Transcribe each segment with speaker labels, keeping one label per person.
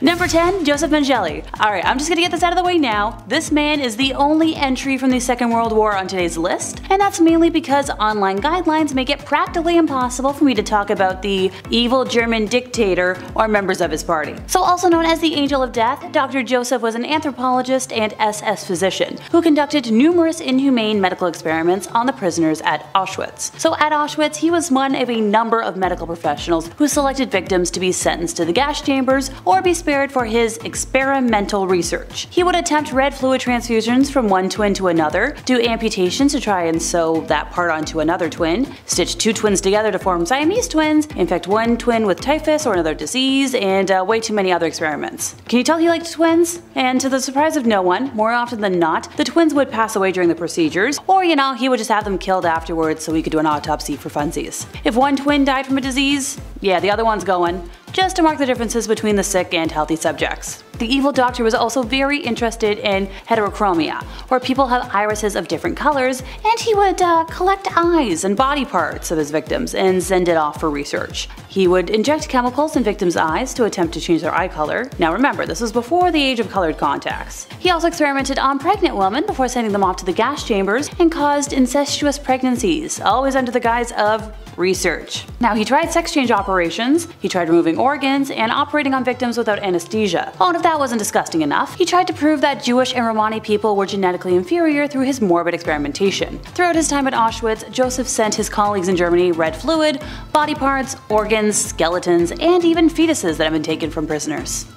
Speaker 1: Number 10. Joseph Mengele. Alright, I'm just gonna get this out of the way now. This man is the only entry from the Second World War on today's list, and that's mainly because online guidelines make it practically impossible for me to talk about the evil German dictator or members of his party. So also known as the Angel of Death, Dr. Joseph was an anthropologist and SS physician who conducted numerous inhumane medical experiments on the prisoners at Auschwitz. So at Auschwitz, he was one of a number of medical professionals who selected victims to be sentenced to the gas chambers or be spared for his experimental research. He would attempt red fluid transfusions from one twin to another, do amputations to try and sew that part onto another twin, stitch two twins together to form Siamese twins, infect one twin with typhus or another disease, and way too many other experiments. Can you tell he liked twins? And to the surprise of no one, more often than not, the twins would pass away during the procedures, or he would just have them killed afterwards so he could do an autopsy for funsies. If one twin died from a disease, yeah, the other one's going, just to mark the differences between the sick and healthy subjects. The evil doctor was also very interested in heterochromia, where people have irises of different colors, and he would collect eyes and body parts of his victims and send it off for research. He would inject chemicals in victims' eyes to attempt to change their eye color. Now remember, this was before the age of colored contacts. He also experimented on pregnant women before sending them off to the gas chambers and caused incestuous pregnancies, always under the guise of research. Now he tried sex change operations, he tried removing organs, and operating on victims without anesthesia. Oh, and if that wasn't disgusting enough, he tried to prove that Jewish and Romani people were genetically inferior through his morbid experimentation. Throughout his time at Auschwitz, Joseph sent his colleagues in Germany red fluid, body parts, organs, skeletons, and even fetuses that had been taken from prisoners.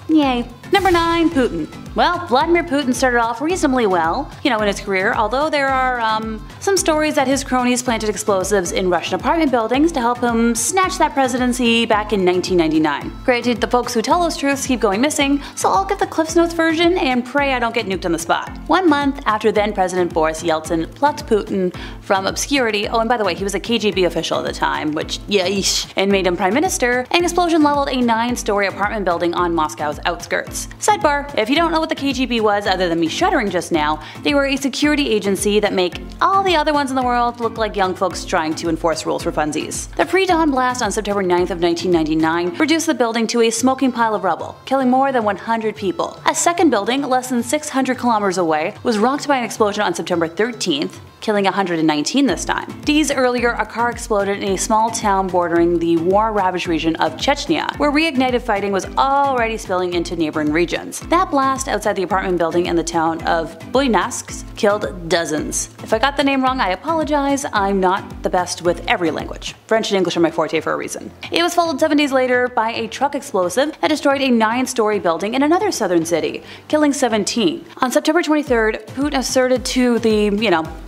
Speaker 1: Yay. Number 9. Putin. Well, Vladimir Putin started off reasonably well, in his career, although there are some stories that his cronies planted explosives in Russian apartment buildings to help him snatch that presidency back in 1999. Granted, the folks who tell those truths keep going missing, so I'll give the Cliff's Notes version and pray I don't get nuked on the spot. 1 month after then-President Boris Yeltsin plucked Putin from obscurity, oh and by the way, he was a KGB official at the time, which yeesh, and made him prime minister, an explosion leveled a 9-story apartment building on Moscow's outskirts. Sidebar, if you don't know what the KGB was other than me shuddering just now, they were a security agency that make all the other ones in the world look like young folks trying to enforce rules for funsies. The pre-dawn blast on September 9th of 1999 reduced the building to a smoking pile of rubble, killing more than 100 people. A second building, less than 600 kilometers away, was rocked by an explosion on September 13th, killing 119 this time. Days earlier, a car exploded in a small town bordering the war-ravaged region of Chechnya, where reignited fighting was already spilling into neighboring regions. That blast outside the apartment building in the town of Buyansk killed dozens. If I got the name wrong, I apologize. I'm not the best with every language. French and English are my forte for a reason. It was followed 7 days later by a truck explosive that destroyed a 9-story building in another southern city, killing 17. On September 23rd, Putin asserted to the,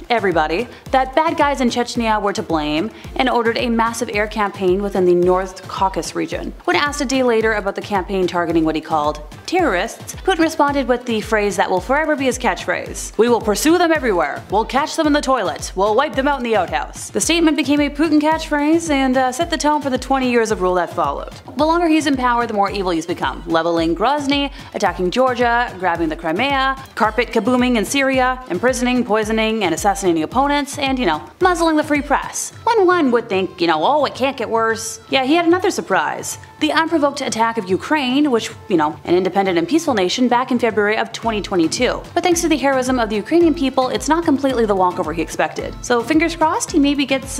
Speaker 1: everybody, that bad guys in Chechnya were to blame, and ordered a massive air campaign within the North Caucasus region. When asked a day later about the campaign targeting what he called terrorists, Putin responded with the phrase that will forever be his catchphrase: "We will pursue them everywhere. We'll catch them in the toilet. We'll wipe them out in the outhouse." The statement became a Putin catchphrase and set the tone for the 20 years of rule that followed. The longer he's in power, the more evil he's become, leveling Grozny, attacking Georgia, grabbing the Crimea, carpet kabooming in Syria, imprisoning, poisoning, and assassinating opponents, and muzzling the free press. When one would think, oh, it can't get worse. Yeah, he had another surprise. The unprovoked attack of Ukraine, which, an independent and peaceful nation, back in February of 2022. But thanks to the heroism of the Ukrainian people, it's not completely the walkover he expected. So fingers crossed he maybe gets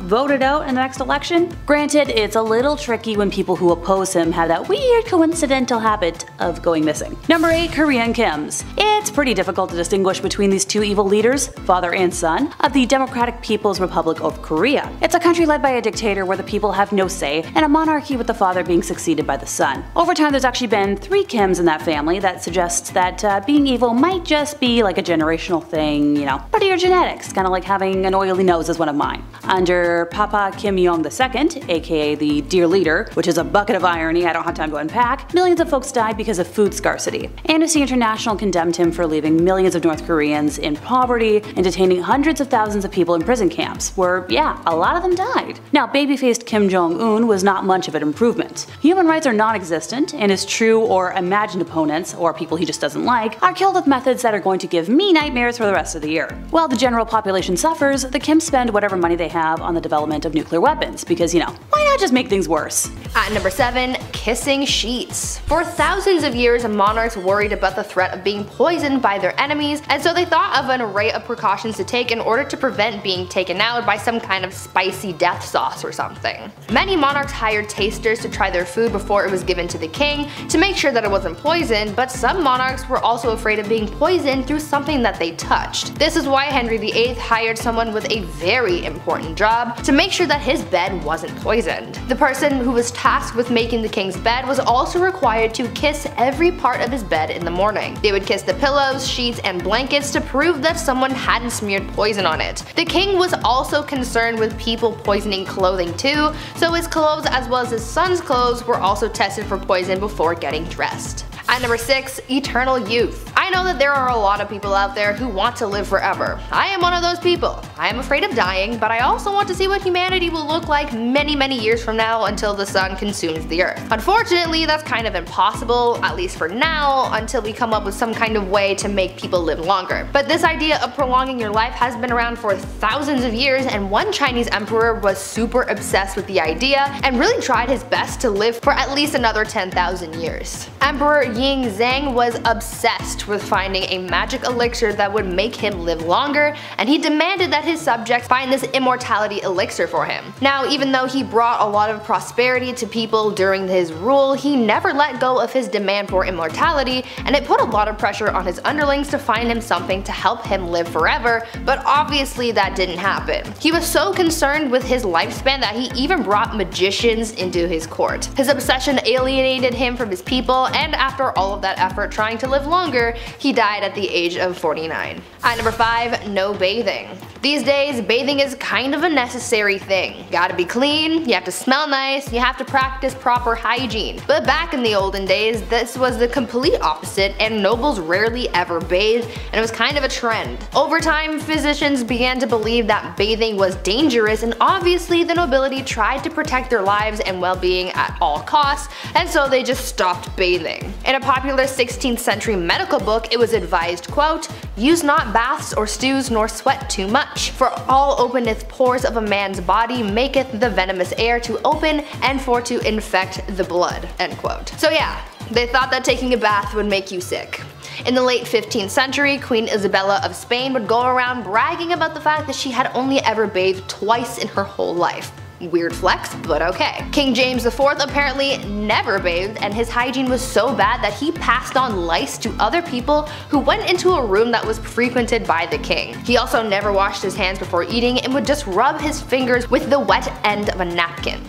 Speaker 1: voted out in the next election. Granted, it's a little tricky when people who oppose him have that weird coincidental habit of going missing. Number 8. Korean Kims. It's pretty difficult to distinguish between these two evil leaders, father and son, of the Democratic People's Republic of Korea. It's a country led by a dictator where the people have no say, and a monarchy with the father being succeeded by the son. Over time, there's actually been 3 Kims in that family that suggests that being evil might just be like a generational thing, part of your genetics, kind of like having an oily nose is one of mine. Under Papa Kim Jong II, aka the Dear Leader, which is a bucket of irony I don't have time to unpack, millions of folks died because of food scarcity. Amnesty International condemned him for leaving millions of North Koreans in poverty and detaining hundreds of thousands of people in prison camps, where, yeah, a lot of them died. Now, baby-faced Kim Jong-un was not much of an improvement. Human rights are non-existent, and his true or imagined opponents, or people he just doesn't like, are killed with methods that are going to give me nightmares for the rest of the year. While the general population suffers, the Kims spend whatever money they have on the development of nuclear weapons, because, why why not just make things worse?
Speaker 2: At number 7, kissing sheets. For thousands of years, monarchs worried about the threat of being poisoned by their enemies, and so they thought of an array of precautions to take in order to prevent being taken out by some kind of spicy death sauce or something. Many monarchs hired tasters to try their food before it was given to the king to make sure that it wasn't poisoned, but some monarchs were also afraid of being poisoned through something that they touched. This is why Henry VIII hired someone with a very important job to make sure that his bed wasn't poisoned. The person who was tasked with making the king's bed was also required to kiss every part of his bed in the morning. They would kiss the pillows, sheets, and blankets to prove that someone hadn't smeared poison on it. The king was also concerned with people poisoning clothing too, so his clothes as well as his son's clothes were also tested for poison before getting dressed. At number 6, eternal youth. I know that there are a lot of people out there who want to live forever. I am one of those people. I am afraid of dying, but I also want to see what humanity will look like many years from now until the sun consumes the earth. Unfortunately, that's kind of impossible, at least for now, until we come up with some kind of way to make people live longer. But this idea of prolonging your life has been around for thousands of years, and one Chinese emperor was super obsessed with the idea and really tried his best to live for at least another 10,000 years. Emperor Ying Zhang was obsessed with finding a magic elixir that would make him live longer, and he demanded that his subjects find this immortality elixir for him. Now, even though he brought a lot of prosperity to people during his rule, he never let go of his demand for immortality, and it put a lot of pressure on his underlings to find him something to help him live forever, but obviously that didn't happen. He was so concerned with his lifespan that he even brought magicians into his court. His obsession alienated him from his people, and after all of that effort trying to live longer, he died at the age of 49. At number 5, no bathing. These days, bathing is kind of a necessary thing. You gotta be clean, you have to smell nice, you have to practice proper hygiene. But back in the olden days, this was the complete opposite, and nobles rarely ever bathed, and it was kind of a trend. Over time, physicians began to believe that bathing was dangerous, and obviously the nobility tried to protect their lives and well-being at all costs, and so they just stopped bathing. In a popular 16th century medical book, it was advised, quote, "Use not baths or stews nor sweat too much, for all openeth pores of a man's body maketh the venomous air to open and for to infect the blood," end quote. So yeah, they thought that taking a bath would make you sick. In the late 15th century, Queen Isabella of Spain would go around bragging about the fact that she had only ever bathed twice in her whole life. Weird flex, but okay. King James IV apparently never bathed, and his hygiene was so bad that he passed on lice to other people who went into a room that was frequented by the king. He also never washed his hands before eating and would just rub his fingers with the wet end of a napkin.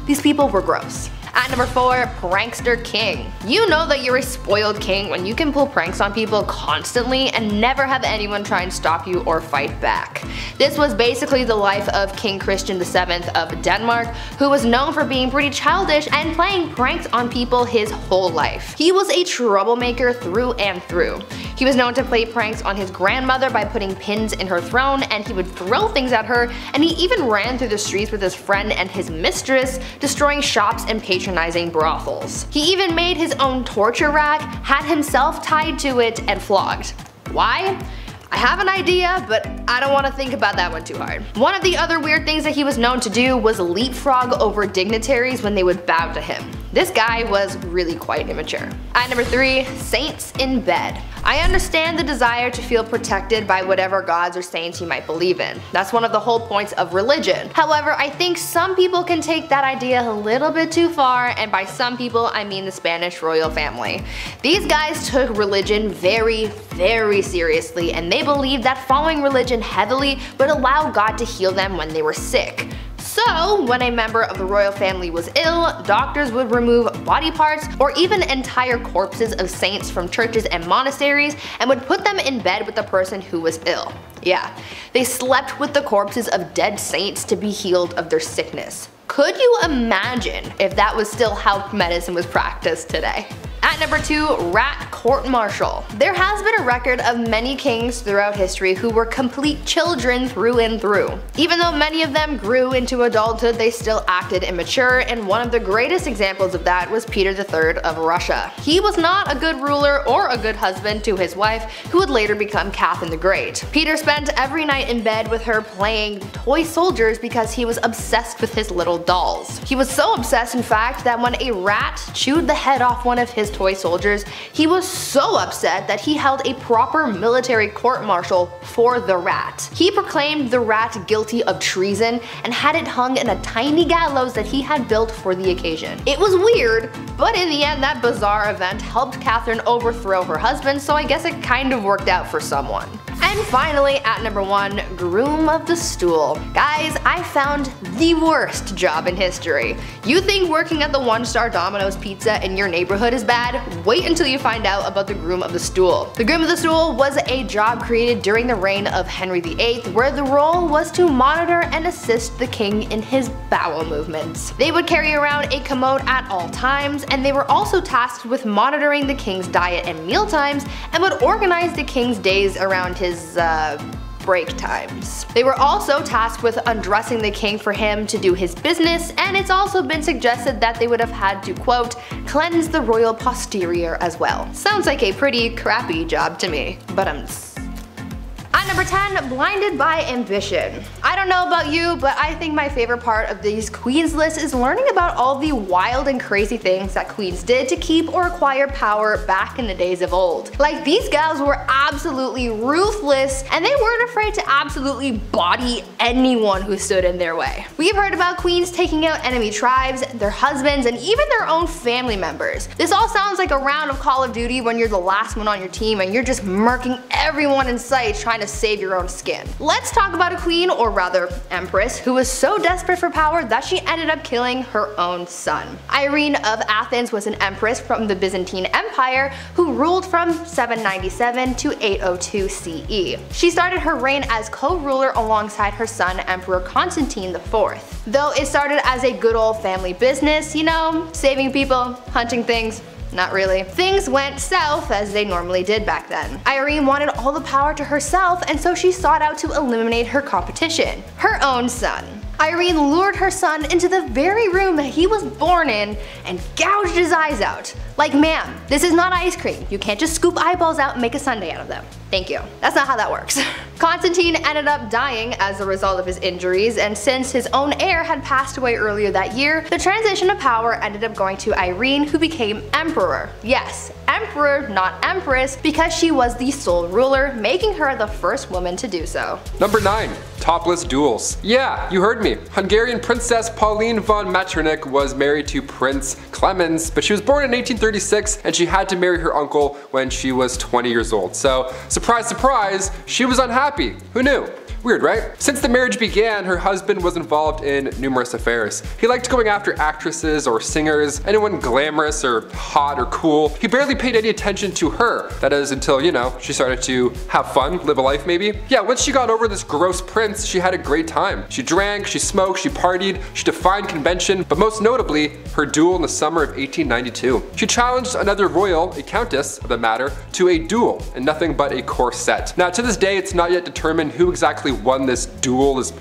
Speaker 2: These people were gross. At number 4, prankster king. You know that you're a spoiled king when you can pull pranks on people constantly and never have anyone try and stop you or fight back. This was basically the life of King Christian VII of Denmark, who was known for being pretty childish and playing pranks on people his whole life. He was a troublemaker through and through. He was known to play pranks on his grandmother by putting pins in her throne, and he would throw things at her, and he even ran through the streets with his friend and his mistress, destroying shops and patronizing brothels. He even made his own torture rack, had himself tied to it, and flogged. Why? I have an idea, but I don't want to think about that one too hard. One of the other weird things that he was known to do was leapfrog over dignitaries when they would bow to him. This guy was really quite immature. At number 3, saints in bed. I understand the desire to feel protected by whatever gods or saints you might believe in. That's one of the whole points of religion. However, I think some people can take that idea a little bit too far, and by some people I mean the Spanish royal family. These guys took religion very seriously, and they believed that following religion heavily would allow God to heal them when they were sick. So, when a member of the royal family was ill, doctors would remove body parts or even entire corpses of saints from churches and monasteries and would put them in bed with the person who was ill. Yeah, they slept with the corpses of dead saints to be healed of their sickness. Could you imagine if that was still how medicine was practiced today? At number 2, rat court-martial. There has been a record of many kings throughout history who were complete children through and through. Even though many of them grew into adulthood, they still acted immature, and one of the greatest examples of that was Peter III of Russia. He was not a good ruler or a good husband to his wife, who would later become Catherine the Great. Peter spent every night in bed with her playing toy soldiers because he was obsessed with his little dolls. He was so obsessed, in fact, that when a rat chewed the head off one of his toy soldiers, he was so upset that he held a proper military court-martial for the rat. He proclaimed the rat guilty of treason and had it hung in a tiny gallows that he had built for the occasion. It was weird, but in the end that bizarre event helped Catherine overthrow her husband, so I guess it kind of worked out for someone. And finally, at number 1, groom of the stool. Guys, I found the worst job in history. You think working at the 1-star Domino's Pizza in your neighborhood is bad? Wait until you find out about the groom of the stool. The groom of the stool was a job created during the reign of Henry VIII, where the role was to monitor and assist the king in his bowel movements. They would carry around a commode at all times, and they were also tasked with monitoring the king's diet and meal times, and would organize the king's days around his break times. They were also tasked with undressing the king for him to do his business, and it's also been suggested that they would have had to, quote, cleanse the royal posterior as well. Sounds like a pretty crappy job to me, but At number 10, blinded by ambition. I don't know about you, but I think my favorite part of these queens lists is learning about all the wild and crazy things that queens did to keep or acquire power back in the days of old. Like, these gals were absolutely ruthless, and they weren't afraid to absolutely body anyone who stood in their way. We've heard about queens taking out enemy tribes, their husbands, and even their own family members. This all sounds like a round of Call of Duty when you're the last one on your team and you're just murking everyone in sight trying to save your own skin. Let's talk about a queen, or rather empress, who was so desperate for power that she ended up killing her own son. Irene of Athens was an empress from the Byzantine Empire who ruled from 797 to 802 CE. She started her reign as co-ruler alongside her son Emperor Constantine IV. Though it started as a good old family business, you know, saving people, hunting things. Not really. Things went south as they normally did back then. Irene wanted all the power to herself, and so she sought out to eliminate her competition, her own son. Irene lured her son into the very room that he was born in and gouged his eyes out. Like, ma'am, this is not ice cream. You can't just scoop eyeballs out and make a sundae out of them. Thank you. That's not how that works. Constantine ended up dying as a result of his injuries, and since his own heir had passed away earlier that year, the transition of power ended up going to Irene, who became emperor. Yes, emperor, not empress, because she was the sole ruler, making her the first woman to do so.
Speaker 3: Number 9. Topless duels. Yeah, you heard me. Hungarian Princess Pauline von Metternich was married to Prince Clemens, but she was born in 1836 and she had to marry her uncle when she was 20 years old. So, surprise surprise, she was unhappy. Who knew? Weird, right? Since the marriage began, her husband was involved in numerous affairs. He liked going after actresses or singers, anyone glamorous or hot or cool. He barely paid any attention to her. That is until, you know, she started to have fun, live a life maybe. Yeah, once she got over this gross prince, she had a great time. She drank, she smoked, she partied, she defied convention, but most notably, her duel in the summer of 1892. She challenged another royal, a countess of the matter, to a duel in nothing but a corset. Now to this day, it's not yet determined who exactly won this duel, this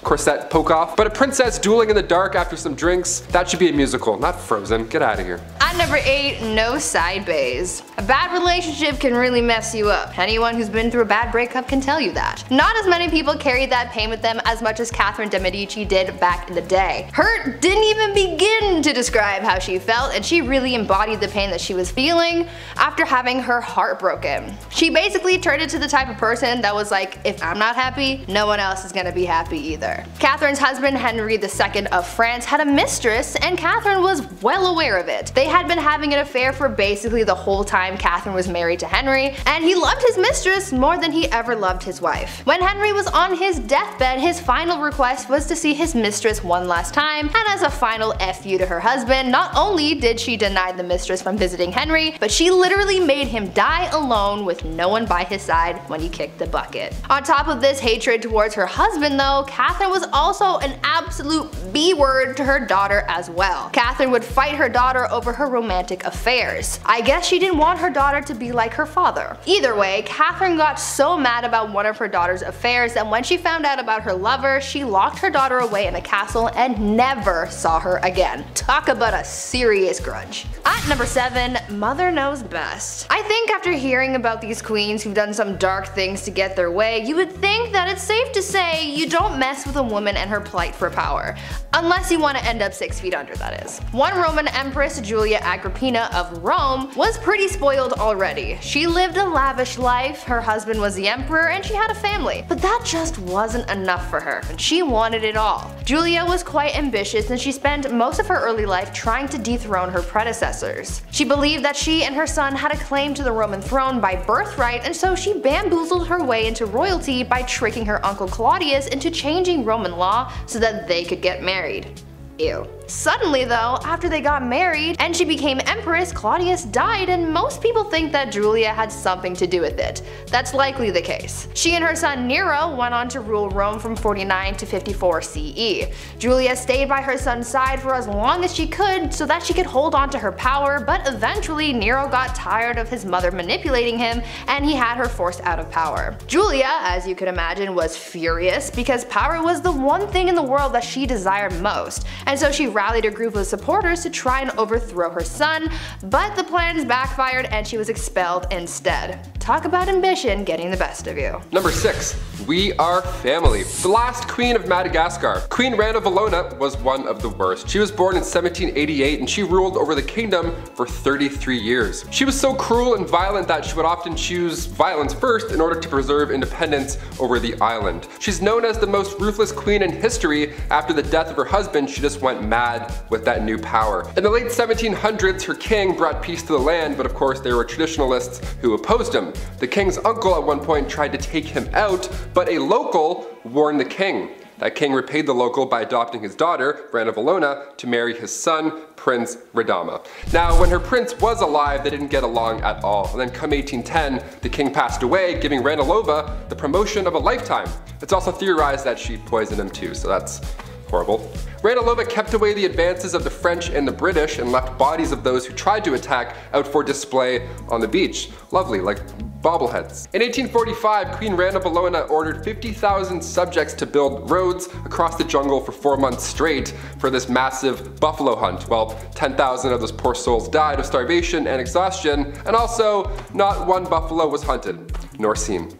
Speaker 3: corset poke off, but a princess dueling in the dark after some drinks, that should be a musical, not Frozen. Get out of here.
Speaker 2: At number 8, no side bays. A bad relationship can really mess you up. Anyone who's been through a bad breakup can tell you that. Not as many people carry that pain with them as much as Catherine de Medici did back in the day. Her didn't even begin to describe how she felt, and she really embodied the pain that she was feeling after having her heart broken. She basically turned into the type of person that was like, if I'm not happy, no one else is gonna be happy either. Catherine's husband, Henry II of France, had a mistress, and Catherine was well aware of it. They had been having an affair for basically the whole time Catherine was married to Henry, and he loved his mistress more than he ever loved his wife. When Henry was on his deathbed, his final request was to see his mistress one last time, and as a final FU to her husband, not only did she deny the mistress from visiting Henry, but she literally made him die alone with no one by his side when he kicked the bucket. On top of this hatred towards her husband though, Catherine Catherine was also an absolute B-word to her daughter as well. Catherine would fight her daughter over her romantic affairs. I guess she didn't want her daughter to be like her father. Either way, Catherine got so mad about one of her daughter's affairs that when she found out about her lover, she locked her daughter away in a castle and never saw her again. Talk about a serious grudge. At number 7, Mother Knows Best. I think after hearing about these queens who've done some dark things to get their way, you would think that it's safe to say you don't mess with a woman and her plight for power. Unless you want to end up 6 feet under, that is. One Roman Empress, Julia Agrippina of Rome, was pretty spoiled already. She lived a lavish life, her husband was the emperor, and she had a family. But that just wasn't enough for her, and she wanted it all. Julia was quite ambitious, and she spent most of her early life trying to dethrone her predecessors. She believed that she and her son had a claim to the Roman throne by birthright, and so she bamboozled her way into royalty by tricking her uncle Claudius into changing Roman law so that they could get married. Ew. Suddenly though, after they got married and she became empress, Claudius died, and most people think that Julia had something to do with it. That's likely the case. She and her son Nero went on to rule Rome from 49 to 54 CE. Julia stayed by her son's side for as long as she could so that she could hold on to her power, but eventually Nero got tired of his mother manipulating him and he had her forced out of power. Julia, as you could imagine, was furious because power was the one thing in the world that she desired most, and so she rallied a group of supporters to try and overthrow her son, but the plans backfired and she was expelled instead. Talk about ambition getting the best of you.
Speaker 3: Number 6. We Are Family. The last queen of Madagascar. Queen Rana Valona was one of the worst. She was born in 1788 and she ruled over the kingdom for 33 years. She was so cruel and violent that she would often choose violence first in order to preserve independence over the island. She's known as the most ruthless queen in history. After the death of her husband, she just went mad with that new power. In the late 1700s, her king brought peace to the land, but of course there were traditionalists who opposed him. The king's uncle at one point tried to take him out, but a local warned the king. That king repaid the local by adopting his daughter, Rana Valona, to marry his son, Prince Radama. Now, when her prince was alive, they didn't get along at all. And then come 1810, the king passed away, giving Ranilova the promotion of a lifetime. It's also theorized that she poisoned him too, so that's horrible. Ranilova kept away the advances of the French and the British and left bodies of those who tried to attack out for display on the beach. Lovely, like bobbleheads. In 1845, Queen Rana Valona ordered 50,000 subjects to build roads across the jungle for 4 months straight for this massive buffalo hunt. Well, 10,000 of those poor souls died of starvation and exhaustion, and also not one buffalo was hunted, nor seen.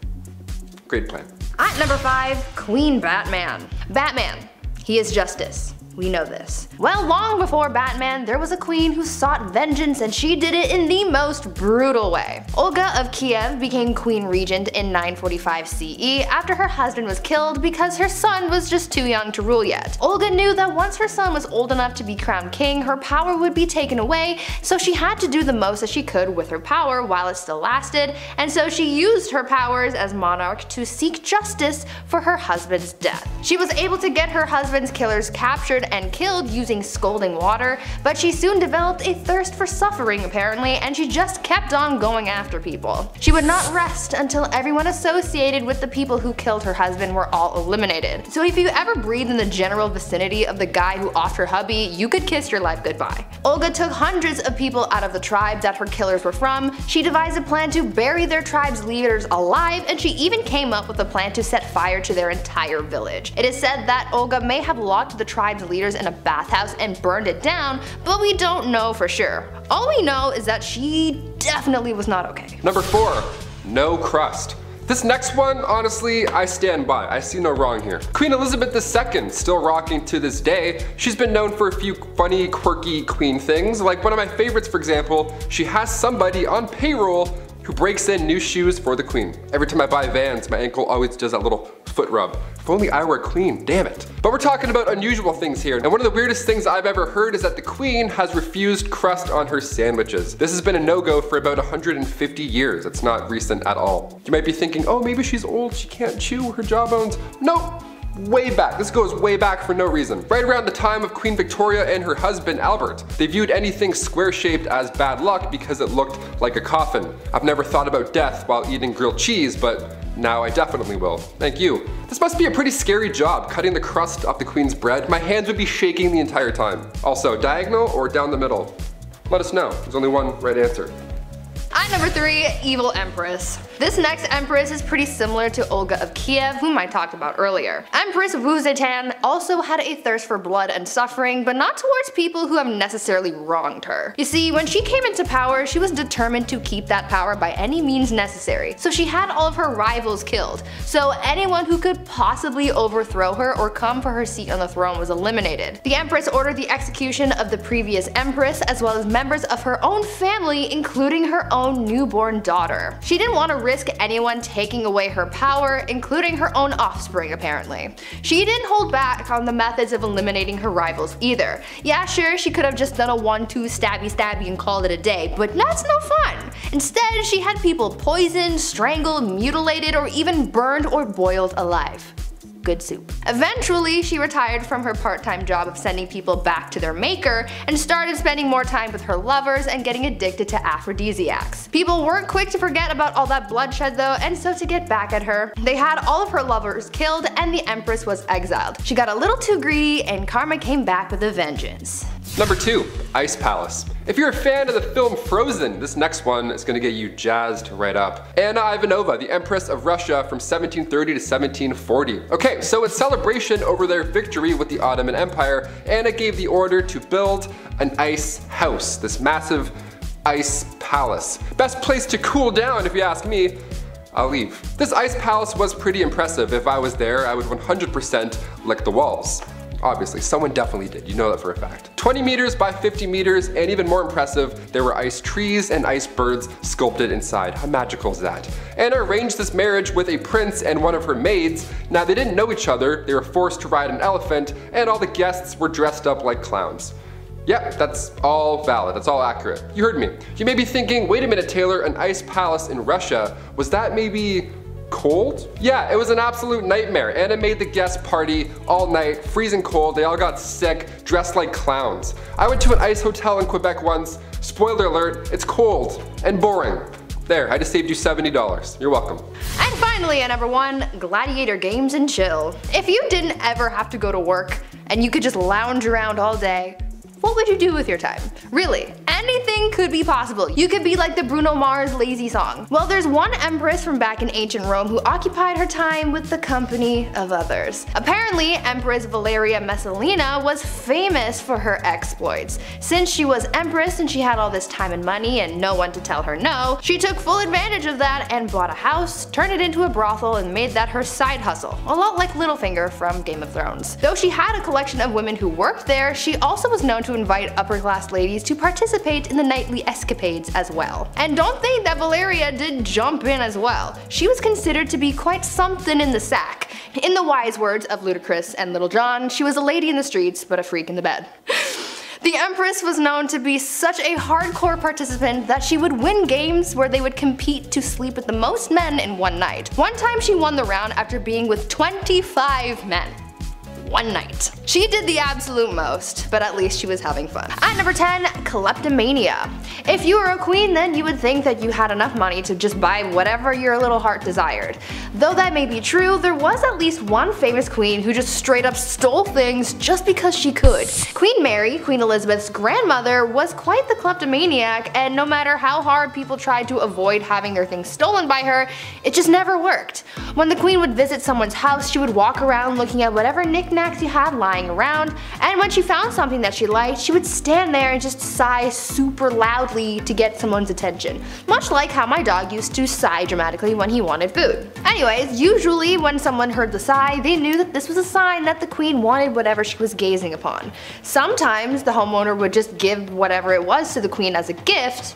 Speaker 3: Great plan.
Speaker 2: At number 5, Queen Batman. Batman. He is justice. We know this. Well, long before Batman, there was a queen who sought vengeance, and she did it in the most brutal way. Olga of Kiev became queen regent in 945 CE after her husband was killed because her son was just too young to rule yet. Olga knew that once her son was old enough to be crowned king, her power would be taken away, so she had to do the most that she could with her power while it still lasted, and so she used her powers as monarch to seek justice for her husband's death. She was able to get her husband's killers captured and killed using scalding water, but she soon developed a thirst for suffering apparently, and she just kept on going after people. She would not rest until everyone associated with the people who killed her husband were all eliminated. So if you ever breathed in the general vicinity of the guy who offed her hubby, you could kiss your life goodbye. Olga took hundreds of people out of the tribe that her killers were from. She devised a plan to bury their tribe's leaders alive, and she even came up with a plan to set fire to their entire village. It is said that Olga may have locked the tribe's leaders in a bathhouse and burned it down, but we don't know for sure. All we know is that she definitely was not okay.
Speaker 3: Number 4, no crust. This next one, honestly, I stand by. I see no wrong here. Queen Elizabeth II, still rocking to this day. She's been known for a few funny, quirky queen things. Like one of my favorites, for example, she has somebody on payroll who breaks in new shoes for the queen. Every time I buy Vans, my ankle always does that little foot rub. If only I were queen, damn it. But we're talking about unusual things here, and one of the weirdest things I've ever heard is that the queen has refused crust on her sandwiches. This has been a no-go for about 150 years. It's not recent at all. You might be thinking, oh, maybe she's old, she can't chew her jawbones. Nope. Way back. This goes way back for no reason. Right around the time of Queen Victoria and her husband Albert. They viewed anything square-shaped as bad luck because it looked like a coffin. I've never thought about death while eating grilled cheese, but Now I definitely will. Thank you. This must be a pretty scary job, cutting the crust off the queen's bread. My hands would be shaking the entire time. Also, diagonal or down the middle? Let us know. There's only one right answer.
Speaker 2: At number 3, Evil Empress. This next empress is pretty similar to Olga of Kiev, whom I talked about earlier. Empress Wu Zetian also had a thirst for blood and suffering, but not towards people who have necessarily wronged her. You see, when she came into power, she was determined to keep that power by any means necessary, so she had all of her rivals killed. So anyone who could possibly overthrow her or come for her seat on the throne was eliminated. The empress ordered the execution of the previous empress, as well as members of her own family, including her own newborn daughter. She didn't want to risk anyone taking away her power, including her own offspring apparently. She didn't hold back on the methods of eliminating her rivals either. Yeah, sure, she could have just done a 1-2 stabby stabby and called it a day, but that's no fun. Instead, she had people poisoned, strangled, mutilated, or even burned or boiled alive. Good soup. Eventually, she retired from her part-time job of sending people back to their maker and started spending more time with her lovers and getting addicted to aphrodisiacs. People weren't quick to forget about all that bloodshed though, and so to get back at her, they had all of her lovers killed and the empress was exiled. She got a little too greedy and karma came back with a vengeance.
Speaker 3: Number 2, Ice Palace. If you're a fan of the film Frozen, this next one is going to get you jazzed right up. Anna Ivanova, the Empress of Russia from 1730 to 1740. Okay, so in celebration over their victory with the Ottoman Empire, Anna gave the order to build an ice house, this massive ice palace. Best place to cool down if you ask me. I'll leave. This ice palace was pretty impressive. If I was there, I would 100% lick the walls. Obviously, someone definitely did, you know that for a fact. 20 meters by 50 meters, and even more impressive, there were ice trees and ice birds sculpted inside. How magical is that? Anna arranged this marriage with a prince and one of her maids. Now they didn't know each other, they were forced to ride an elephant, and all the guests were dressed up like clowns. Yep, that's all valid, that's all accurate. You heard me. You may be thinking, wait a minute Taylor, an ice palace in Russia, was that maybe cold? Yeah, it was an absolute nightmare. Anna made the guest party all night, freezing cold, they all got sick, dressed like clowns. I went to an ice hotel in Quebec once, spoiler alert, it's cold and boring. There, I just saved you $70. You're welcome.
Speaker 2: And finally at number 1, gladiator games and chill. If you didn't ever have to go to work and you could just lounge around all day, what would you do with your time? Really, anything could be possible. You could be like the Bruno Mars lazy song. Well, there's one empress from back in ancient Rome who occupied her time with the company of others. Apparently, Empress Valeria Messalina was famous for her exploits. Since she was empress and she had all this time and money and no one to tell her no, she took full advantage of that and bought a house, turned it into a brothel, and made that her side hustle. A lot like Littlefinger from Game of Thrones. Though she had a collection of women who worked there, she also was known to invite upper class ladies to participate in the nightly escapades as well. And don't think that Valeria did jump in as well. She was considered to be quite something in the sack. In the wise words of Ludacris and Little John, she was a lady in the streets but a freak in the bed. The Empress was known to be such a hardcore participant that she would win games where they would compete to sleep with the most men in one night. One time she won the round after being with 25 men. One night. She did the absolute most, but at least she was having fun. At number 10, kleptomania. If you were a queen, then you would think that you had enough money to just buy whatever your little heart desired. Though that may be true, there was at least one famous queen who just straight up stole things just because she could. Queen Mary, Queen Elizabeth's grandmother, was quite the kleptomaniac, and no matter how hard people tried to avoid having their things stolen by her, it just never worked. When the queen would visit someone's house, she would walk around looking at whatever knickknacks you had lying around, and when she found something that she liked, she would stand there and just sigh super loudly to get someone's attention. Much like how my dog used to sigh dramatically when he wanted food. Anyways, usually when someone heard the sigh, they knew that this was a sign that the queen wanted whatever she was gazing upon. Sometimes the homeowner would just give whatever it was to the queen as a gift.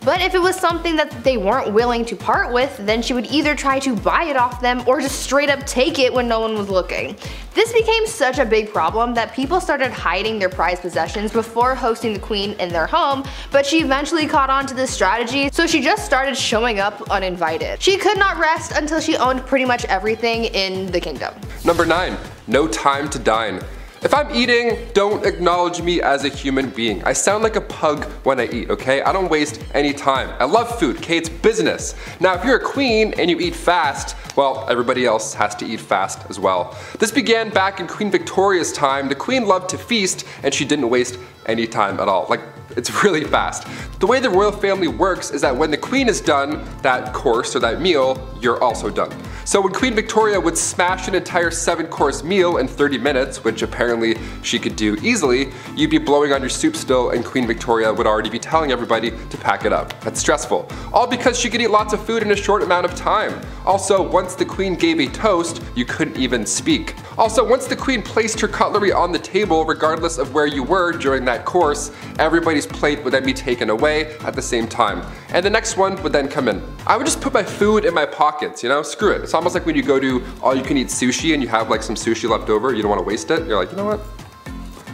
Speaker 2: But if it was something that they weren't willing to part with, then she would either try to buy it off them or just straight up take it when no one was looking. This became such a big problem that people started hiding their prized possessions before hosting the queen in their home, but she eventually caught on to this strategy, so she just started showing up uninvited. She could not rest until she owned pretty much everything in the kingdom.
Speaker 3: Number 9, no time to dine. If I'm eating, don't acknowledge me as a human being. I sound like a pug when I eat, okay? I don't waste any time. I love food, okay? It's business. Now, if you're a queen and you eat fast, well, everybody else has to eat fast as well. This began back in Queen Victoria's time. The queen loved to feast and she didn't waste any time at all. Like, it's really fast. The way the royal family works is that when the queen is done, that course or that meal, you're also done. So when Queen Victoria would smash an entire 7-course meal in 30 minutes, which apparently she could do easily, you'd be blowing on your soup still and Queen Victoria would already be telling everybody to pack it up. That's stressful. All because she could eat lots of food in a short amount of time. Also, once the queen gave a toast, you couldn't even speak. Also, once the queen placed her cutlery on the table, regardless of where you were during that course, everybody's plate would then be taken away at the same time. And the next one would then come in. I would just put my food in my pockets, you know, screw it. It's almost like when you go to all-you-can-eat sushi and you have like some sushi left over, you don't want to waste it. You're like, you know what?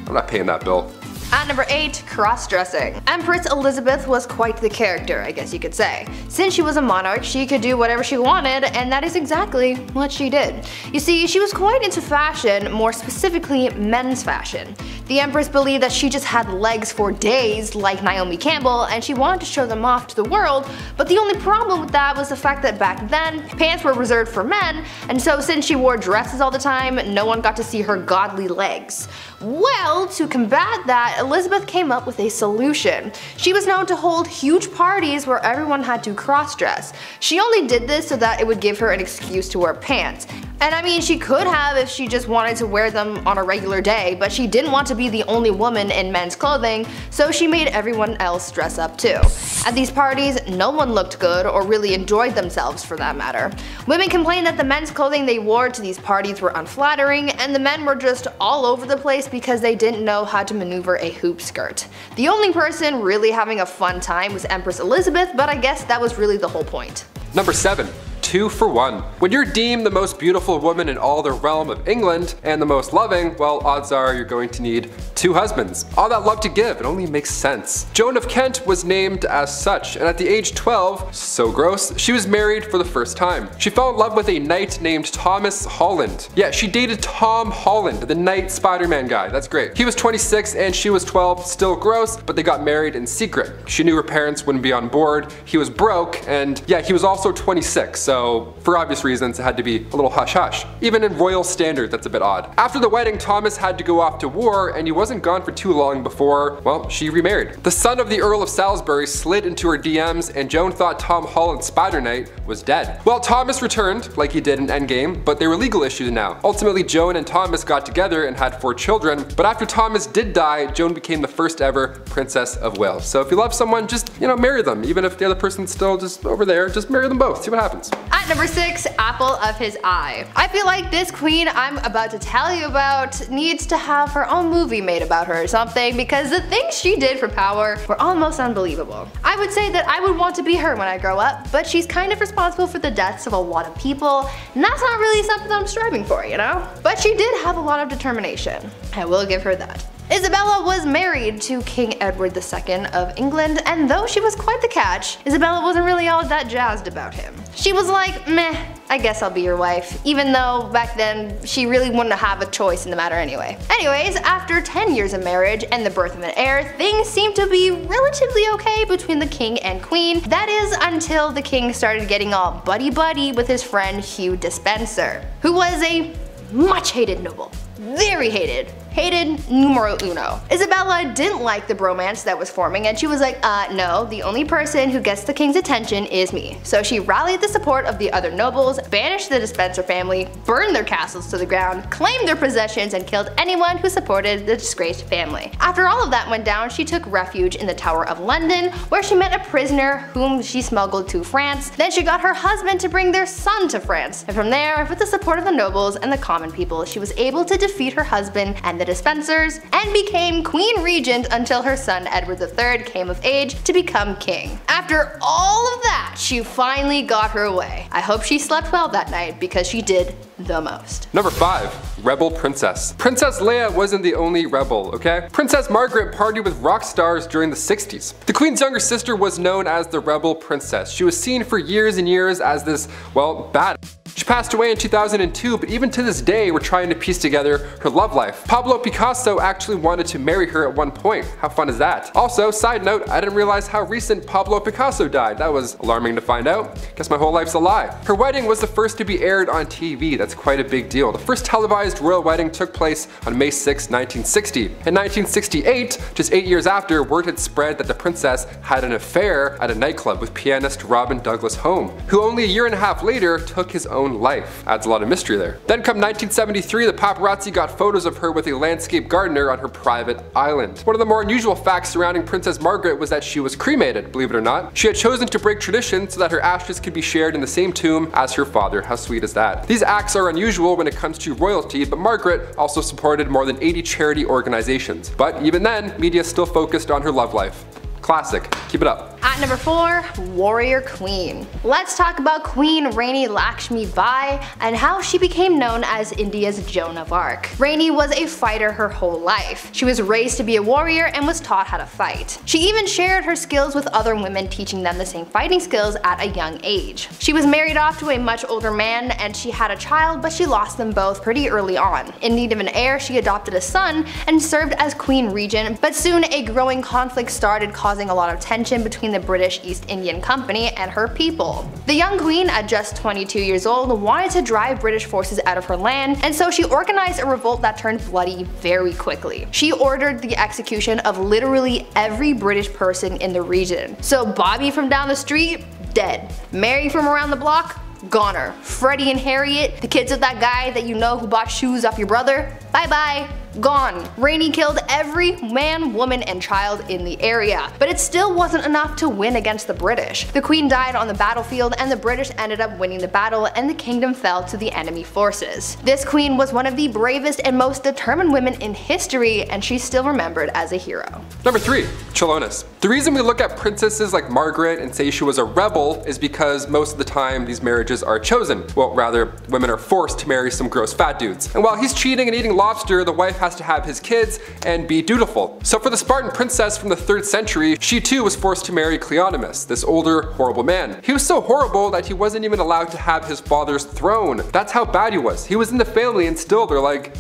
Speaker 3: I'm not paying that bill.
Speaker 2: At number 8, cross-dressing. Empress Elizabeth was quite the character, I guess you could say. Since she was a monarch, she could do whatever she wanted, and that is exactly what she did. You see, she was quite into fashion, more specifically men's fashion. The Empress believed that she just had legs for days, like Naomi Campbell, and she wanted to show them off to the world, but the only problem with that was the fact that back then, pants were reserved for men, and so since she wore dresses all the time, no one got to see her godly legs. Well, to combat that, Elizabeth came up with a solution. She was known to hold huge parties where everyone had to cross-dress. She only did this so that it would give her an excuse to wear pants. And I mean, she could have if she just wanted to wear them on a regular day, but she didn't want to be the only woman in men's clothing, so she made everyone else dress up too. At these parties, no one looked good or really enjoyed themselves for that matter. Women complained that the men's clothing they wore to these parties were unflattering, and the men were just all over the place because they didn't know how to maneuver a hoop skirt. The only person really having a fun time was Empress Elizabeth, but I guess that was really the whole point.
Speaker 3: Number 7. 2 for 1. When you're deemed the most beautiful woman in all the realm of England and the most loving, well, odds are you're going to need 2 husbands. All that love to give, it only makes sense. Joan of Kent was named as such, and at the age 12, so gross, she was married for the first time. She fell in love with a knight named Thomas Holland. Yeah, she dated Tom Holland, the knight Spider-Man guy. That's great. He was 26 and she was 12, still gross, but they got married in secret. She knew her parents wouldn't be on board. He was broke, and yeah, he was also 26, so for obvious reasons it had to be a little hush-hush. Even in royal standard, that's a bit odd. After the wedding, Thomas had to go off to war, and he wasn't gone for too long before, well, she remarried. The son of the Earl of Salisbury slid into her DMs, and Joan thought Tom Holland's Spider Knight was dead. Well, Thomas returned, like he did in Endgame, but there were legal issues now. Ultimately, Joan and Thomas got together and had 4 children, but after Thomas did die, Joan became the first ever Princess of Wales. So if you love someone, just, you know, marry them. Even if the other person's still just over there, just marry them both, see what happens.
Speaker 2: At number 6, apple of his eye. I feel like this queen I'm about to tell you about needs to have her own movie made about her or something, because the things she did for power were almost unbelievable. I would say that I would want to be her when I grow up, but she's kind of responsible for the deaths of a lot of people, and that's not really something I'm striving for, you know? But she did have a lot of determination. I will give her that. Isabella was married to King Edward II of England, and though she was quite the catch, Isabella wasn't really all that jazzed about him. She was like, meh, I guess I'll be your wife, even though back then she really wouldn't have a choice in the matter anyway. Anyways, after 10 years of marriage and the birth of an heir, things seemed to be relatively okay between the king and queen. That is until the king started getting all buddy-buddy with his friend Hugh Despenser, who was a much hated noble. Very hated. Hated numero uno. Isabella didn't like the bromance that was forming, and she was like, no, the only person who gets the king's attention is me. So she rallied the support of the other nobles, banished the Despenser family, burned their castles to the ground, claimed their possessions, and killed anyone who supported the disgraced family. After all of that went down, she took refuge in the Tower of London, where she met a prisoner whom she smuggled to France. Then she got her husband to bring their son to France. And from there, with the support of the nobles and the common people, she was able to defeat her husband and the Despensers, and became Queen Regent until her son Edward III came of age to become king. After all of that, she finally got her way. I hope she slept well that night, because she did the most.
Speaker 3: Number 5. Rebel Princess. Princess Leia wasn't the only rebel, okay? Princess Margaret partied with rock stars during the 60s. The Queen's younger sister was known as the Rebel Princess. She was seen for years and years as this, well, bad She passed away in 2002, but even to this day we're trying to piece together her love life. Pablo Picasso actually wanted to marry her at one point. How fun is that? Also, side note, I didn't realize how recent Pablo Picasso died. That was alarming to find out. Guess my whole life's a lie. Her wedding was the first to be aired on TV. That's quite a big deal. The first televised royal wedding took place on May 6, 1960. In 1968, just 8 years after, word had spread that the princess had an affair at a nightclub with pianist Robin Douglas Home, who only a year and a half later took his own life. Adds a lot of mystery there. Then come 1973, the paparazzi got photos of her with a landscape gardener on her private island. One of the more unusual facts surrounding Princess Margaret was that she was cremated, believe it or not. She had chosen to break tradition so that her ashes could be shared in the same tomb as her father. How sweet is that? These acts are unusual when it comes to royalty, but Margaret also supported more than 80 charity organizations. But even then, media still focused on her love life. Classic. Keep it up.
Speaker 2: At number 4, Warrior Queen. Let's talk about Queen Rani Lakshmi Bai and how she became known as India's Joan of Arc. Rani was a fighter her whole life. She was raised to be a warrior and was taught how to fight. She even shared her skills with other women, teaching them the same fighting skills at a young age. She was married off to a much older man and she had a child, but she lost them both pretty early on. In need of an heir, she adopted a son and served as Queen Regent, but soon a growing conflict started, causing a lot of tension between the British East Indian Company and her people. The young queen, at just 22 years old, wanted to drive British forces out of her land, and so she organized a revolt that turned bloody very quickly. She ordered the execution of literally every British person in the region. So Bobby from down the street, dead. Mary from around the block, goner. Freddie and Harriet, the kids of that guy that you know who bought shoes off your brother, bye bye. Gone. Rani killed every man, woman, and child in the area. But it still wasn't enough to win against the British. The queen died on the battlefield and the British ended up winning the battle and the kingdom fell to the enemy forces. This queen was one of the bravest and most determined women in history, and she's still remembered as a hero.
Speaker 3: Number 3. Chilonis. The reason we look at princesses like Margaret and say she was a rebel is because most of the time these marriages are chosen. Well, rather, women are forced to marry some gross fat dudes. And while he's cheating and eating lobster, the wife has to have his kids and be dutiful. So for the Spartan princess from the 3rd century, she too was forced to marry Cleonymus, this older, horrible man. He was so horrible that he wasn't even allowed to have his father's throne. That's how bad he was. He was in the family and still they're like,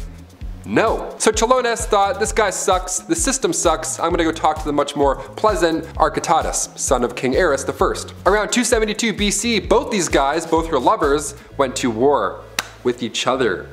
Speaker 3: no. So Chilonis thought, this guy sucks, the system sucks, I'm gonna go talk to the much more pleasant Architatus, son of King Ares I. Around 272 BC, both these guys, both her lovers, went to war with each other.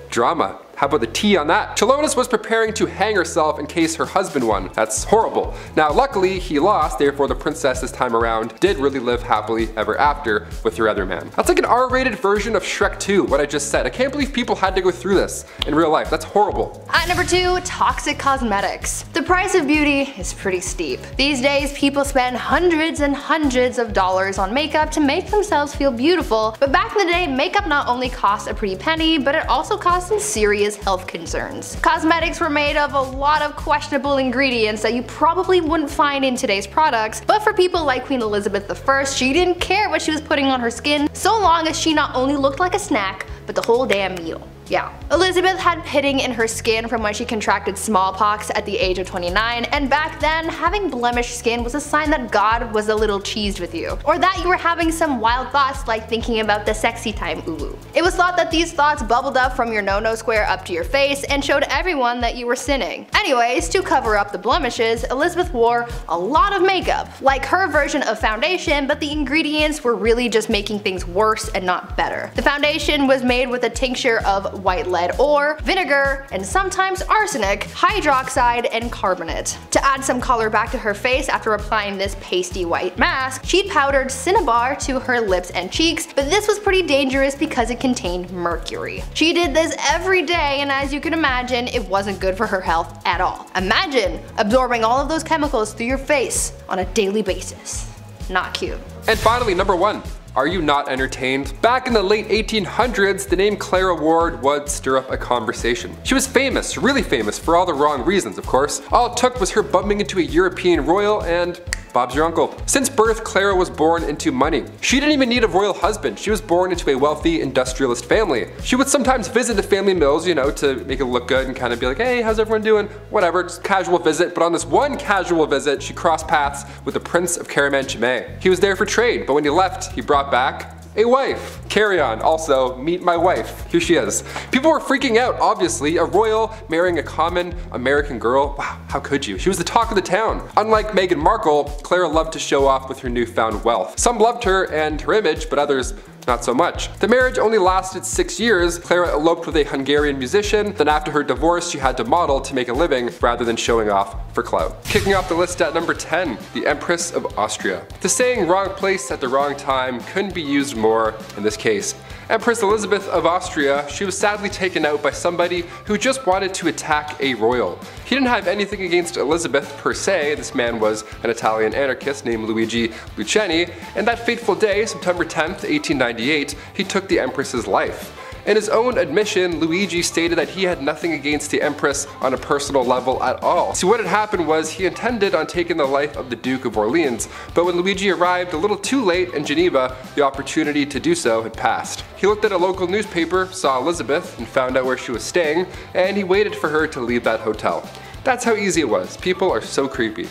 Speaker 3: Drama. How about the tea on that? Chilonis was preparing to hang herself in case her husband won. That's horrible. Now luckily he lost, therefore the princess this time around did really live happily ever after with her other man. That's like an R-rated version of Shrek 2, what I just said. I can't believe people had to go through this in real life. That's horrible.
Speaker 2: At number 2, toxic cosmetics. The price of beauty is pretty steep. These days people spend hundreds and hundreds of dollars on makeup to make themselves feel beautiful, but back in the day makeup not only cost a pretty penny, but it also cost some serious health concerns. Cosmetics were made of a lot of questionable ingredients that you probably wouldn't find in today's products, but for people like Queen Elizabeth I, she didn't care what she was putting on her skin so long as she not only looked like a snack, but the whole damn meal. Yeah. Elizabeth had pitting in her skin from when she contracted smallpox at the age of 29, and back then, having blemished skin was a sign that God was a little cheesed with you, or that you were having some wild thoughts like thinking about the sexy time uwu. It was thought that these thoughts bubbled up from your no-no square up to your face and showed everyone that you were sinning. Anyways, to cover up the blemishes, Elizabeth wore a lot of makeup, like her version of foundation, but the ingredients were really just making things worse and not better. The foundation was made with a tincture of white lead ore, vinegar, and sometimes arsenic, hydroxide, and carbonate. To add some color back to her face after applying this pasty white mask, she'd powdered cinnabar to her lips and cheeks, but this was pretty dangerous because it contained mercury. She did this every day, and as you can imagine, it wasn't good for her health at all. Imagine absorbing all of those chemicals through your face on a daily basis. Not cute.
Speaker 3: And finally, number 1. Are you not entertained? Back in the late 1800s, the name Clara Ward would stir up a conversation. She was famous, really famous, for all the wrong reasons, of course. All it took was her bumping into a European royal and Bob's your uncle. Since birth, Clara was born into money. She didn't even need a royal husband. She was born into a wealthy industrialist family. She would sometimes visit the family mills, you know, to make it look good and kind of be like, hey, how's everyone doing? Whatever, just casual visit. But on this one casual visit, she crossed paths with the Prince of Caramanchimay. He was there for trade, but when he left, he brought back a wife. Carry on. Also, meet my wife. Here she is. People were freaking out, obviously. A royal marrying a common American girl. Wow, how could you? She was the talk of the town. Unlike Meghan Markle, Clara loved to show off with her newfound wealth. Some loved her and her image, but others not so much. The marriage only lasted 6 years. Clara eloped with a Hungarian musician, then after her divorce she had to model to make a living rather than showing off for clout. Kicking off the list at number 10, the Empress of Austria. The saying wrong place at the wrong time couldn't be used more in this case. Empress Elizabeth of Austria, she was sadly taken out by somebody who just wanted to attack a royal. He didn't have anything against Elizabeth per se. This man was an Italian anarchist named Luigi Lucchini, and that fateful day, September 10th, 1898, he took the Empress's life. In his own admission, Luigi stated that he had nothing against the Empress on a personal level at all. So what had happened was he intended on taking the life of the Duke of Orleans, but when Luigi arrived a little too late in Geneva, the opportunity to do so had passed. He looked at a local newspaper, saw Elizabeth, and found out where she was staying, and he waited for her to leave that hotel. That's how easy it was. People are so creepy.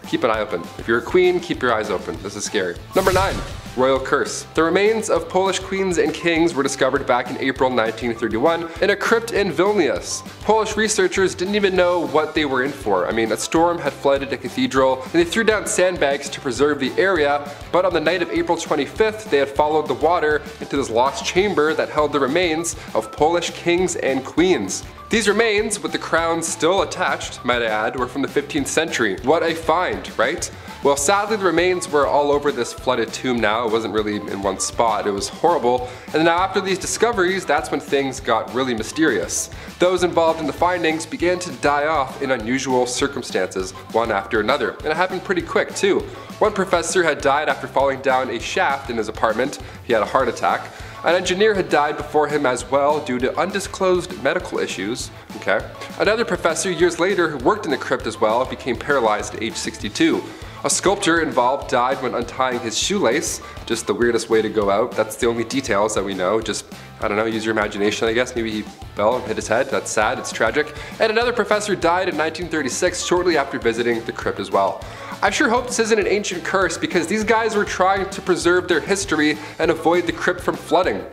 Speaker 3: Keep an eye open. If you're a queen, keep your eyes open. This is scary. Number 9. Royal curse. The remains of Polish queens and kings were discovered back in April 1931 in a crypt in Vilnius. Polish researchers didn't even know what they were in for. I mean, a storm had flooded a cathedral and they threw down sandbags to preserve the area, but on the night of April 25th, they had followed the water into this lost chamber that held the remains of Polish kings and queens. These remains, with the crowns still attached, might I add, were from the 15th century. What a find, right? Well, sadly the remains were all over this flooded tomb now. It wasn't really in one spot. It was horrible. And now after these discoveries, that's when things got really mysterious. Those involved in the findings began to die off in unusual circumstances, one after another. And it happened pretty quick too. One professor had died after falling down a shaft in his apartment. He had a heart attack. An engineer had died before him as well due to undisclosed medical issues. Okay. Another professor years later who worked in the crypt as well became paralyzed at age 62. A sculptor involved died when untying his shoelace. Just the weirdest way to go out. That's the only details that we know. Just, I don't know, use your imagination I guess. Maybe he fell and hit his head. That's sad, it's tragic. And another professor died in 1936 shortly after visiting the crypt as well. I sure hope this isn't an ancient curse because these guys were trying to preserve their history and avoid the crypt from flooding.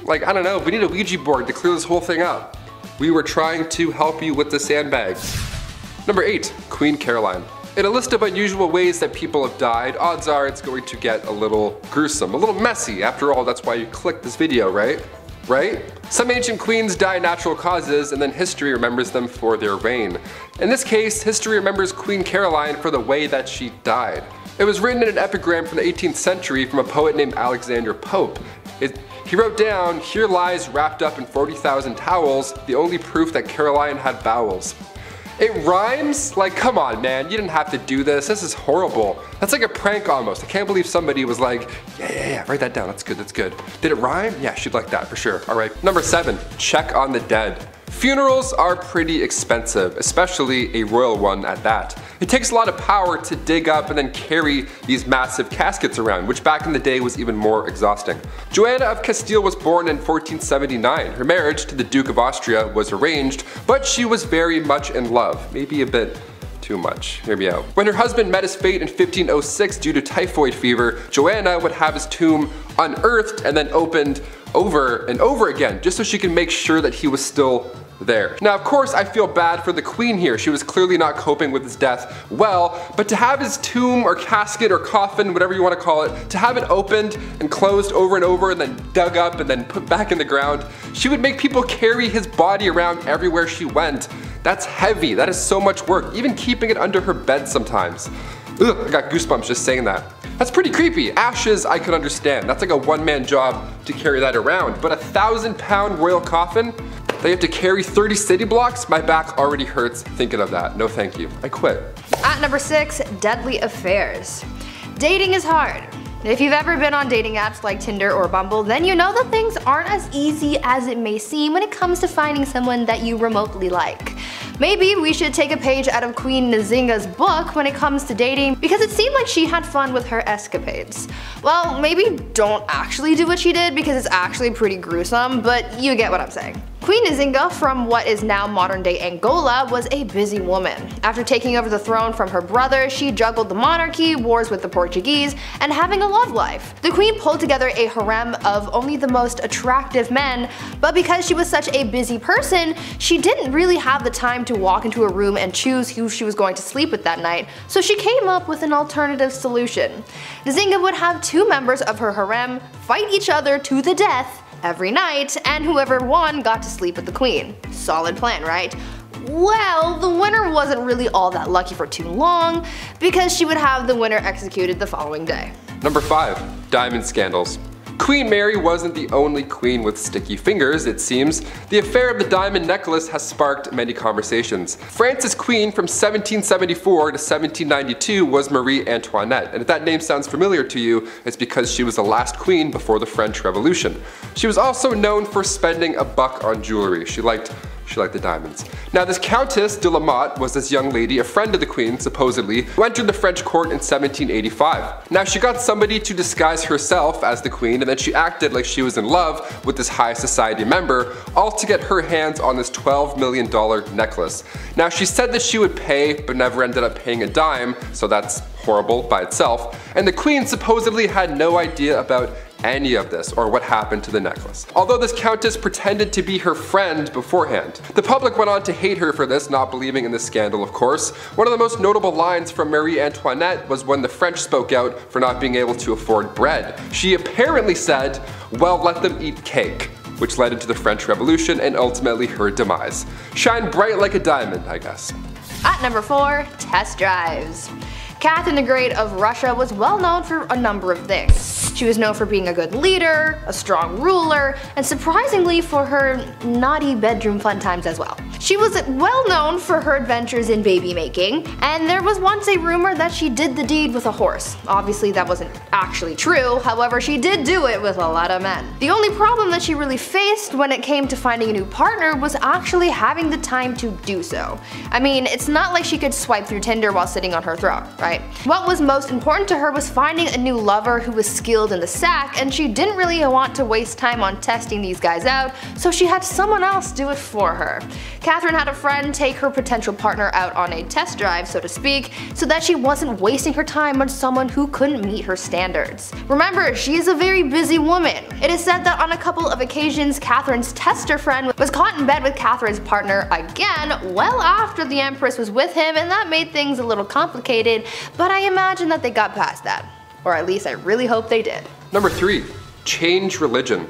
Speaker 3: Like, I don't know, we need a Ouija board to clear this whole thing up. We were trying to help you with the sandbags. Number 8, Queen Caroline. In a list of unusual ways that people have died, odds are it's going to get a little gruesome, a little messy. After all, that's why you clicked this video, right? Right? Some ancient queens die natural causes and then history remembers them for their reign. In this case, history remembers Queen Caroline for the way that she died. It was written in an epigram from the 18th century from a poet named Alexander Pope. He wrote down, "Here lies wrapped up in 40,000 towels, the only proof that Caroline had bowels." It rhymes? Like, come on man, you didn't have to do this. This is horrible. That's like a prank almost. I can't believe somebody was like, yeah, write that down, that's good, that's good. Did it rhyme? Yeah, she'd like that for sure. All right, number 7, check on the dead. Funerals are pretty expensive, especially a royal one at that. It takes a lot of power to dig up and then carry these massive caskets around, which back in the day was even more exhausting. Joanna of Castile was born in 1479. Her marriage to the Duke of Austria was arranged, but she was very much in love, maybe a bit too much. Hear me out. When her husband met his fate in 1506 due to typhoid fever, Joanna would have his tomb unearthed and then opened over and over again, just so she could make sure that he was still there. Now of course I feel bad for the queen here. She was clearly not coping with his death well, but to have his tomb or casket or coffin, whatever you want to call it, to have it opened and closed over and over and then dug up and then put back in the ground, she would make people carry his body around everywhere she went. That's heavy, that is so much work, even keeping it under her bed sometimes. Ugh, I got goosebumps just saying that. That's pretty creepy. Ashes I could understand, that's like a one-man job to carry that around, but a 1,000-pound royal coffin? They have to carry 30 city blocks? My back already hurts thinking of that. No thank you. I quit.
Speaker 2: At number 6, deadly affairs. Dating is hard. If you've ever been on dating apps like Tinder or Bumble, then you know that things aren't as easy as it may seem when it comes to finding someone that you remotely like. Maybe we should take a page out of Queen Nzinga's book when it comes to dating, because it seemed like she had fun with her escapades. Well, maybe don't actually do what she did because it's actually pretty gruesome, but you get what I'm saying. Queen Nzinga from what is now modern-day Angola was a busy woman. After taking over the throne from her brother, she juggled the monarchy, wars with the Portuguese, and having a love life. The queen pulled together a harem of only the most attractive men, but because she was such a busy person, she didn't really have the time to walk into a room and choose who she was going to sleep with that night, so she came up with an alternative solution. Nzinga would have two members of her harem fight each other to the death every night, and whoever won got to sleep with the queen. Solid plan, right? Well, the winner wasn't really all that lucky for too long, because she would have the winner executed the following day.
Speaker 3: Number 5. Diamond scandals. Queen Mary wasn't the only queen with sticky fingers, it seems. The affair of the diamond necklace has sparked many conversations. France's queen from 1774 to 1792 was Marie Antoinette, and if that name sounds familiar to you, it's because she was the last queen before the French Revolution. She was also known for spending a buck on jewelry. She liked the diamonds. Now this Countess de la Motte was this young lady, a friend of the queen supposedly, who entered the French court in 1785. Now she got somebody to disguise herself as the queen, and then she acted like she was in love with this high society member, all to get her hands on this $12 million necklace. Now she said that she would pay, but never ended up paying a dime, so that's horrible by itself, and the queen supposedly had no idea about any of this or what happened to the necklace. Although this countess pretended to be her friend beforehand. The public went on to hate her for this, not believing in this scandal of course. One of the most notable lines from Marie Antoinette was when the French spoke out for not being able to afford bread. She apparently said, "Well, let them eat cake," which led into the French Revolution and ultimately her demise. Shine bright like a diamond, I guess.
Speaker 2: At number 4, test drives. Catherine the Great of Russia was well known for a number of things. She was known for being a good leader, a strong ruler, and surprisingly for her naughty bedroom fun times as well. She was well known for her adventures in baby making, and there was once a rumor that she did the deed with a horse. Obviously that wasn't actually true, however she did do it with a lot of men. The only problem that she really faced when it came to finding a new partner was actually having the time to do so. I mean, it's not like she could swipe through Tinder while sitting on her throne, right? What was most important to her was finding a new lover who was skilled in the sack, and she didn't really want to waste time on testing these guys out, so she had someone else do it for her. Catherine had a friend take her potential partner out on a test drive, so to speak, so that she wasn't wasting her time on someone who couldn't meet her standards. Remember, she is a very busy woman. It is said that on a couple of occasions, Catherine's tester friend was caught in bed with Catherine's partner again well after the Empress was with him, and that made things a little complicated, but I imagine that they got past that. Or at least I really hope they did.
Speaker 3: Number 3. Change religion.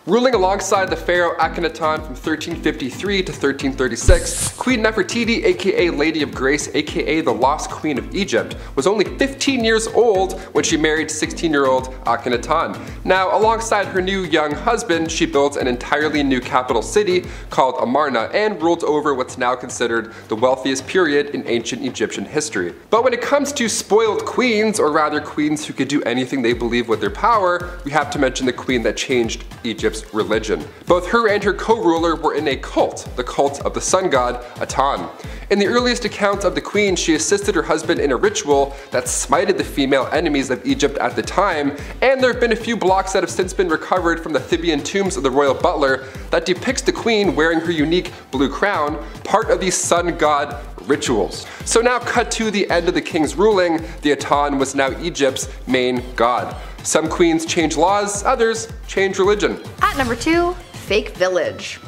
Speaker 3: Ruling alongside the pharaoh Akhenaton from 1353 to 1336, Queen Nefertiti aka Lady of Grace aka the Lost Queen of Egypt was only 15 years old when she married 16-year-old Akhenaton. Now alongside her new young husband, she built an entirely new capital city called Amarna and ruled over what's now considered the wealthiest period in ancient Egyptian history. But when it comes to spoiled queens, or rather queens who could do anything they believe with their power, we have to mention the queen that changed Egypt's religion. Both her and her co-ruler were in a cult, the cult of the sun god Aten. In the earliest accounts of the queen, she assisted her husband in a ritual that smited the female enemies of Egypt at the time, and there have been a few blocks that have since been recovered from the Theban tombs of the royal butler that depicts the queen wearing her unique blue crown, part of these sun god rituals. So now cut to the end of the king's ruling, the Aten was now Egypt's main god. Some queens change laws, others change religion.
Speaker 2: At number 2, fake village.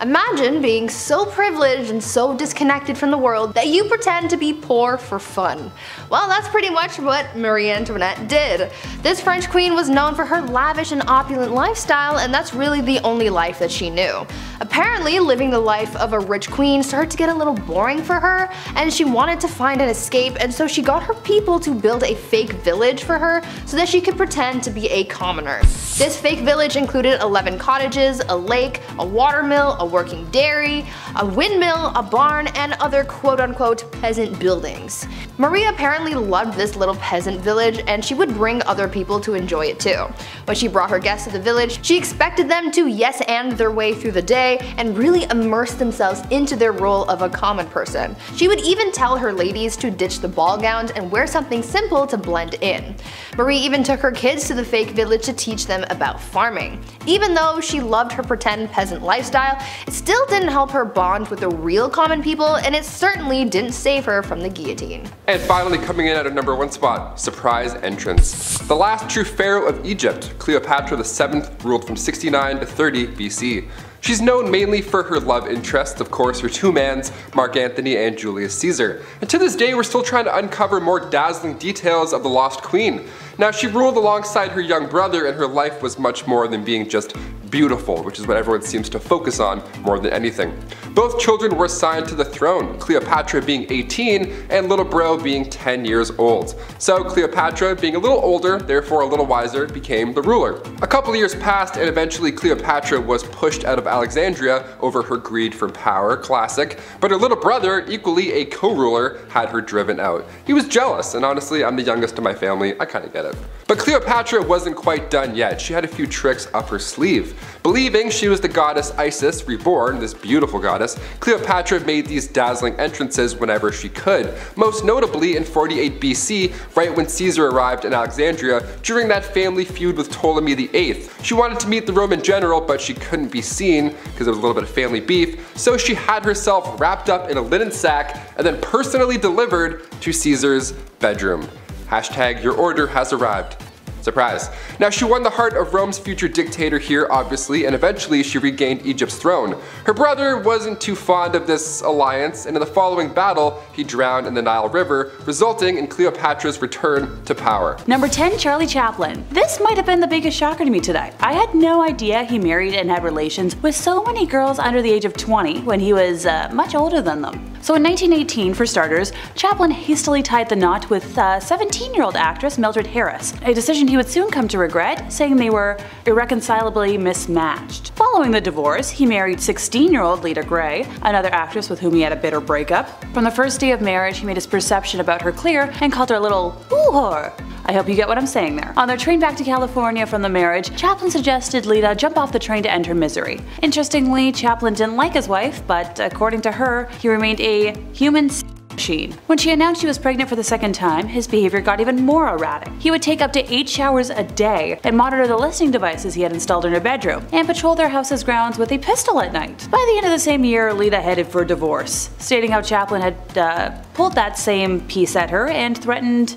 Speaker 2: Imagine being so privileged and so disconnected from the world that you pretend to be poor for fun. Well, that's pretty much what Marie Antoinette did. This French queen was known for her lavish and opulent lifestyle, and that's really the only life that she knew. Apparently, living the life of a rich queen started to get a little boring for her, and she wanted to find an escape, and so she got her people to build a fake village for her so that she could pretend to be a commoner. This fake village included 11 cottages, a lake, a watermill, a working dairy, a windmill, a barn, and other quote-unquote peasant buildings. Marie apparently loved this little peasant village, and she would bring other people to enjoy it too. When she brought her guests to the village, she expected them to yes-and their way through the day and really immerse themselves into their role of a common person. She would even tell her ladies to ditch the ball gowns and wear something simple to blend in. Marie even took her kids to the fake village to teach them about farming. Even though she loved her pretend peasant lifestyle, It still didn't help her bond with the real common people, and it certainly didn't save her from the guillotine.
Speaker 3: And finally, coming in at our #1 spot, surprise entrance. The last true pharaoh of Egypt, Cleopatra VII, ruled from 69 to 30 BC. She's known mainly for her love interests, of course her two mans, Mark Antony and Julius Caesar. And to this day we're still trying to uncover more dazzling details of the lost queen. Now she ruled alongside her young brother, and her life was much more than being just beautiful, which is what everyone seems to focus on more than anything. Both children were assigned to the throne, Cleopatra being 18 and little bro being 10 years old. So Cleopatra, being a little older, therefore a little wiser, became the ruler. A couple of years passed and eventually Cleopatra was pushed out of Alexandria over her greed for power, classic, but her little brother, equally a co-ruler, had her driven out. He was jealous, and honestly I'm the youngest in my family, I kinda get it. But Cleopatra wasn't quite done yet. She had a few tricks up her sleeve. Believing she was the goddess Isis reborn, this beautiful goddess, Cleopatra made these dazzling entrances whenever she could. Most notably in 48 BC, right when Caesar arrived in Alexandria during that family feud with Ptolemy VIII. She wanted to meet the Roman general, but she couldn't be seen because there was a little bit of family beef, so she had herself wrapped up in a linen sack and then personally delivered to Caesar's bedroom. Hashtag your order has arrived. Surprise. Now she won the heart of Rome's future dictator here obviously, and eventually she regained Egypt's throne. Her brother wasn't too fond of this alliance, and in the following battle he drowned in the Nile River, resulting in Cleopatra's return to power.
Speaker 1: Number 10, Charlie Chaplin. This might have been the biggest shocker to me today. I had no idea he married and had relations with so many girls under the age of 20 when he was much older than them. So in 1918, for starters, Chaplin hastily tied the knot with 17-year-old actress Mildred Harris, a decision he would soon come to regret, saying they were irreconcilably mismatched. Following the divorce, he married 16-year-old Lita Grey, another actress with whom he had a bitter breakup. From the first day of marriage, he made his perception about her clear and called her a little whore. I hope you get what I'm saying there. On their train back to California from the marriage, Chaplin suggested Lita jump off the train to end her misery. Interestingly, Chaplin didn't like his wife, but according to her, he remained a human machine. When she announced she was pregnant for the second time, his behavior got even more erratic. He would take up to 8 showers a day and monitor the listening devices he had installed in her bedroom, and patrol their house's grounds with a pistol at night. By the end of the same year, Lita headed for divorce, stating how Chaplin had pulled that same piece at her and threatened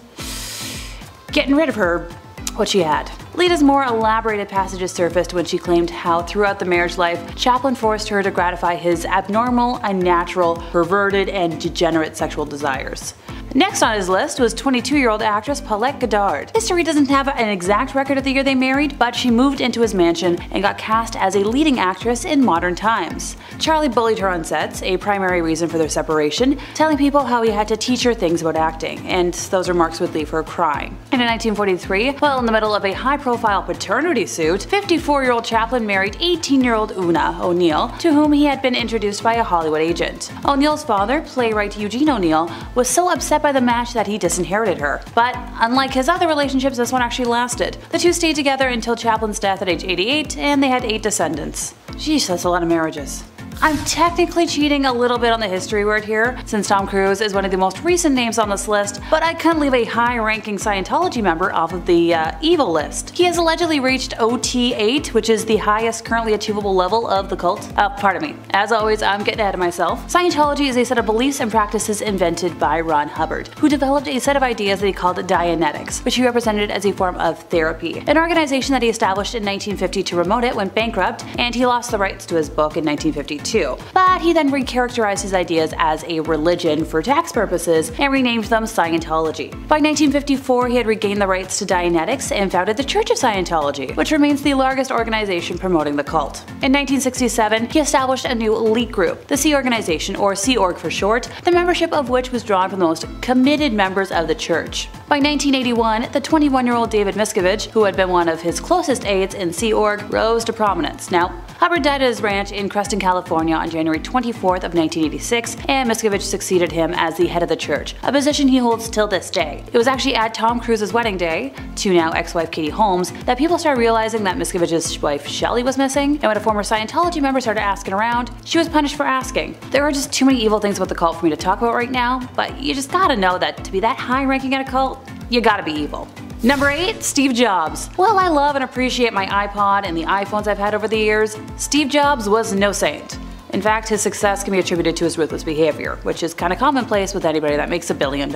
Speaker 1: getting rid of her, what she had. Lita's more elaborated passages surfaced when she claimed how throughout the marriage life, Chaplin forced her to gratify his abnormal, unnatural, perverted, and degenerate sexual desires. Next on his list was 22-year-old actress Paulette Goddard. History doesn't have an exact record of the year they married, but she moved into his mansion and got cast as a leading actress in modern times. Charlie bullied her on sets, a primary reason for their separation, telling people how he had to teach her things about acting, and those remarks would leave her crying. And in 1943, while in the middle of a high-profile paternity suit, 54-year-old Chaplin married 18-year-old Una O'Neill, to whom he had been introduced by a Hollywood agent. O'Neill's father, playwright Eugene O'Neill, was so upset by the match that he disinherited her. But unlike his other relationships, this one actually lasted. The two stayed together until Chaplin's death at age 88, and they had 8 descendants. Sheesh, that's a lot of marriages. I'm technically cheating a little bit on the history word here, since Tom Cruise is one of the most recent names on this list, but I couldn't leave a high-ranking Scientology member off of the evil list. He has allegedly reached OT8, which is the highest currently achievable level of the cult. Pardon me. As always, I'm getting ahead of myself. Scientology is a set of beliefs and practices invented by Ron Hubbard, who developed a set of ideas that he called Dianetics, which he represented as a form of therapy. An organization that he established in 1950 to promote it went bankrupt, and he lost the rights to his book in 1952. But he then recharacterized his ideas as a religion for tax purposes and renamed them Scientology. By 1954, he had regained the rights to Dianetics and founded the Church of Scientology, which remains the largest organization promoting the cult. In 1967, he established a new elite group, the Sea Organization, or Sea Org for short, the membership of which was drawn from the most committed members of the church. By 1981, the 21-year-old David Miscavige, who had been one of his closest aides in Sea Org, rose to prominence. Now, Hubbard died at his ranch in Creston, California on January 24th of 1986, and Miscavige succeeded him as the head of the church, a position he holds till this day. It was actually at Tom Cruise's wedding day, to now ex-wife Katie Holmes, that people started realizing that Miscavige's wife Shelley was missing, and when a former Scientology member started asking around, she was punished for asking. There are just too many evil things about the cult for me to talk about right now, but you just gotta know that to be that high-ranking in a cult, you gotta be evil. Number 8, Steve Jobs. While I love and appreciate my iPod and the iPhones I've had over the years, Steve Jobs was no saint. In fact, his success can be attributed to his ruthless behavior, which is kinda commonplace with anybody that makes $1 billion.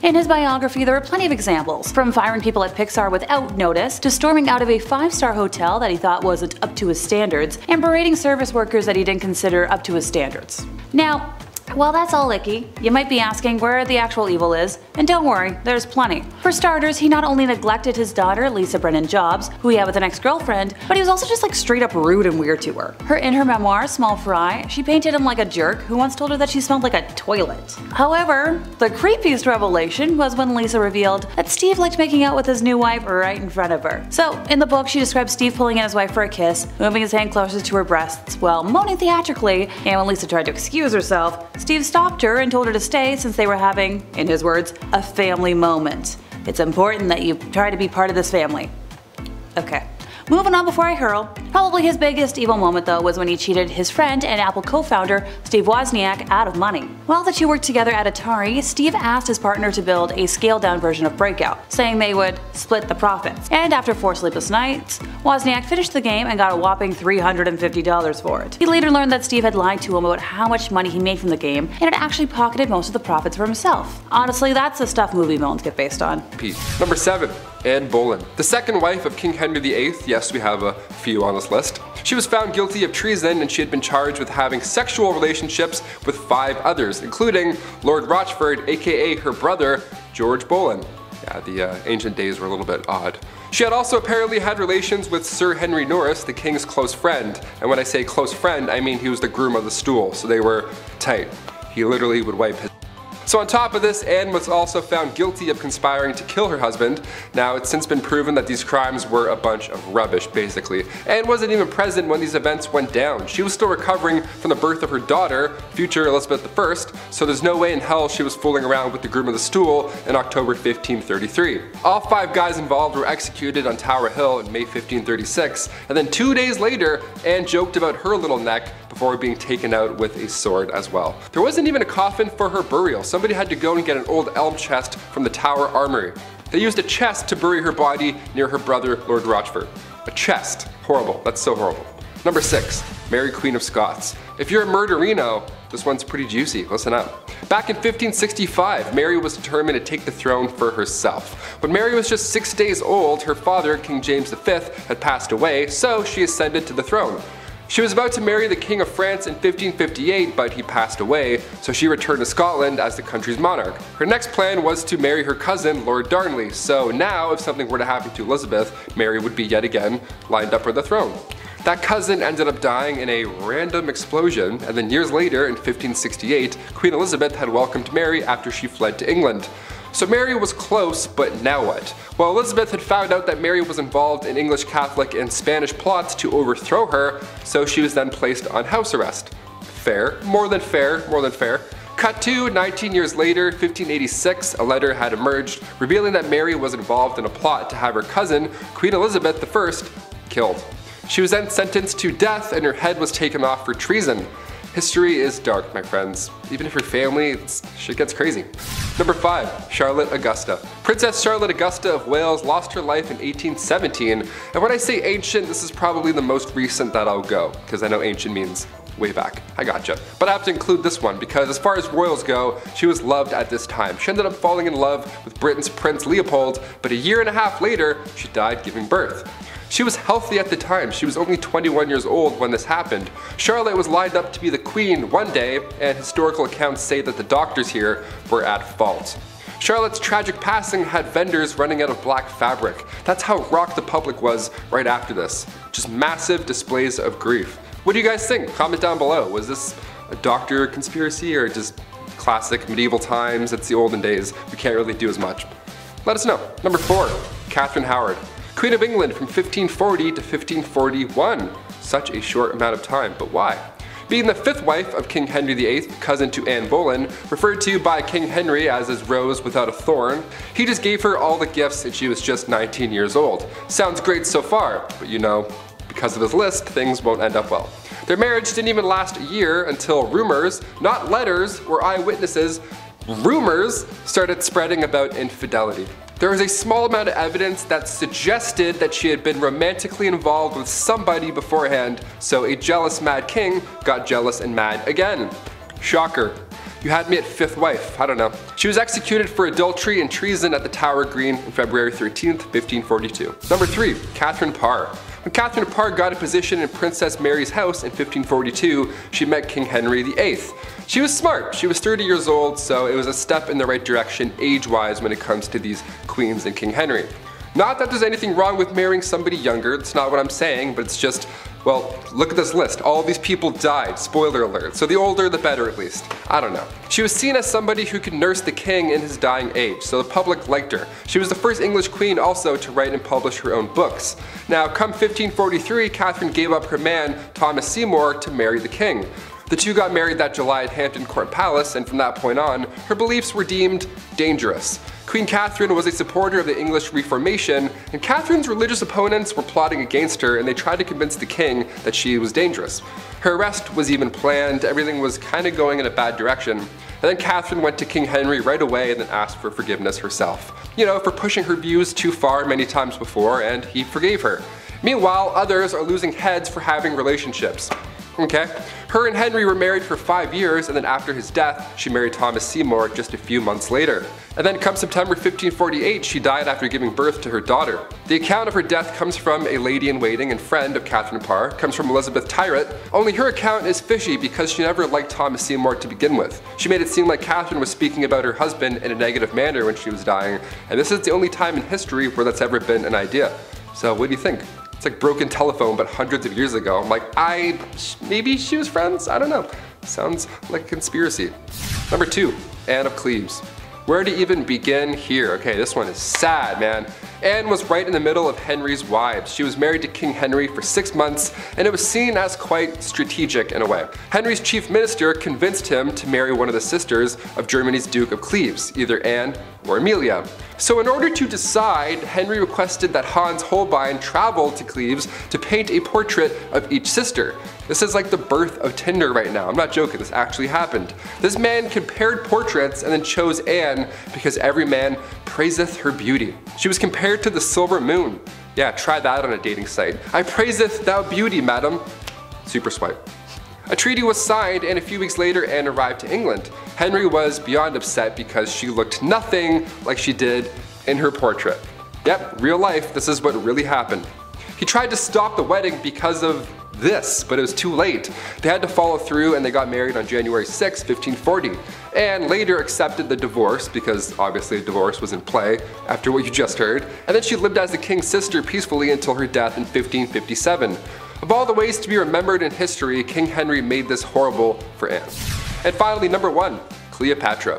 Speaker 1: In his biography, there are plenty of examples, from firing people at Pixar without notice, to storming out of a 5-star hotel that he thought wasn't up to his standards, and berating service workers that he didn't consider up to his standards. Now, while that's all icky, you might be asking where the actual evil is, and don't worry, there's plenty. For starters, he not only neglected his daughter, Lisa Brennan Jobs, who he had with an ex-girlfriend, but he was also just like straight up rude and weird to her. In her memoir, Small Fry, she painted him like a jerk who once told her that she smelled like a toilet. However, the creepiest revelation was when Lisa revealed that Steve liked making out with his new wife right in front of her. So, in the book, she describes Steve pulling in his wife for a kiss, moving his hand closer to her breasts while moaning theatrically, and when Lisa tried to excuse herself, Steve stopped her and told her to stay since they were having, in his words, a family moment. It's important that you try to be part of this family. Okay. Moving on before I hurl, probably his biggest evil moment though was when he cheated his friend and Apple co-founder Steve Wozniak out of money. While the two worked together at Atari, Steve asked his partner to build a scaled-down version of Breakout, saying they would split the profits. And after 4 sleepless nights, Wozniak finished the game and got a whopping $350 for it. He later learned that Steve had lied to him about how much money he made from the game and had actually pocketed most of the profits for himself. Honestly, that's the stuff movie villains get based on.
Speaker 3: Number 7. Anne Boleyn. The second wife of King Henry VIII, yes, we have a few on this list. She was found guilty of treason and she had been charged with having sexual relationships with 5 others, including Lord Rochford, aka her brother, George Boleyn. Yeah, the ancient days were a little bit odd. She had also apparently had relations with Sir Henry Norris, the king's close friend. And when I say close friend, I mean he was the groom of the stool, so they were tight. He literally would wipe his. So on top of this, Anne was also found guilty of conspiring to kill her husband. Now, it's since been proven that these crimes were a bunch of rubbish, basically. Anne wasn't even present when these events went down. She was still recovering from the birth of her daughter, future Elizabeth I, so there's no way in hell she was fooling around with the groom of the stool in October 1533. All 5 guys involved were executed on Tower Hill in May 1536, and then 2 days later, Anne joked about her little neck before being taken out with a sword as well. There wasn't even a coffin for her burial. Somebody had to go and get an old elm chest from the Tower Armory. They used a chest to bury her body near her brother, Lord Rochford. A chest. Horrible. That's so horrible. Number 6. Mary Queen of Scots. If you're a murderino, this one's pretty juicy. Listen up. Back in 1565, Mary was determined to take the throne for herself. When Mary was just 6 days old, her father, King James V, had passed away, so she ascended to the throne. She was about to marry the King of France in 1558, but he passed away, so she returned to Scotland as the country's monarch. Her next plan was to marry her cousin, Lord Darnley, so now if something were to happen to Elizabeth, Mary would be yet again lined up for the throne. That cousin ended up dying in a random explosion, and then years later, in 1568, Queen Elizabeth had welcomed Mary after she fled to England. So Mary was close, but now what? Well, Elizabeth had found out that Mary was involved in English Catholic and Spanish plots to overthrow her, so she was then placed on house arrest. Fair, more than fair, more than fair. Cut to 19 years later, 1586, a letter had emerged revealing that Mary was involved in a plot to have her cousin, Queen Elizabeth I, killed. She was then sentenced to death and her head was taken off for treason. History is dark, my friends. Even if you're family, shit gets crazy. Number 5. Charlotte Augusta. Princess Charlotte Augusta of Wales lost her life in 1817, and when I say ancient, this is probably the most recent that I'll go, because I know ancient means way back. I gotcha. But I have to include this one, because as far as royals go, she was loved at this time. She ended up falling in love with Britain's Prince Leopold, but a year and a half later, she died giving birth. She was healthy at the time. She was only 21 years old when this happened. Charlotte was lined up to be the queen one day, and historical accounts say that the doctors here were at fault. Charlotte's tragic passing had vendors running out of black fabric. That's how rocked the public was right after this. Just massive displays of grief. What do you guys think? Comment down below. Was this a doctor conspiracy or just classic medieval times? It's the olden days. We can't really do as much. Let us know. Number 4. Catherine Howard. Queen of England from 1540 to 1541. Such a short amount of time, but why? Being the 5th wife of King Henry VIII, cousin to Anne Boleyn, referred to by King Henry as his rose without a thorn, he just gave her all the gifts and she was just 19 years old. Sounds great so far, but you know, because of his list, things won't end up well. Their marriage didn't even last a year until rumors, not letters or eyewitnesses, rumors started spreading about infidelity. There was a small amount of evidence that suggested that she had been romantically involved with somebody beforehand, so a jealous mad king got jealous and mad again. Shocker. You had me at fifth wife, I don't know. She was executed for adultery and treason at the Tower Green on February 13th, 1542. Number 3, Catherine Parr. When Catherine Parr got a position in Princess Mary's house in 1542, she met King Henry VIII. She was smart, she was 30 years old, so it was a step in the right direction age-wise when it comes to these queens and King Henry. Not that there's anything wrong with marrying somebody younger, that's not what I'm saying, but it's just, well, look at this list. All of these people died, spoiler alert, so the older the better at least. I don't know. She was seen as somebody who could nurse the king in his dying age, so the public liked her. She was the first English queen also to write and publish her own books. Now, come 1543, Catherine gave up her man, Thomas Seymour, to marry the king. The two got married that July at Hampton Court Palace, and from that point on, her beliefs were deemed dangerous. Queen Catherine was a supporter of the English Reformation, and Catherine's religious opponents were plotting against her, and they tried to convince the king that she was dangerous. Her arrest was even planned, everything was kind of going in a bad direction. And then Catherine went to King Henry right away and then asked for forgiveness herself. You know, for pushing her views too far many times before, and he forgave her. Meanwhile, others are losing heads for having relationships. Okay? Her and Henry were married for 5 years, and then after his death, she married Thomas Seymour just a few months later. And then come September 1548, she died after giving birth to her daughter. The account of her death comes from a lady-in-waiting and friend of Catherine Parr, comes from Elizabeth Tyrrett, only her account is fishy because she never liked Thomas Seymour to begin with. She made it seem like Catherine was speaking about her husband in a negative manner when she was dying, and this is the only time in history where that's ever been an idea. So what do you think? It's like broken telephone, but hundreds of years ago. I'm like, maybe she was friends? I don't know. Sounds like a conspiracy. Number 2, Anne of Cleves. Where to even begin here? Okay, this one is sad, man. Anne was right in the middle of Henry's wives. She was married to King Henry for 6 months, and it was seen as quite strategic in a way. Henry's chief minister convinced him to marry one of the sisters of Germany's Duke of Cleves, either Anne or Amelia. So in order to decide, Henry requested that Hans Holbein travel to Cleves to paint a portrait of each sister. This is like the birth of Tinder right now. I'm not joking, this actually happened. This man compared portraits and then chose Anne because every man praiseth her beauty. She was compared to the silver moon. Yeah, try that on a dating site. I praiseth thou beauty, madam. Super swipe. A treaty was signed, and a few weeks later Anne arrived to England. Henry was beyond upset because she looked nothing like she did in her portrait. Yep, real life, this is what really happened. He tried to stop the wedding because of this, but it was too late. They had to follow through, and they got married on January 6, 1540. Anne later accepted the divorce because obviously a divorce was in play after what you just heard, and then she lived as the king's sister peacefully until her death in 1557. Of all the ways to be remembered in history, King Henry made this horrible for Anne. And finally, number 1, Cleopatra.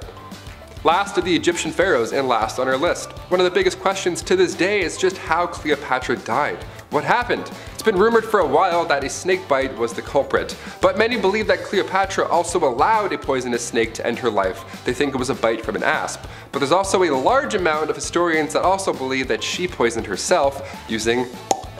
Speaker 3: Last of the Egyptian pharaohs and last on our list. One of the biggest questions to this day is just how Cleopatra died. What happened? It's been rumored for a while that a snake bite was the culprit, but many believe that Cleopatra also allowed a poisonous snake to end her life. They think it was a bite from an asp. But there's also a large amount of historians that also believe that she poisoned herself using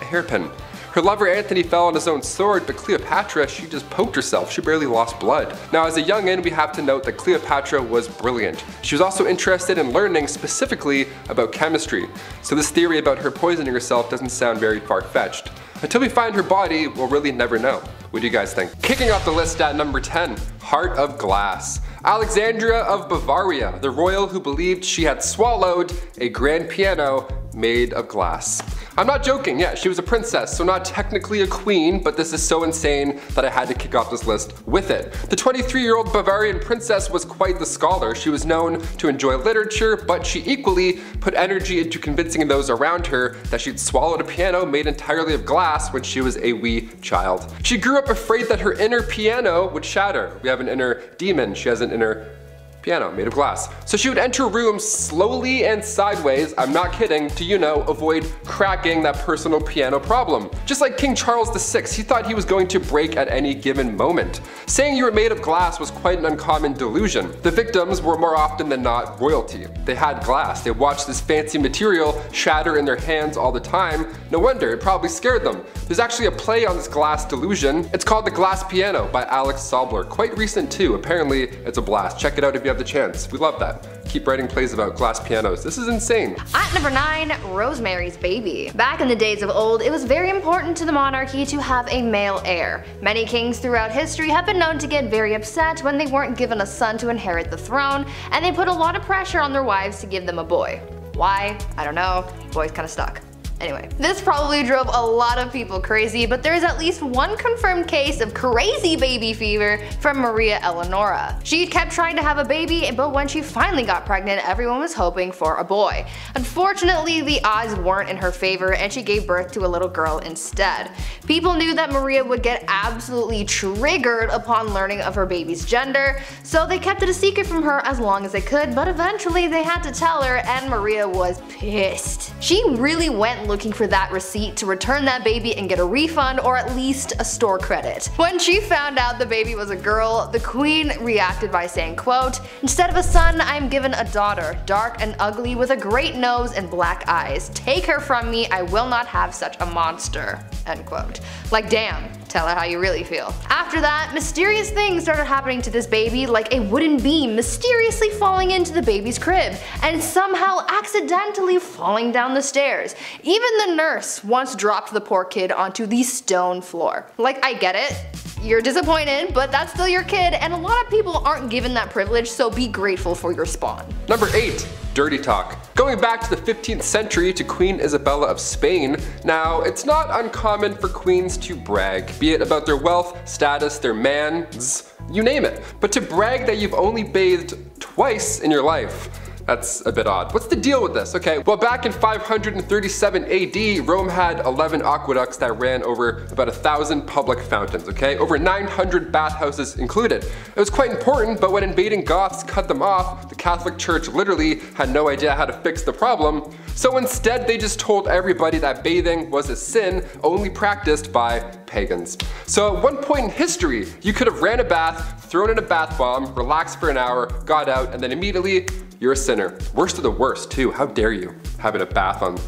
Speaker 3: a hairpin. Her lover Antony fell on his own sword, but Cleopatra, she just poked herself. She barely lost blood. Now, as a youngin', we have to note that Cleopatra was brilliant. She was also interested in learning specifically about chemistry. So this theory about her poisoning herself doesn't sound very far-fetched. Until we find her body, we'll really never know. What do you guys think? Kicking off the list at number 10, Heart of Glass. Alexandria of Bavaria, the royal who believed she had swallowed a grand piano made of glass. I'm not joking, yeah, she was a princess, so not technically a queen, but this is so insane that I had to kick off this list with it. The 23-year-old Bavarian princess was quite the scholar. She was known to enjoy literature, but she equally put energy into convincing those around her that she'd swallowed a piano made entirely of glass when she was a wee child. She grew up afraid that her inner piano would shatter. We have an inner demon, she has an inner piano made of glass. So she would enter rooms slowly and sideways, I'm not kidding, to, you know, avoid cracking that personal piano problem. Just like King Charles VI, he thought he was going to break at any given moment. Saying you were made of glass was quite an uncommon delusion. The victims were more often than not royalty. They had glass, they watched this fancy material shatter in their hands all the time. No wonder, it probably scared them. There's actually a play on this glass delusion. It's called The Glass Piano by Alex Sobler. Quite recent too, apparently it's a blast. Check it out if you have have the chance. We love that. Keep writing plays about glass pianos. This is insane.
Speaker 2: At number 9, Rosemary's Baby. Back in the days of old, it was very important to the monarchy to have a male heir. Many kings throughout history have been known to get very upset when they weren't given a son to inherit the throne, and they put a lot of pressure on their wives to give them a boy. Why? I don't know. Boys kinda stuck. Anyway, this probably drove a lot of people crazy, but there is at least one confirmed case of crazy baby fever from Maria Eleonora. She kept trying to have a baby, but when she finally got pregnant, everyone was hoping for a boy. Unfortunately, the odds weren't in her favor and she gave birth to a little girl instead. People knew that Maria would get absolutely triggered upon learning of her baby's gender, so they kept it a secret from her as long as they could, but eventually they had to tell her, and Maria was pissed. She really went looking for that receipt to return that baby and get a refund or at least a store credit. When she found out the baby was a girl, the queen reacted by saying, quote, "Instead of a son, I am given a daughter, dark and ugly with a great nose and black eyes. Take her from me, I will not have such a monster." End quote. Like damn, tell her how you really feel. After that, mysterious things started happening to this baby, like a wooden beam mysteriously falling into the baby's crib and somehow accidentally falling down the stairs. Even the nurse once dropped the poor kid onto the stone floor. Like, I get it, you're disappointed, but that's still your kid, and a lot of people aren't given that privilege, so be grateful for your spawn.
Speaker 3: Number 8. Dirty talk. Going back to the 15th century to Queen Isabella of Spain, now it's not uncommon for queens to brag, be it about their wealth, status, their mans, you name it. But to brag that you've only bathed twice in your life, that's a bit odd. What's the deal with this? Okay, well back in 537 AD, Rome had 11 aqueducts that ran over about 1,000 public fountains, okay? Over 900 bathhouses included. It was quite important, but when invading Goths cut them off, the Catholic Church literally had no idea how to fix the problem. So instead they just told everybody that bathing was a sin only practiced by pagans. So at one point in history, you could have ran a bath, thrown in a bath bomb, relaxed for an hour, got out, and then immediately you're a sinner. Worst of the worst too, how dare you, having a bath on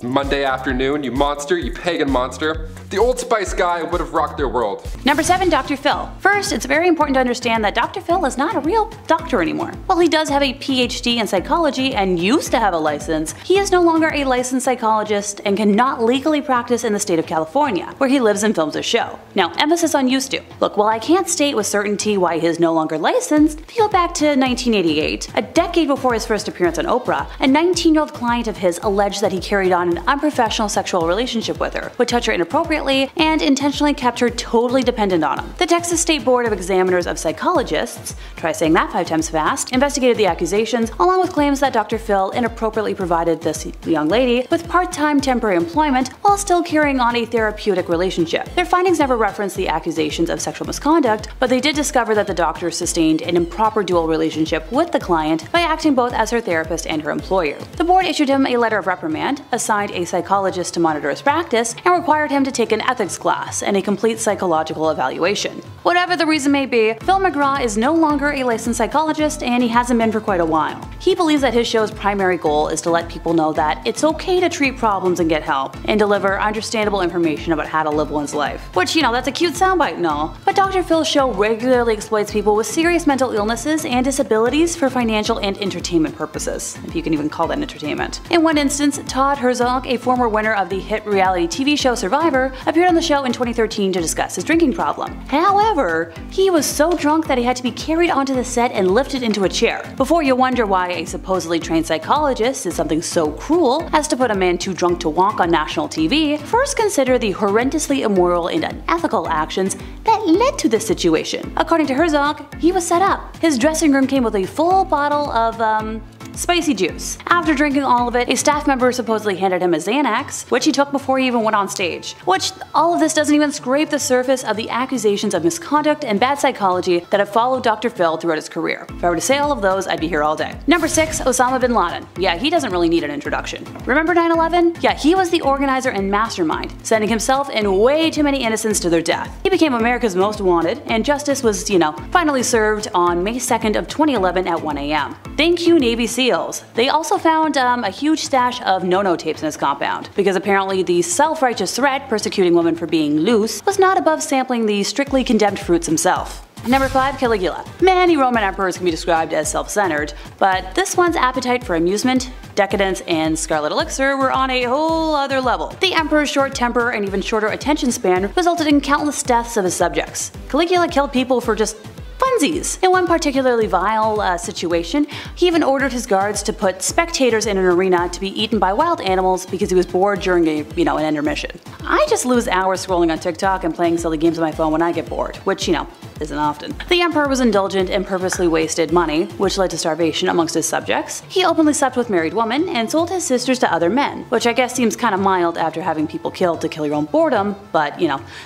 Speaker 3: Monday afternoon, you monster, you pagan monster. The Old Spice guy would have rocked their world.
Speaker 1: Number 7, Dr. Phil. First, it's very important to understand that Dr. Phil is not a real doctor anymore. While he does have a PhD in psychology and used to have a license, he is no longer a licensed psychologist and cannot legally practice in the state of California, where he lives and films his show. Now, emphasis on used to. Look, while I can't state with certainty why he is no longer licensed, if you go back to 1988, a decade before his first appearance on Oprah, a 19-year-old client of his alleged that he carried on an unprofessional sexual relationship with her, would touch her inappropriately, and intentionally kept her totally dependent on him. The Texas State Board of Examiners of Psychologists, try saying that 5 times fast, investigated the accusations, along with claims that Dr. Phil inappropriately provided this young lady with part-time temporary employment while still carrying on a therapeutic relationship. Their findings never referenced the accusations of sexual misconduct, but they did discover that the doctor sustained an improper dual relationship with the client by acting both as her therapist and her employer. The board issued him a letter of reprimand, assigned a psychologist to monitor his practice, and required him to take an ethics class and a complete psychological evaluation. Whatever the reason may be, Phil McGraw is no longer a licensed psychologist, and he hasn't been for quite a while. He believes that his show's primary goal is to let people know that it's okay to treat problems and get help, and deliver understandable information about how to live one's life. Which, you know, that's a cute soundbite and all, but Dr. Phil's show regularly exploits people with serious mental illnesses and disabilities for financial and entertainment purposes, if you can even call that entertainment. In one instance, Todd Herzog, a former winner of the hit reality TV show Survivor, appeared on the show in 2013 to discuss his drinking problem. However, he was so drunk that he had to be carried onto the set and lifted into a chair. Before you wonder why a supposedly trained psychologist is something so cruel as to put a man too drunk to walk on national TV, first consider the horrendously immoral and unethical actions that led to this situation. According to Herzog, he was set up. His dressing room came with a full bottle of, spicy juice. After drinking all of it, a staff member supposedly handed him a Xanax, which he took before he even went on stage. Which, all of this doesn't even scrape the surface of the accusations of misconduct and bad psychology that have followed Dr. Phil throughout his career. If I were to say all of those, I'd be here all day. Number 6, Osama bin Laden. Yeah, he doesn't really need an introduction. Remember 9/11? Yeah, he was the organizer and mastermind, sending himself and way too many innocents to their death. He became America's most wanted, and justice was, finally served on May 2nd of 2011 at 1 a.m. Thank you, Navy SEALs. They also found a huge stash of no-no tapes in his compound, because apparently the self-righteous threat persecuting women for being loose was not above sampling the strictly condemned fruits himself. Number 5. Caligula. Many Roman emperors can be described as self-centered, but this one's appetite for amusement, decadence, and scarlet elixir were on a whole other level. The emperor's short temper and even shorter attention span resulted in countless deaths of his subjects. Caligula killed people for just funsies. In one particularly vile situation, he even ordered his guards to put spectators in an arena to be eaten by wild animals because he was bored during an intermission. I just lose hours scrolling on TikTok and playing silly games on my phone when I get bored, which, isn't often. The emperor was indulgent and purposely wasted money, which led to starvation amongst his subjects. He openly slept with married women and sold his sisters to other men, which I guess seems kinda mild after having people killed to kill your own boredom, but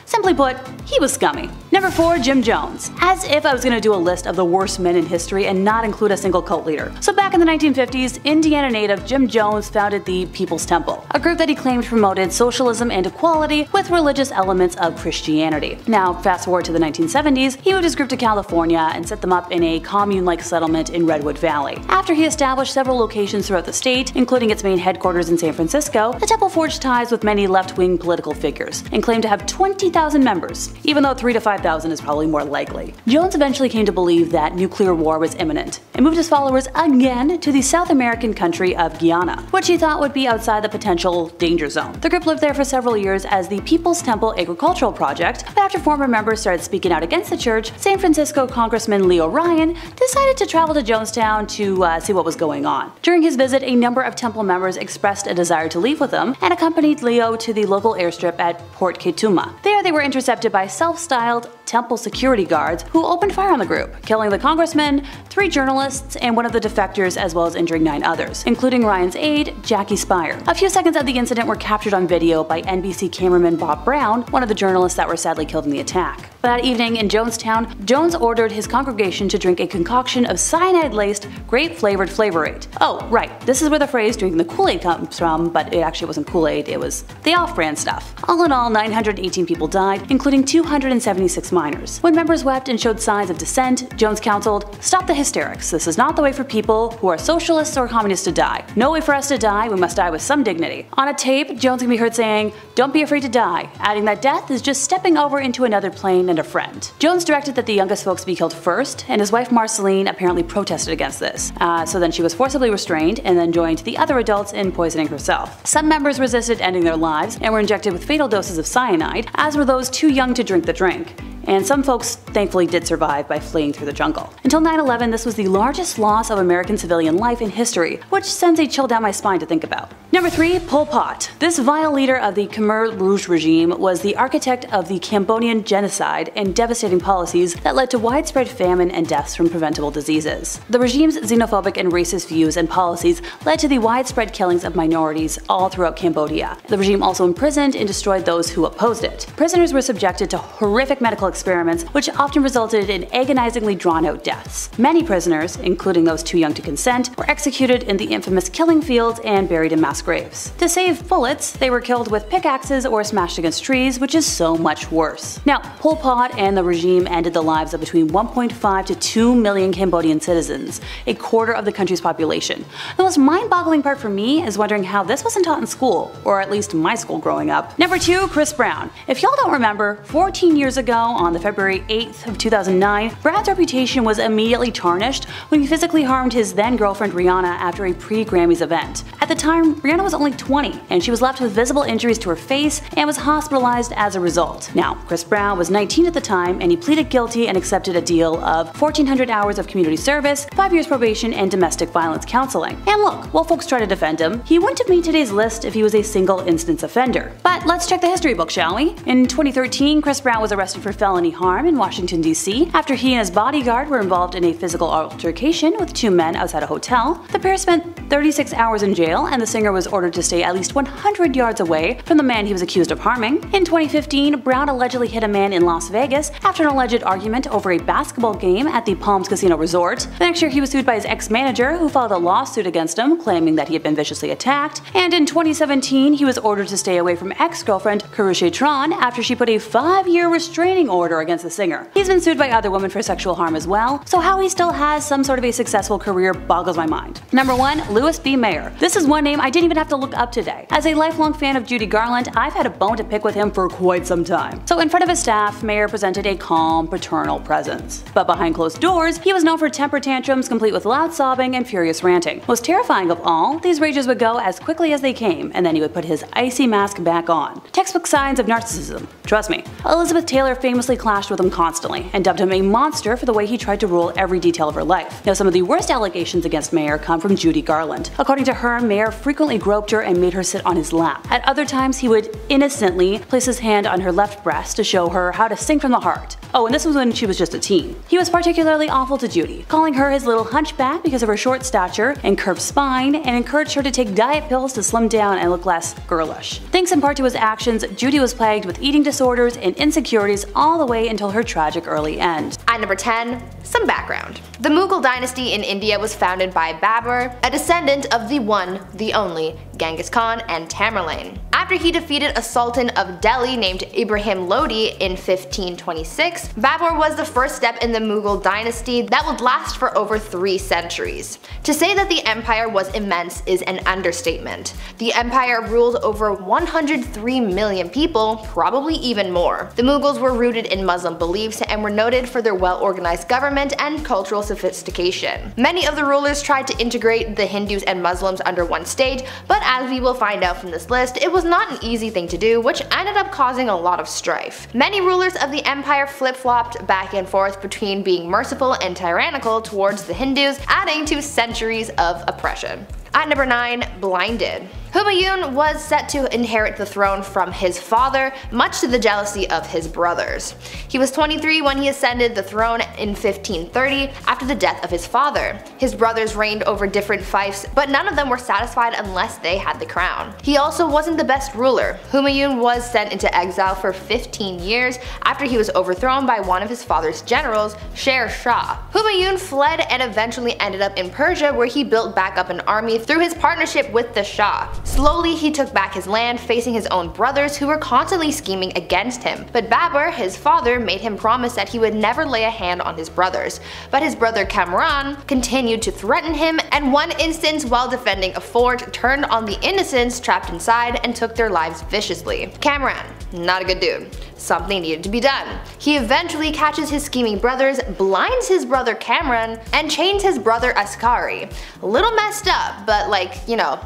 Speaker 1: simply put, he was scummy. Number 4. Jim Jones. As if I was gonna do a list of the worst men in history and not include a single cult leader. So back in the 1950s, Indiana native Jim Jones founded the People's Temple, a group that he claimed promoted socialism and equality with religious elements of Christianity. Now, fast forward to the 1970s, he moved his group to California and set them up in a commune-like settlement in Redwood Valley. After he established several locations throughout the state, including its main headquarters in San Francisco, the temple forged ties with many left-wing political figures and claimed to have 20,000 members, even though 3,000 to 5,000 is probably more likely. Jones eventually came to believe that nuclear war was imminent and moved his followers again to the South American country of Guyana, which he thought would be outside the potential danger zone. The group lived there for several years as the People's Temple Agricultural Project, but after former members started speaking out against the church, San Francisco Congressman Leo Ryan decided to travel to Jonestown to see what was going on. During his visit, a number of temple members expressed a desire to leave with him and accompanied Leo to the local airstrip at Port Ketuma. There they were intercepted by self-styled temple security guards who opened fire on the group, killing the congressman, 3 journalists, and one of the defectors, as well as injuring 9 others, including Ryan's aide, Jackie Spire. A few seconds of the incident were captured on video by NBC cameraman Bob Brown, one of the journalists that were sadly killed in the attack. That evening in Jonestown, Jones ordered his congregation to drink a concoction of cyanide-laced, grape-flavored Flavorade. Oh, right, this is where the phrase drinking the Kool-Aid comes from, but it actually wasn't Kool-Aid, it was the off-brand stuff. All in all, 918 people died, including 276 minors. When members wept and showed signs of dissent, Jones counseled, "Stop the hysterics. This is not the way for people who are socialists or communists to die. No way for us to die, we must die with some dignity." On a tape, Jones can be heard saying, "Don't be afraid to die," adding that death is just stepping over into another plane and a friend. Jones directed that the youngest folks be killed first, and his wife Marceline apparently protested against this. So then she was forcibly restrained and then joined the other adults in poisoning herself. Some members resisted ending their lives and were injected with fatal doses of cyanide, as were those too young to drink the drink. And some folks thankfully did survive by fleeing through the jungle. Until 9/11, this was the largest loss of American civilian life in history, which sends a chill down my spine to think about. Number 3. Pol Pot. This vile leader of the Khmer Rouge regime was the architect of the Cambodian genocide and devastating policies that led to widespread famine and deaths from preventable diseases. The regime's xenophobic and racist views and policies led to the widespread killings of minorities all throughout Cambodia. The regime also imprisoned and destroyed those who opposed it. Prisoners were subjected to horrific medical experiments, which often resulted in agonizingly drawn-out deaths. Many prisoners, including those too young to consent, were executed in the infamous killing fields and buried in mass graves. To save bullets, they were killed with pickaxes or smashed against trees, which is so much worse. Now, Pol Pot and the regime ended the lives of between 1.5 to 2 million Cambodian citizens, a quarter of the country's population. The most mind-boggling part for me is wondering how this wasn't taught in school, or at least my school growing up. Number 2. Chris Brown. If y'all don't remember, 14 years ago, on the February 8th of 2009, Brown's reputation was immediately tarnished when he physically harmed his then-girlfriend Rihanna after a pre-Grammys event. At the time, Rihanna was only 20, and she was left with visible injuries to her face and was hospitalized as a result. Now, Chris Brown was 19 at the time, and he pleaded guilty and accepted a deal of 1,400 hours of community service, 5 years probation, and domestic violence counseling. And look, while folks try to defend him, he wouldn't have made today's list if he was a single-instance offender. But let's check the history book, shall we? In 2013, Chris Brown was arrested for felony harm in Washington, D.C. after he and his bodyguard were involved in a physical altercation with 2 men outside a hotel. The pair spent 36 hours in jail, and the singer was ordered to stay at least 100 yards away from the man he was accused of harming. In 2015, Brown allegedly hit a man in Las Vegas after an alleged argument over a basketball game at the Palms Casino Resort. The next year, he was sued by his ex-manager, who filed a lawsuit against him, claiming that he had been viciously attacked. And in 2017, he was ordered to stay away from ex-girlfriend Karusha Tron after she put a 5-year restraining order order against the singer. He's been sued by other women for sexual harm as well, so how he still has some sort of a successful career boggles my mind. Number 1. Louis B. Mayer. This is one name I didn't even have to look up today. As a lifelong fan of Judy Garland, I've had a bone to pick with him for quite some time. So in front of his staff, Mayer presented a calm, paternal presence. But behind closed doors, he was known for temper tantrums complete with loud sobbing and furious ranting. Most terrifying of all, these rages would go as quickly as they came, and then he would put his icy mask back on. Textbook signs of narcissism. Trust me. Elizabeth Taylor famously clashed with him constantly, and dubbed him a monster for the way he tried to rule every detail of her life. Now, some of the worst allegations against Mayer come from Judy Garland. According to her, Mayer frequently groped her and made her sit on his lap. At other times, he would innocently place his hand on her left breast to show her how to sing from the heart. Oh, and this was when she was just a teen. He was particularly awful to Judy, calling her his little hunchback because of her short stature and curved spine, and encouraged her to take diet pills to slim down and look less girlish. Thanks in part to his actions, Judy was plagued with eating disorders and insecurities all the way until her tragic early end.
Speaker 2: At number 10, some background. The Mughal dynasty in India was founded by Babur, a descendant of the one, the only, Genghis Khan and Tamerlane. After he defeated a sultan of Delhi named Ibrahim Lodi in 1526, Babur was the first step in the Mughal dynasty that would last for over 3 centuries. To say that the empire was immense is an understatement. The empire ruled over 103 million people, probably even more. The Mughals were rooted in Muslim beliefs and were noted for their well-organized government and cultural sophistication. Many of the rulers tried to integrate the Hindus and Muslims under one state, but as we will find out from this list, it was not an easy thing to do, which ended up causing a lot of strife. Many rulers of the empire flip-flopped back and forth between being merciful and tyrannical towards the Hindus, adding to centuries of oppression. At number 9, blinded. Humayun was set to inherit the throne from his father, much to the jealousy of his brothers. He was 23 when he ascended the throne in 1530 after the death of his father. His brothers reigned over different fiefs, but none of them were satisfied unless they had the crown. He also wasn't the best ruler. Humayun was sent into exile for 15 years after he was overthrown by one of his father's generals, Sher Shah. Humayun fled and eventually ended up in Persia, where he built back up an army through his partnership with the Shah. Slowly, he took back his land, facing his own brothers who were constantly scheming against him. But Babur, his father, made him promise that he would never lay a hand on his brothers. But his brother Kamran continued to threaten him, and one instance while defending a fort turned on the innocents trapped inside and took their lives viciously. Kamran, not a good dude. Something needed to be done. He eventually catches his scheming brothers, blinds his brother Kamran, and chains his brother Askari. A little messed up, but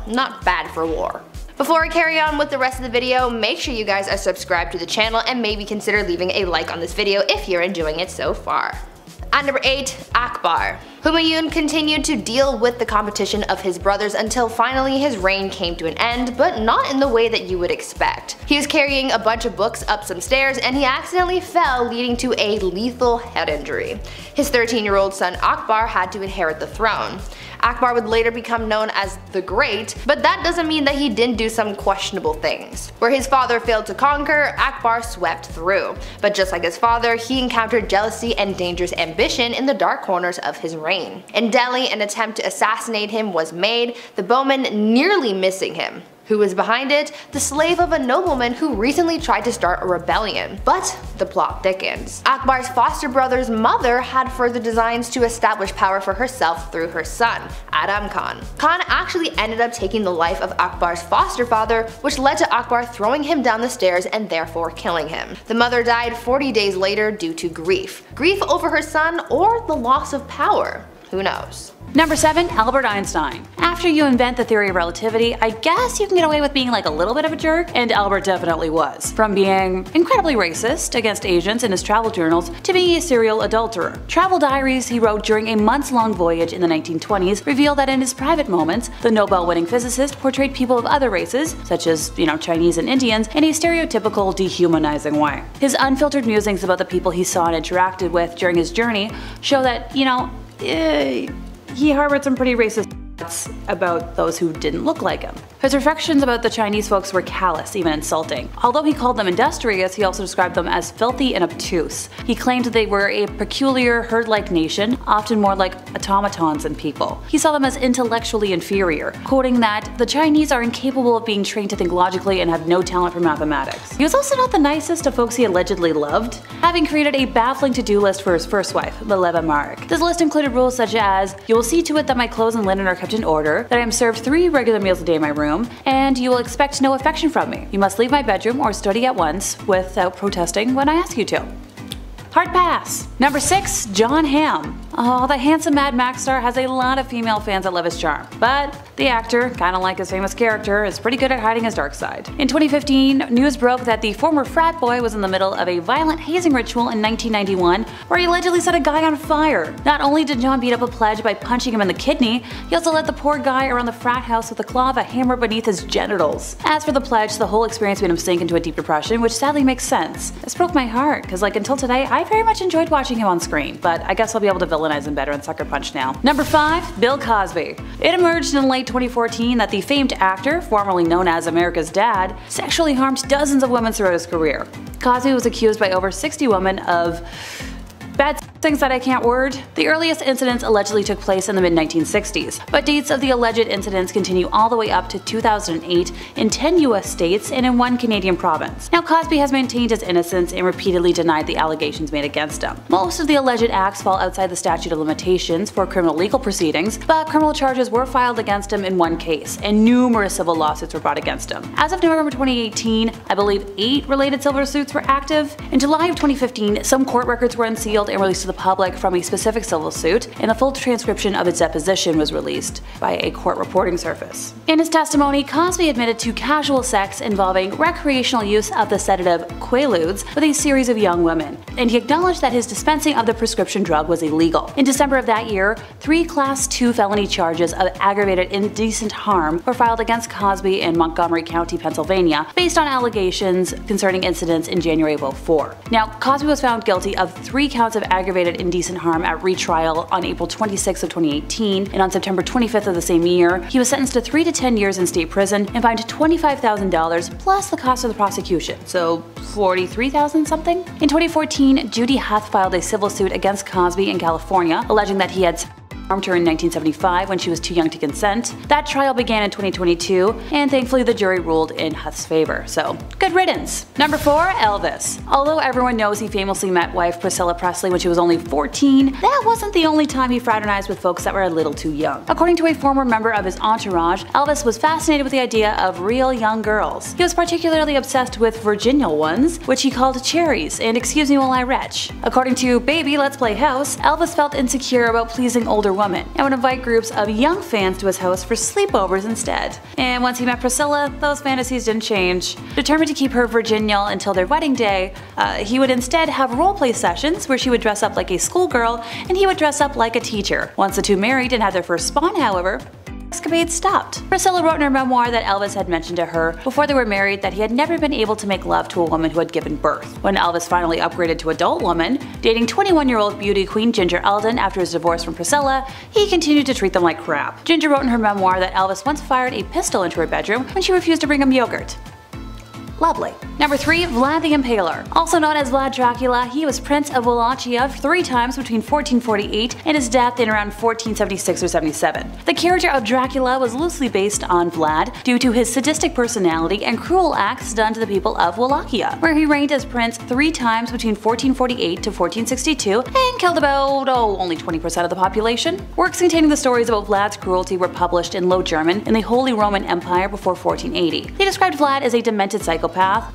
Speaker 2: not bad for war. Before I carry on with the rest of the video, make sure you guys are subscribed to the channel and maybe consider leaving a like on this video if you're enjoying it so far. At number 8, Akbar. Humayun continued to deal with the competition of his brothers until finally his reign came to an end, but not in the way that you would expect. He was carrying a bunch of books up some stairs and he accidentally fell, leading to a lethal head injury. His 13-year-old son Akbar had to inherit the throne. Akbar would later become known as the Great, but that doesn't mean that he didn't do some questionable things. Where his father failed to conquer, Akbar swept through. But just like his father, he encountered jealousy and dangerous ambition in the dark corners of his reign. In Delhi, an attempt to assassinate him was made, the bowman nearly missing him. Who was behind it? The slave of a nobleman who recently tried to start a rebellion. But the plot thickens. Akbar's foster brother's mother had further designs to establish power for herself through her son, Adam Khan. Khan actually ended up taking the life of Akbar's foster father, which led to Akbar throwing him down the stairs and therefore killing him. The mother died 40 days later due to grief. Grief over her son or the loss of power. Who knows?
Speaker 1: Number 7, Albert Einstein. After you invent the theory of relativity, I guess you can get away with being like a little bit of a jerk, and Albert definitely was. From being incredibly racist against Asians in his travel journals to being a serial adulterer. Travel diaries he wrote during a months-long voyage in the 1920s reveal that in his private moments, the Nobel-winning physicist portrayed people of other races, such as, Chinese and Indians, in a stereotypical, dehumanizing way. His unfiltered musings about the people he saw and interacted with during his journey show that, he harbored some pretty racist thoughts about those who didn't look like him. His reflections about the Chinese folks were callous, even insulting. Although he called them industrious, he also described them as filthy and obtuse. He claimed they were a peculiar herd-like nation, often more like automatons than people. He saw them as intellectually inferior, quoting that the Chinese are incapable of being trained to think logically and have no talent for mathematics. He was also not the nicest of folks he allegedly loved, having created a baffling to-do list for his first wife, Mileva Marek. This list included rules such as, you will see to it that my clothes and linen are kept in order, that I am served 3 regular meals a day in my room, and you will expect no affection from me. You must leave my bedroom or study at once without protesting when I ask you to. Hard pass. Number 6, Jon Hamm. Oh, the handsome Mad Max star has a lot of female fans that love his charm, but the actor, kinda like his famous character, is pretty good at hiding his dark side. In 2015, news broke that the former frat boy was in the middle of a violent hazing ritual in 1991 where he allegedly set a guy on fire. Not only did Jon beat up a pledge by punching him in the kidney, he also led the poor guy around the frat house with a claw of a hammer beneath his genitals. As for the pledge, the whole experience made him sink into a deep depression, which sadly makes sense. This broke my heart, cause like until today, I very much enjoyed watching him on screen, but I guess I'll be able to villainize him better in Sucker Punch now. Number 5, Bill Cosby. It emerged in late 2014 that the famed actor, formerly known as America's Dad, sexually harmed dozens of women throughout his career. Cosby was accused by over 60 women of bad things that I can't word. The earliest incidents allegedly took place in the mid-1960s, but dates of the alleged incidents continue all the way up to 2008 in 10 US states and in 1 Canadian province. Now Cosby has maintained his innocence and repeatedly denied the allegations made against him. Most of the alleged acts fall outside the statute of limitations for criminal legal proceedings, but criminal charges were filed against him in 1 case, and numerous civil lawsuits were brought against him. As of November 2018, I believe 8 related civil suits were active. In July of 2015, some court records were unsealed and released to the public from a specific civil suit, and the full transcription of its deposition was released by a court reporting service. In his testimony, Cosby admitted to casual sex involving recreational use of the sedative Quaaludes with a series of young women, and he acknowledged that his dispensing of the prescription drug was illegal. In December of that year, 3 Class 2 felony charges of aggravated indecent harm were filed against Cosby in Montgomery County, Pennsylvania, based on allegations concerning incidents in January of 2004. Now, Cosby was found guilty of 3 counts of aggravated indecent harm at retrial on April 26 of 2018, and on September 25th of the same year, he was sentenced to 3 to 10 years in state prison and fined $25,000 plus the cost of the prosecution, so $43,000 something? In 2014, Judy Huth filed a civil suit against Cosby in California, alleging that he had harmed her in 1975 when she was too young to consent. That trial began in 2022, and thankfully the jury ruled in Huth's favor, so good riddance. Number 4, Elvis. Although everyone knows he famously met wife Priscilla Presley when she was only 14, that wasn't the only time he fraternized with folks that were a little too young. According to a former member of his entourage, Elvis was fascinated with the idea of real young girls. He was particularly obsessed with virginal ones, which he called cherries, and excuse me while I retch. According to Baby Let's Play House, Elvis felt insecure about pleasing older women and would invite groups of young fans to his house for sleepovers instead. And once he met Priscilla, those fantasies didn't change. Determined to keep her virginal until their wedding day, he would instead have roleplay sessions where she would dress up like a schoolgirl and he would dress up like a teacher. Once the two married and had their first spawn, however, escapade stopped. Priscilla wrote in her memoir that Elvis had mentioned to her before they were married that he had never been able to make love to a woman who had given birth. When Elvis finally upgraded to adult woman, dating 21-year-old beauty queen Ginger Alden after his divorce from Priscilla, he continued to treat them like crap. Ginger wrote in her memoir that Elvis once fired a pistol into her bedroom when she refused to bring him yogurt. Lovely. Number 3, Vlad the Impaler. Also known as Vlad Dracula, he was Prince of Wallachia 3 times between 1448 and his death in around 1476 or 77. The character of Dracula was loosely based on Vlad due to his sadistic personality and cruel acts done to the people of Wallachia, where he reigned as prince 3 times between 1448 to 1462 and killed about, only 20% of the population. Works containing the stories about Vlad's cruelty were published in Low German in the Holy Roman Empire before 1480. They described Vlad as a demented psychopath,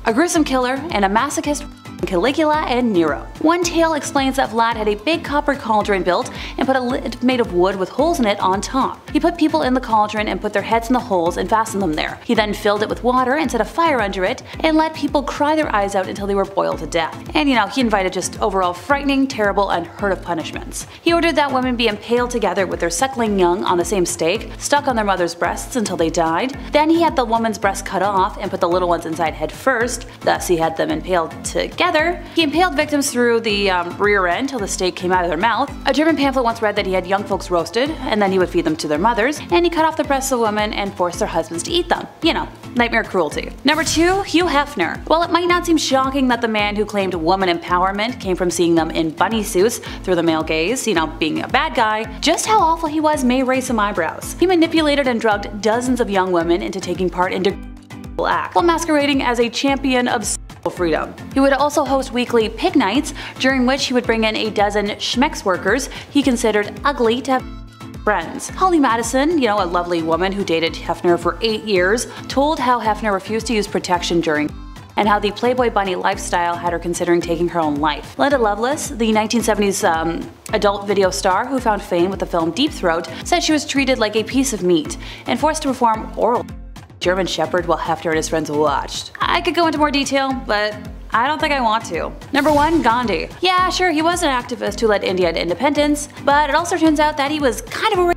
Speaker 1: a gruesome killer, and a masochist Caligula and Nero. One tale explains that Vlad had a big copper cauldron built and put a lid made of wood with holes in it on top. He put people in the cauldron and put their heads in the holes and fastened them there. He then filled it with water and set a fire under it and let people cry their eyes out until they were boiled to death. And he invited just overall frightening, terrible, unheard of punishments. He ordered that women be impaled together with their suckling young on the same stake, stuck on their mother's breasts until they died. Then he had the woman's breast cut off and put the little ones inside head first, thus he had them impaled together together. He impaled victims through the rear end till the stake came out of their mouth. A German pamphlet once read that he had young folks roasted, and then he would feed them to their mothers, and he cut off the breasts of women and forced their husbands to eat them. You know, nightmare cruelty. Number 2. Hugh Hefner. While it might not seem shocking that the man who claimed woman empowerment came from seeing them in bunny suits through the male gaze, you know, being a bad guy, just how awful he was may raise some eyebrows. He manipulated and drugged dozens of young women into taking part in acts, while masquerading as a champion of freedom. He would also host weekly pig nights, during which he would bring in a dozen schmex workers he considered ugly to have friends. Holly Madison, you know, a lovely woman who dated Hefner for 8 years, told how Hefner refused to use protection during and how the Playboy bunny lifestyle had her considering taking her own life. Linda Lovelace, the 1970s adult video star who found fame with the film Deep Throat, said she was treated like a piece of meat and forced to perform oral German Shepherd while Hefner and his friends watched. I could go into more detail, but I don't think I want to. Number 1. Gandhi. Yeah, sure, he was an activist who led India to independence, but it also turns out that he was kind of a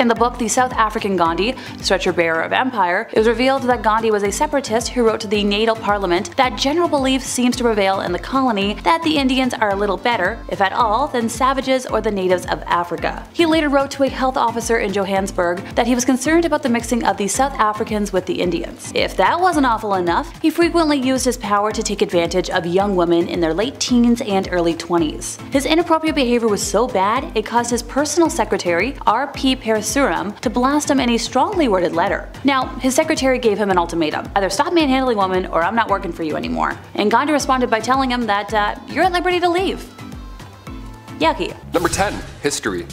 Speaker 1: in the book The South African Gandhi, Stretcher Bearer of Empire, it was revealed that Gandhi was a separatist who wrote to the natal parliament that general belief seems to prevail in the colony that the Indians are a little better, if at all, than savages or the natives of Africa. He later wrote to a health officer in Johannesburg that he was concerned about the mixing of the South Africans with the Indians. If that wasn't awful enough, he frequently used his power to take advantage of young women in their late teens and early 20s. His inappropriate behavior was so bad, it caused his personal secretary, R.P. Parasuram, to blast him in a strongly worded letter. Now, his secretary gave him an ultimatum: either stop manhandling women or I'm not working for you anymore. And Gandhi responded by telling him that you're at liberty to leave. Yucky.
Speaker 3: Number 10. History.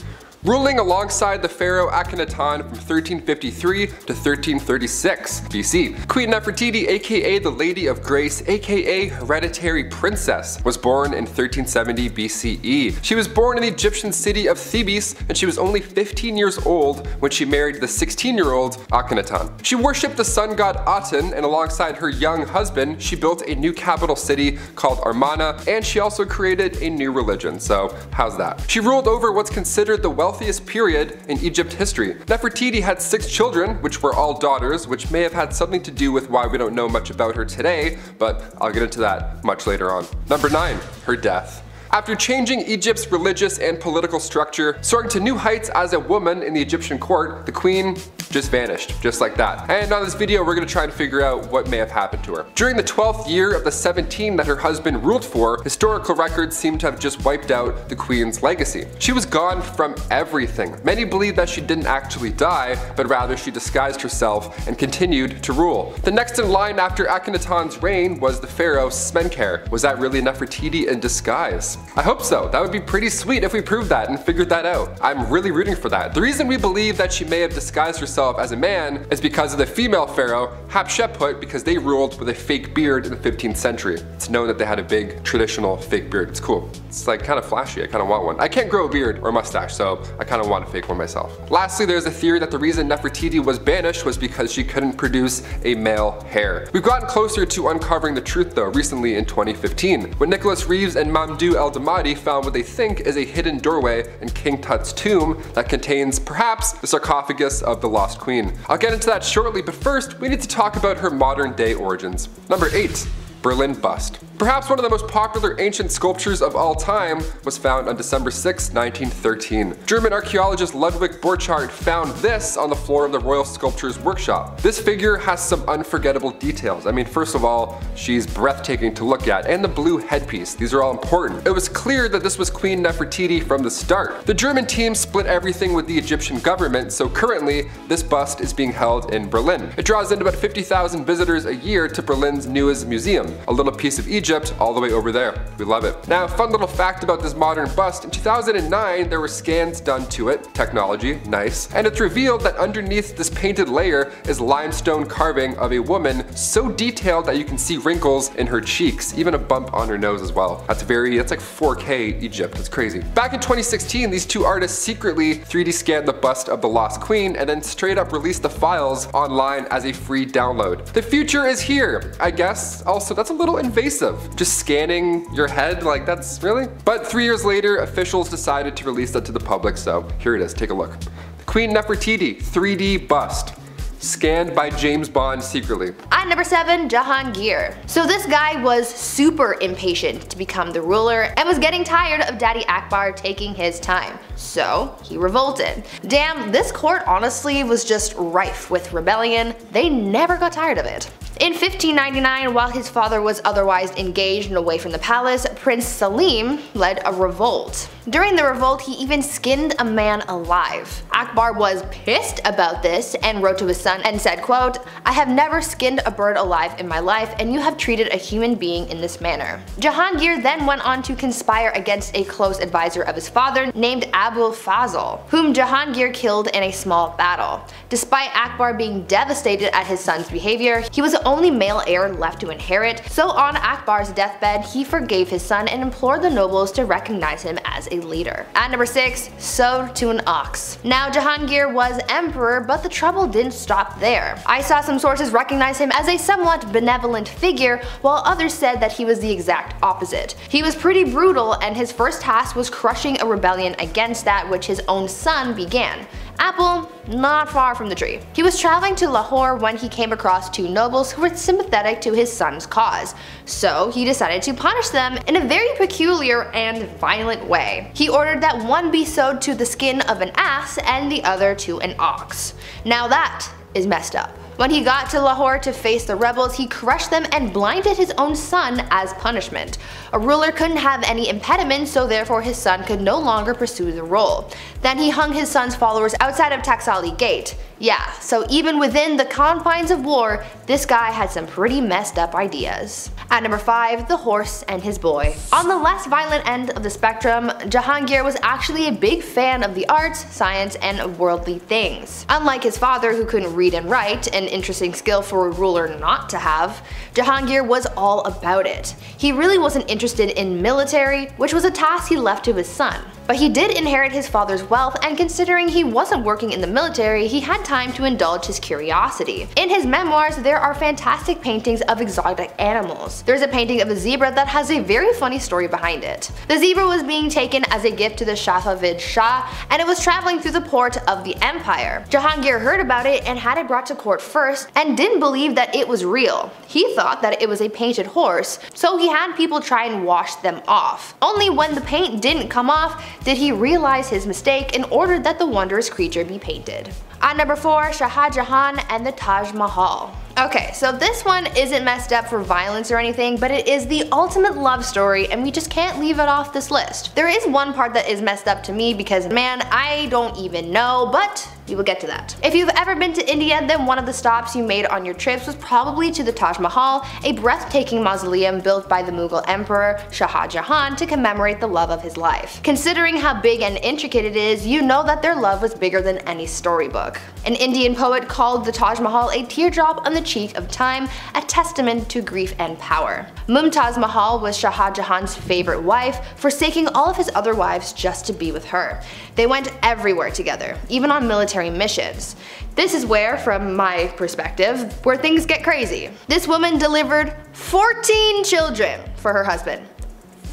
Speaker 3: Ruling alongside the pharaoh Akhenaten from 1353 to 1336 BC. Queen Nefertiti, aka the Lady of Grace, aka Hereditary Princess, was born in 1370 BCE. She was born in the Egyptian city of Thebes, and she was only 15 years old when she married the 16-year-old Akhenaten. She worshipped the sun god Aten, and alongside her young husband, she built a new capital city called Amarna, and she also created a new religion, so how's that? She ruled over what's considered the wealthiest period in Egypt history. Nefertiti had 6 children, which were all daughters, which may have had something to do with why we don't know much about her today, but I'll get into that much later on. Number 9. Her death. After changing Egypt's religious and political structure, soaring to new heights as a woman in the Egyptian court, the queen just vanished, just like that. And on this video, we're going to try and figure out what may have happened to her. During the 12th year of the 17 that her husband ruled for, historical records seem to have just wiped out the queen's legacy. She was gone from everything. Many believe that she didn't actually die, but rather she disguised herself and continued to rule. The next in line after Akhenaten's reign was the pharaoh Smenkhare. Was that really Nefertiti in disguise? I hope so. That would be pretty sweet if we proved that and figured that out. I'm really rooting for that. The reason we believe that she may have disguised herself as a man is because of the female pharaoh Hatshepsut, because they ruled with a fake beard in the 15th century. It's known that they had a big traditional fake beard. It's cool. It's like kind of flashy. I kind of want one. I can't grow a beard or a mustache, so I kind of want a fake one myself. Lastly, there's a theory that the reason Nefertiti was banished was because she couldn't produce a male heir. We've gotten closer to uncovering the truth though recently in 2015, when Nicholas Reeves and Mamdouh El-Damadi found what they think is a hidden doorway in King Tut's tomb that contains perhaps the sarcophagus of the lost queen. I'll get into that shortly, but first we need to talk about her modern day origins. Number 8. Berlin bust. Perhaps one of the most popular ancient sculptures of all time was found on December 6, 1913. German archaeologist Ludwig Borchardt found this on the floor of the Royal Sculptures Workshop. This figure has some unforgettable details. I mean, first of all, she's breathtaking to look at, and the blue headpiece. These are all important. It was clear that this was Queen Nefertiti from the start. The German team split everything with the Egyptian government, so currently this bust is being held in Berlin. It draws in about 50,000 visitors a year to Berlin's newest museum, a little piece of Egypt all the way over there. We love it. Now, fun little fact about this modern bust, in 2009 there were scans done to it, technology, nice, and it's revealed that underneath this painted layer is limestone carving of a woman so detailed that you can see wrinkles in her cheeks, even a bump on her nose as well. That's like 4K Egypt, it's crazy. Back in 2016, these two artists secretly 3D scanned the bust of the lost queen and then straight up released the files online as a free download. The future is here, I guess. Also, that's a little invasive. Just scanning your head, like that's really? But 3 years later, officials decided to release that to the public, so here it is, take a look. The Queen Nefertiti 3D bust. scanned by James Bond secretly.
Speaker 2: At number 7, Jahangir. So this guy was super impatient to become the ruler and was getting tired of Daddy Akbar taking his time. So he revolted. Damn, this court honestly was just rife with rebellion. They never got tired of it. In 1599, while his father was otherwise engaged and away from the palace, Prince Salim led a revolt. During the revolt, he even skinned a man alive. Akbar was pissed about this and wrote to his son and said, quote, "I have never skinned a bird alive in my life, and you have treated a human being in this manner." Jahangir then went on to conspire against a close advisor of his father named Abul Fazl, whom Jahangir killed in a small battle. Despite Akbar being devastated at his son's behavior, he was the only male heir left to inherit, so on Akbar's deathbed he forgave his son and implored the nobles to recognize him as a leader. At number 6, sewed to an ox. Now Jahangir was emperor, but the trouble didn't stop there. I saw some sources recognize him as a somewhat benevolent figure, while others said that he was the exact opposite. He was pretty brutal, and his first task was crushing a rebellion against that which his own son began. Apple, not far from the tree. He was traveling to Lahore when he came across two nobles who were sympathetic to his son's cause, so he decided to punish them in a very peculiar and violent way. He ordered that one be sewed to the skin of an ass and the other to an ox. Now that is messed up. When he got to Lahore to face the rebels, he crushed them and blinded his own son as punishment. A ruler couldn't have any impediment, so therefore his son could no longer pursue the role. Then he hung his son's followers outside of Taxali Gate. Yeah, so even within the confines of war, this guy had some pretty messed up ideas. At number 5, the horse and his boy. On the less violent end of the spectrum, Jahangir was actually a big fan of the arts, science, and worldly things. Unlike his father, who couldn't read and write, an interesting skill for a ruler not to have, Jahangir was all about it. He really wasn't interested in military, which was a task he left to his son. But he did inherit his father's wealth, and considering he wasn't working in the military, he had time to indulge his curiosity. In his memoirs, there are fantastic paintings of exotic animals. There's a painting of a zebra that has a very funny story behind it. The zebra was being taken as a gift to the Safavid Shah, and it was traveling through the port of the empire. Jahangir heard about it and had it brought to court first, and didn't believe that it was real. He thought that it was a painted horse, so he had people try and wash them off. Only when the paint didn't come off did he realize his mistake and ordered that the wondrous creature be painted. At number 4, Shah Jahan and the Taj Mahal. Okay, so this one isn't messed up for violence or anything, but it is the ultimate love story, and we just can't leave it off this list. There is one part that is messed up to me because, man, I don't even know, but we will get to that. If you've ever been to India, then one of the stops you made on your trips was probably to the Taj Mahal, a breathtaking mausoleum built by the Mughal Emperor Shah Jahan to commemorate the love of his life. Considering how big and intricate it is, you know that their love was bigger than any storybook. An Indian poet called the Taj Mahal a teardrop on the cheek of time, a testament to grief and power. Mumtaz Mahal was Shah Jahan's favorite wife, forsaking all of his other wives just to be with her. They went everywhere together, even on military missions. This is where, from my perspective, where things get crazy. This woman delivered 14 children for her husband.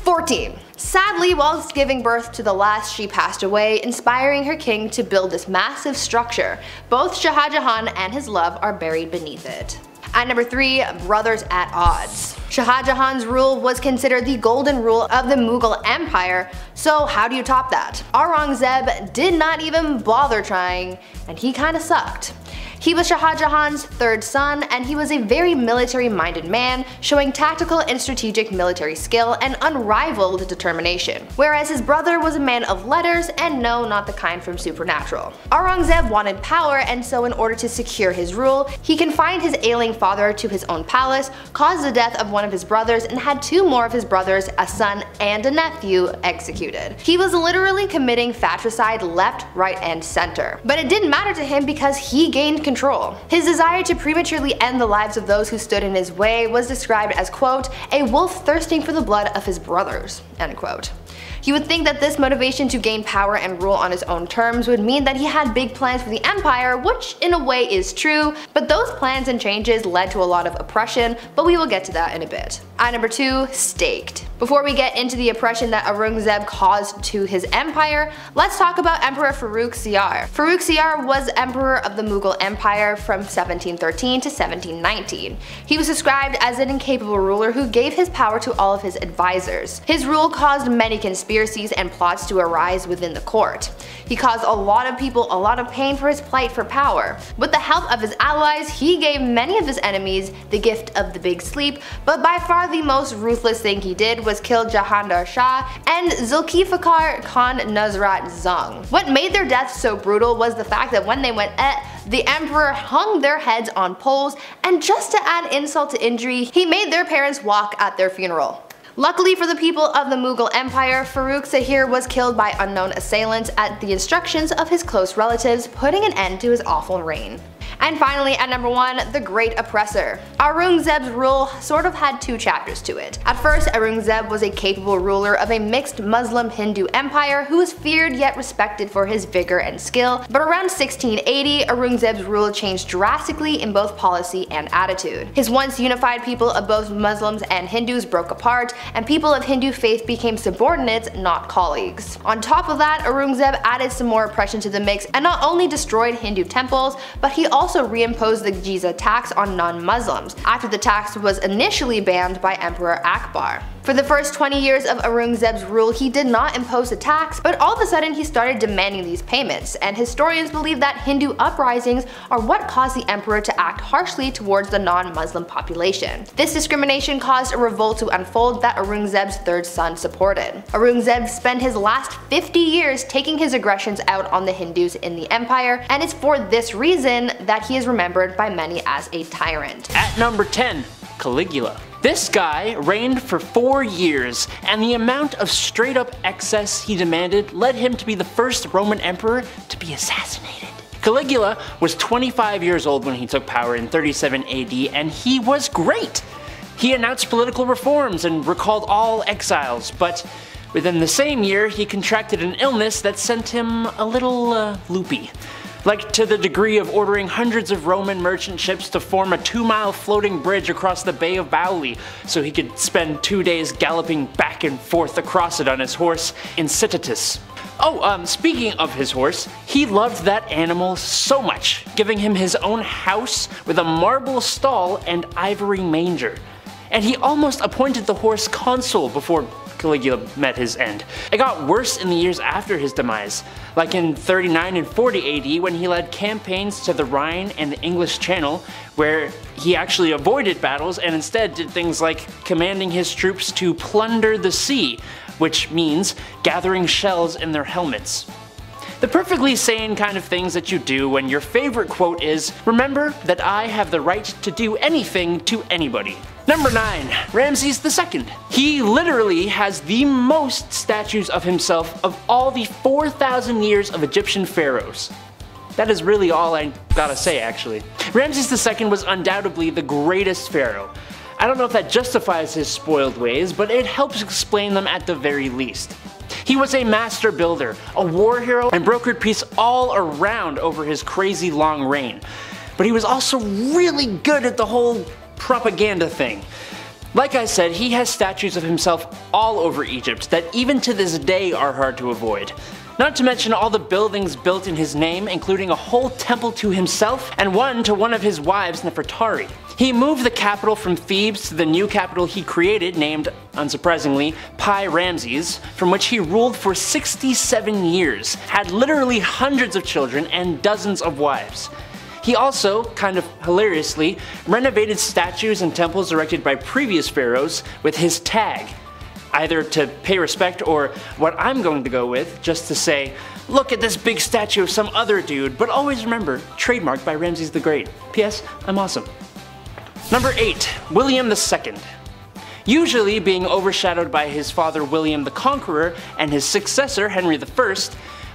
Speaker 2: 14. Sadly, whilst giving birth to the last, she passed away, inspiring her king to build this massive structure. Both Shah Jahan and his love are buried beneath it. At number 3, brothers at odds. Shah Jahan's rule was considered the golden rule of the Mughal Empire, so how do you top that? Aurangzeb did not even bother trying, and he kinda sucked. He was Shah Jahan's third son, and he was a very military-minded man, showing tactical and strategic military skill and unrivaled determination. Whereas his brother was a man of letters, and no, not the kind from Supernatural. Aurangzeb wanted power, and so in order to secure his rule, he confined his ailing father to his own palace, caused the death of one of his brothers, and had two more of his brothers, a son and a nephew, executed. He was literally committing fratricide left, right, and center. But it didn't matter to him because he gained control. His desire to prematurely end the lives of those who stood in his way was described as, quote, a wolf thirsting for the blood of his brothers, end quote. You would think that this motivation to gain power and rule on his own terms would mean that he had big plans for the empire, which in a way is true, but those plans and changes led to a lot of oppression, but we will get to that in a bit. At number 2, staked. Before we get into the oppression that Aurangzeb caused to his empire, let's talk about Emperor Farrukh Siyar. Farrukh Siyar was emperor of the Mughal Empire from 1713 to 1719. He was described as an incapable ruler who gave his power to all of his advisors. His rule caused many conspiracies and plots to arise within the court. He caused a lot of people a lot of pain for his plight for power. With the help of his allies, he gave many of his enemies the gift of the big sleep, but by far the most ruthless thing he did was kill Jahandar Shah and Zulfikar Khan Nusrat Jung. What made their deaths so brutal was the fact that when they went the emperor hung their heads on poles, and just to add insult to injury, he made their parents walk at their funeral. Luckily for the people of the Mughal Empire, Farrukh Siyar was killed by unknown assailants at the instructions of his close relatives, putting an end to his awful reign. And finally, at number 1, the Great Oppressor. Aurangzeb's rule sort of had 2 chapters to it. At first, Aurangzeb was a capable ruler of a mixed Muslim-Hindu empire who was feared yet respected for his vigor and skill, but around 1680, Aurangzeb's rule changed drastically in both policy and attitude. His once unified people of both Muslims and Hindus broke apart, and people of Hindu faith became subordinates, not colleagues. On top of that, Aurangzeb added some more oppression to the mix and not only destroyed Hindu temples, but he also reimposed the jizya tax on non-Muslims, after the tax was initially banned by Emperor Akbar. For the first 20 years of Aurangzeb's rule, he did not impose a tax, but all of a sudden he started demanding these payments, and historians believe that Hindu uprisings are what caused the emperor to act harshly towards the non-Muslim population. This discrimination caused a revolt to unfold that Aurangzeb's third son supported. Aurangzeb spent his last 50 years taking his aggressions out on the Hindus in the empire, and it's for this reason that he is remembered by many as a tyrant.
Speaker 4: At number 10, Caligula. This guy reigned for 4 years, and the amount of straight up excess he demanded led him to be the first Roman emperor to be assassinated. Caligula was 25 years old when he took power in 37 AD, and he was great! He announced political reforms and recalled all exiles, but within the same year he contracted an illness that sent him a little loopy. Like to the degree of ordering hundreds of Roman merchant ships to form a 2-mile floating bridge across the Bay of Bauli so he could spend 2 days galloping back and forth across it on his horse Incitatus. Oh, speaking of his horse, he loved that animal so much, giving him his own house with a marble stall and ivory manger. And he almost appointed the horse consul before Caligula met his end. It got worse in the years after his demise, like in 39 and 40 AD when he led campaigns to the Rhine and the English Channel, where he actually avoided battles and instead did things like commanding his troops to plunder the sea, which means gathering shells in their helmets. The perfectly sane kind of things that you do when your favorite quote is, "Remember that I have the right to do anything to anybody." Number 9. Ramses II. He literally has the most statues of himself of all the 4,000 years of Egyptian pharaohs. That is really all I gotta say, actually. Ramses II was undoubtedly the greatest pharaoh. I don't know if that justifies his spoiled ways, but it helps explain them at the very least. He was a master builder, a war hero, and brokered peace all around over his crazy long reign. But he was also really good at the whole propaganda thing. Like I said, he has statues of himself all over Egypt that even to this day are hard to avoid. Not to mention all the buildings built in his name, including a whole temple to himself and one to one of his wives, Nefertari. He moved the capital from Thebes to the new capital he created, named, unsurprisingly, Pi Ramses, from which he ruled for 67 years, had literally hundreds of children and dozens of wives. He also, kind of hilariously, renovated statues and temples erected by previous pharaohs with his tag, either to pay respect or what I'm going to go with, just to say, look at this big statue of some other dude, but always remember, trademarked by Ramses the Great. P.S. I'm awesome. Number 8. William II. Usually being overshadowed by his father William the Conqueror and his successor Henry I,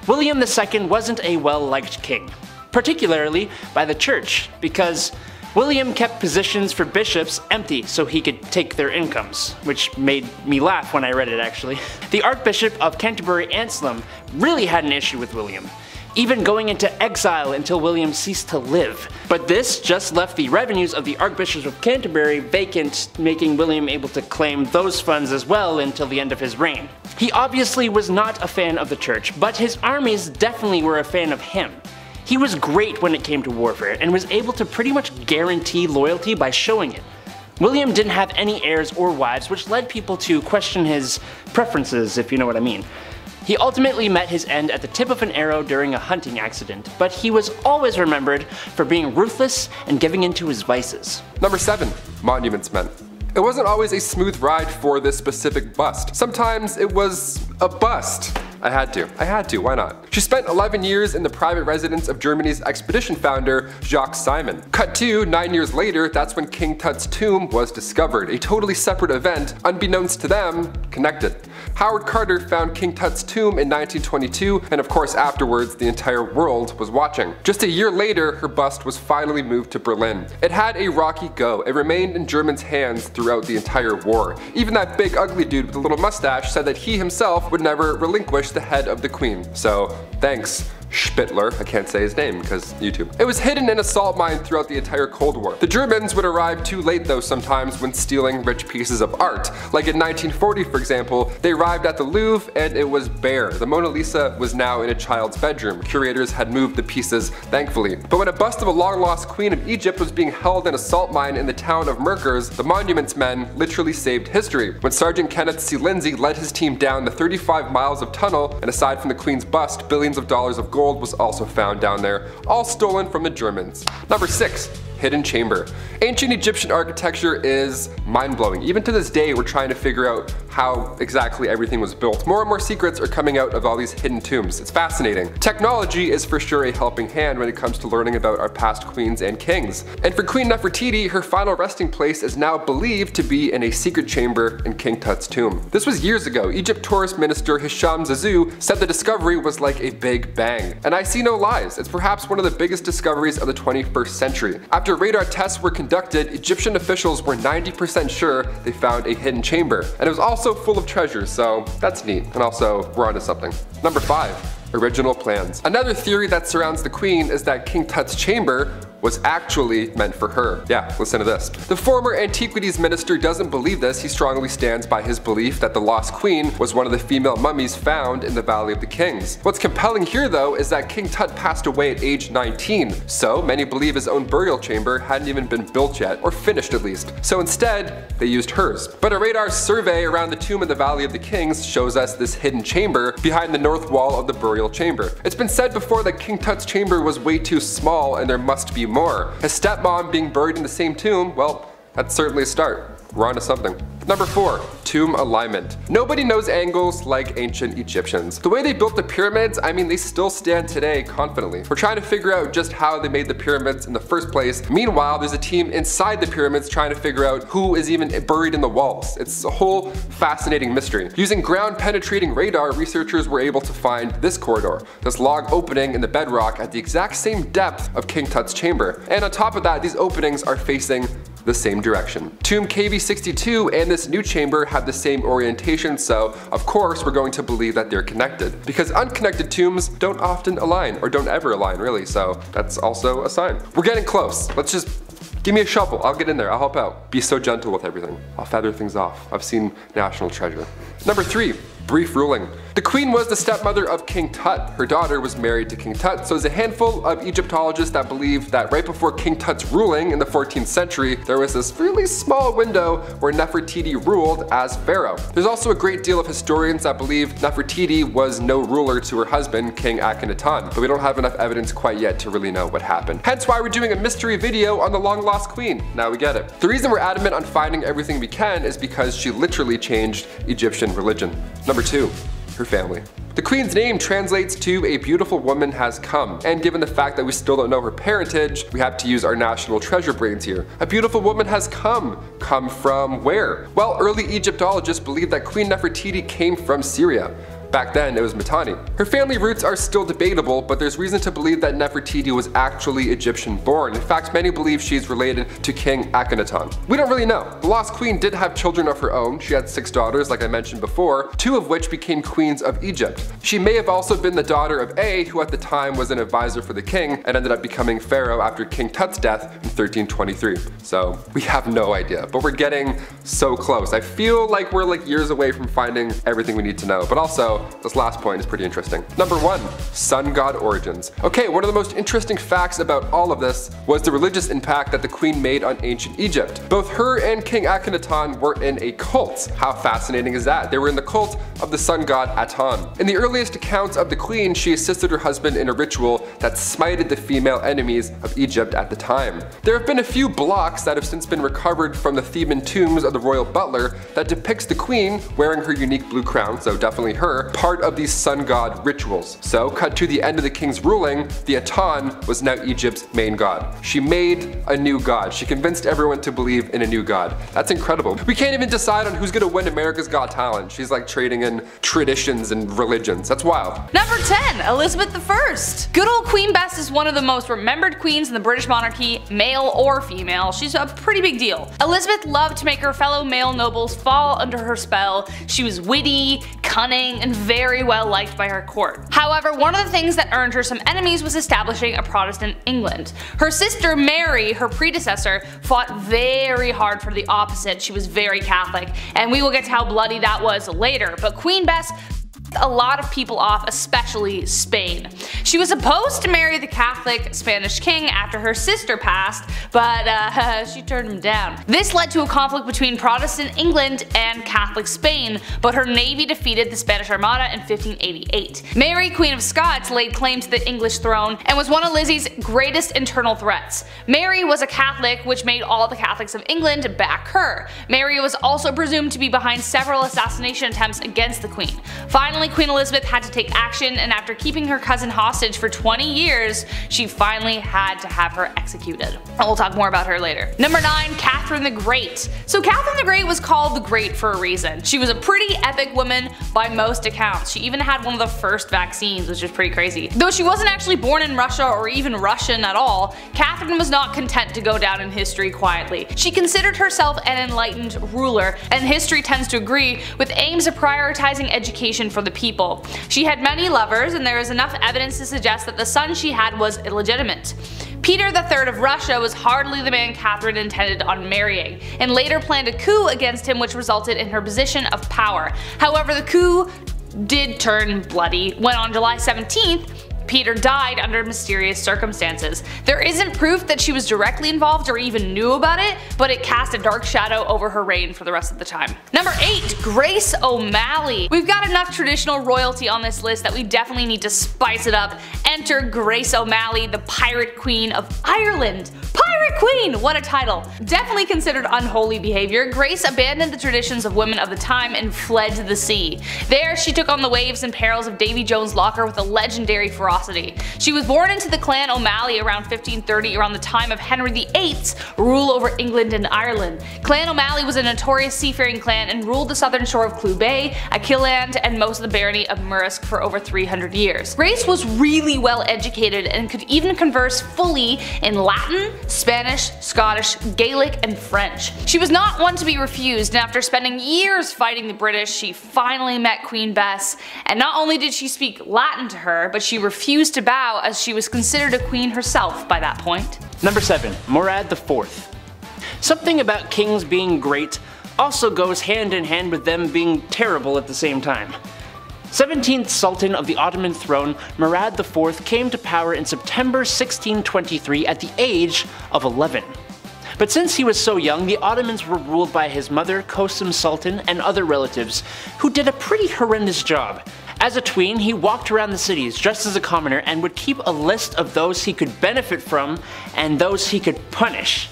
Speaker 4: William II wasn't a well-liked king. Particularly by the church, because William kept positions for bishops empty so he could take their incomes, which made me laugh when I read it actually. The Archbishop of Canterbury Anselm really had an issue with William, even going into exile until William ceased to live. But this just left the revenues of the Archbishop of Canterbury vacant, making William able to claim those funds as well until the end of his reign. He obviously was not a fan of the church, but his armies definitely were a fan of him. He was great when it came to warfare, and was able to pretty much guarantee loyalty by showing it. William didn't have any heirs or wives, which led people to question his preferences, if you know what I mean. He ultimately met his end at the tip of an arrow during a hunting accident, but he was always remembered for being ruthless and giving in to his vices.
Speaker 3: Number 7. Monuments Men. It wasn't always a smooth ride for this specific bust. Sometimes it was a bust. I had to, why not? She spent 11 years in the private residence of Germany's expedition founder, Jacques Simon. Cut to 9 years later, that's when King Tut's tomb was discovered, a totally separate event, unbeknownst to them, connected. Howard Carter found King Tut's tomb in 1922, and of course afterwards the entire world was watching. Just a year later, her bust was finally moved to Berlin. It had a rocky go. It remained in Germans' hands throughout the entire war. Even that big ugly dude with the little mustache said that he himself would never relinquish the head of the queen. So thanks, Spittler. I can't say his name because YouTube. It was hidden in a salt mine throughout the entire Cold War. The Germans would arrive too late though sometimes when stealing rich pieces of art. Like in 1940 for example, they arrived at the Louvre and it was bare. The Mona Lisa was now in a child's bedroom. Curators had moved the pieces, thankfully. But when a bust of a long lost queen of Egypt was being held in a salt mine in the town of Merkers, the Monuments Men literally saved history. When Sergeant Kenneth C. Lindsay led his team down the 35 miles of tunnel, and aside from the queen's bust, billions of dollars of gold was also found down there, all stolen from the Germans. Number 6. Hidden chamber. Ancient Egyptian architecture is mind-blowing. Even to this day, we're trying to figure out how exactly everything was built. More and more secrets are coming out of all these hidden tombs. It's fascinating. Technology is for sure a helping hand when it comes to learning about our past queens and kings. And for Queen Nefertiti, her final resting place is now believed to be in a secret chamber in King Tut's tomb. This was years ago. Egypt tourist minister Hisham Zazou said the discovery was like a big bang. And I see no lies. It's perhaps one of the biggest discoveries of the 21st century. After radar tests were conducted, Egyptian officials were 90% sure they found a hidden chamber. And it was also full of treasures, so that's neat. And also, we're onto something. Number 5. Original plans. Another theory that surrounds the queen is that King Tut's chamber was actually meant for her. Yeah, listen to this. The former Antiquities Minister doesn't believe this. He strongly stands by his belief that the lost queen was one of the female mummies found in the Valley of the Kings. What's compelling here though is that King Tut passed away at age 19, so many believe his own burial chamber hadn't even been built yet, or finished at least. So instead, they used hers. But a radar survey around the tomb in the Valley of the Kings shows us this hidden chamber behind the north wall of the burial chamber. It's been said before that King Tut's chamber was way too small and there must be more. His stepmom being buried in the same tomb, well, that's certainly a start. We're onto something. Number 4. Tomb alignment. Nobody knows angles like ancient Egyptians. The way they built the pyramids, I mean, they still stand today confidently. We're trying to figure out just how they made the pyramids in the first place. Meanwhile, there's a team inside the pyramids trying to figure out who is even buried in the walls. It's a whole fascinating mystery. Using ground penetrating radar, researchers were able to find this corridor, this log opening in the bedrock at the exact same depth of King Tut's chamber. And on top of that, these openings are facing the same direction. Tomb KV62 and this new chamber have the same orientation, so of course we're going to believe that they're connected. Because unconnected tombs don't often align, or don't ever align really, so that's also a sign. We're getting close. Let's just give me a shovel. I'll get in there. I'll help out. Be so gentle with everything. I'll feather things off. I've seen National Treasure. Number 3. Brief ruling. The queen was the stepmother of King Tut. Her daughter was married to King Tut, so there's a handful of Egyptologists that believe that right before King Tut's ruling in the 14th century, there was this really small window where Nefertiti ruled as pharaoh. There's also a great deal of historians that believe Nefertiti was no ruler to her husband, King Akhenaten, but we don't have enough evidence quite yet to really know what happened. Hence why we're doing a mystery video on the long lost queen. Now we get it. The reason we're adamant on finding everything we can is because she literally changed Egyptian religion. Number 2. Her family. The queen's name translates to a beautiful woman has come, and given the fact that we still don't know her parentage, we have to use our national treasure brains here. A beautiful woman has come. Come from where? Well, early Egyptologists believed that Queen Nefertiti came from Syria. Back then, it was Mitanni. Her family roots are still debatable, but there's reason to believe that Nefertiti was actually Egyptian-born. In fact, many believe she's related to King Akhenaten. We don't really know. The Lost Queen did have children of her own. She had 6 daughters, like I mentioned before, 2 of which became queens of Egypt. She may have also been the daughter of A, who at the time was an advisor for the king and ended up becoming pharaoh after King Tut's death in 1323. So we have no idea, but we're getting so close. I feel like we're like years away from finding everything we need to know, but also this last point is pretty interesting. Number 1, sun god origins. Okay, one of the most interesting facts about all of this was the religious impact that the queen made on ancient Egypt. Both her and King Akhenaten were in a cult. How fascinating is that? They were in the cult of the sun god Aton. In the earliest accounts of the queen, she assisted her husband in a ritual that smited the female enemies of Egypt at the time. There have been a few blocks that have since been recovered from the Theban tombs of the royal butler that depicts the queen wearing her unique blue crown, so definitely her, part of these sun god rituals. So cut to the end of the king's ruling, the Aton was now Egypt's main god. She made a new god. She convinced everyone to believe in a new god. That's incredible. We can't even decide on who's gonna win America's Got Talent. She's like trading in traditions and religions. That's wild.
Speaker 5: Number 10, Elizabeth I. Good old Queen Bess is one of the most remembered queens in the British monarchy, male or female. She's a pretty big deal. Elizabeth loved to make her fellow male nobles fall under her spell. She was witty, cunning, and very well liked by her court. However, one of the things that earned her some enemies was establishing a Protestant England. Her sister Mary, her predecessor, fought very hard for the opposite. She was very Catholic, and we will get to how bloody that was later, but Queen Bess a lot of people off, especially Spain. She was supposed to marry the Catholic Spanish king after her sister passed, but she turned him down. This led to a conflict between Protestant England and Catholic Spain, but her navy defeated the Spanish Armada in 1588. Mary, Queen of Scots, laid claim to the English throne and was one of Lizzie's greatest internal threats. Mary was a Catholic, which made all the Catholics of England back her. Mary was also presumed to be behind several assassination attempts against the Queen. Finally, Queen Elizabeth had to take action, and after keeping her cousin hostage for 20 years, she finally had to have her executed. And we'll talk more about her later. Number 9, Catherine the Great. So Catherine the Great was called the Great for a reason. She was a pretty epic woman by most accounts. She even had one of the first vaccines, which is pretty crazy. Though she wasn't actually born in Russia or even Russian at all, Catherine was not content to go down in history quietly. She considered herself an enlightened ruler, and history tends to agree, with aims of prioritizing education for the people. She had many lovers, and there is enough evidence to suggest that the son she had was illegitimate. Peter III of Russia was hardly the man Catherine intended on marrying, and later planned a coup against him, which resulted in her position of power. However, the coup did turn bloody when on July 17th, Peter died under mysterious circumstances. There isn't proof that she was directly involved or even knew about it, but it cast a dark shadow over her reign for the rest of the time. Number 8, Grace O'Malley. We've got enough traditional royalty on this list that we definitely need to spice it up. Enter Grace O'Malley, the Pirate Queen of Ireland. Pirate Queen! What a title. Definitely considered unholy behavior, Grace abandoned the traditions of women of the time and fled to the sea. There, she took on the waves and perils of Davy Jones' locker with a legendary ferocity. She was born into the clan O'Malley around 1530, around the time of Henry VIII's rule over England and Ireland. Clan O'Malley was a notorious seafaring clan and ruled the southern shore of Clew Bay, Achilleland, and most of the barony of Murrisk for over 300 years. Grace was really well educated and could even converse fully in Latin, Spanish, Scottish, Gaelic, and French. She was not one to be refused, and after spending years fighting the British, she finally met Queen Bess, and not only did she speak Latin to her, but she refused to bow, as she was considered a queen herself by that point.
Speaker 4: Number 7, Murad IV. Something about kings being great also goes hand in hand with them being terrible at the same time. 17th Sultan of the Ottoman throne, Murad IV came to power in September 1623 at the age of 11. But since he was so young, the Ottomans were ruled by his mother, Kosum Sultan, and other relatives, who did a pretty horrendous job. As a tween, he walked around the cities dressed as a commoner and would keep a list of those he could benefit from and those he could punish.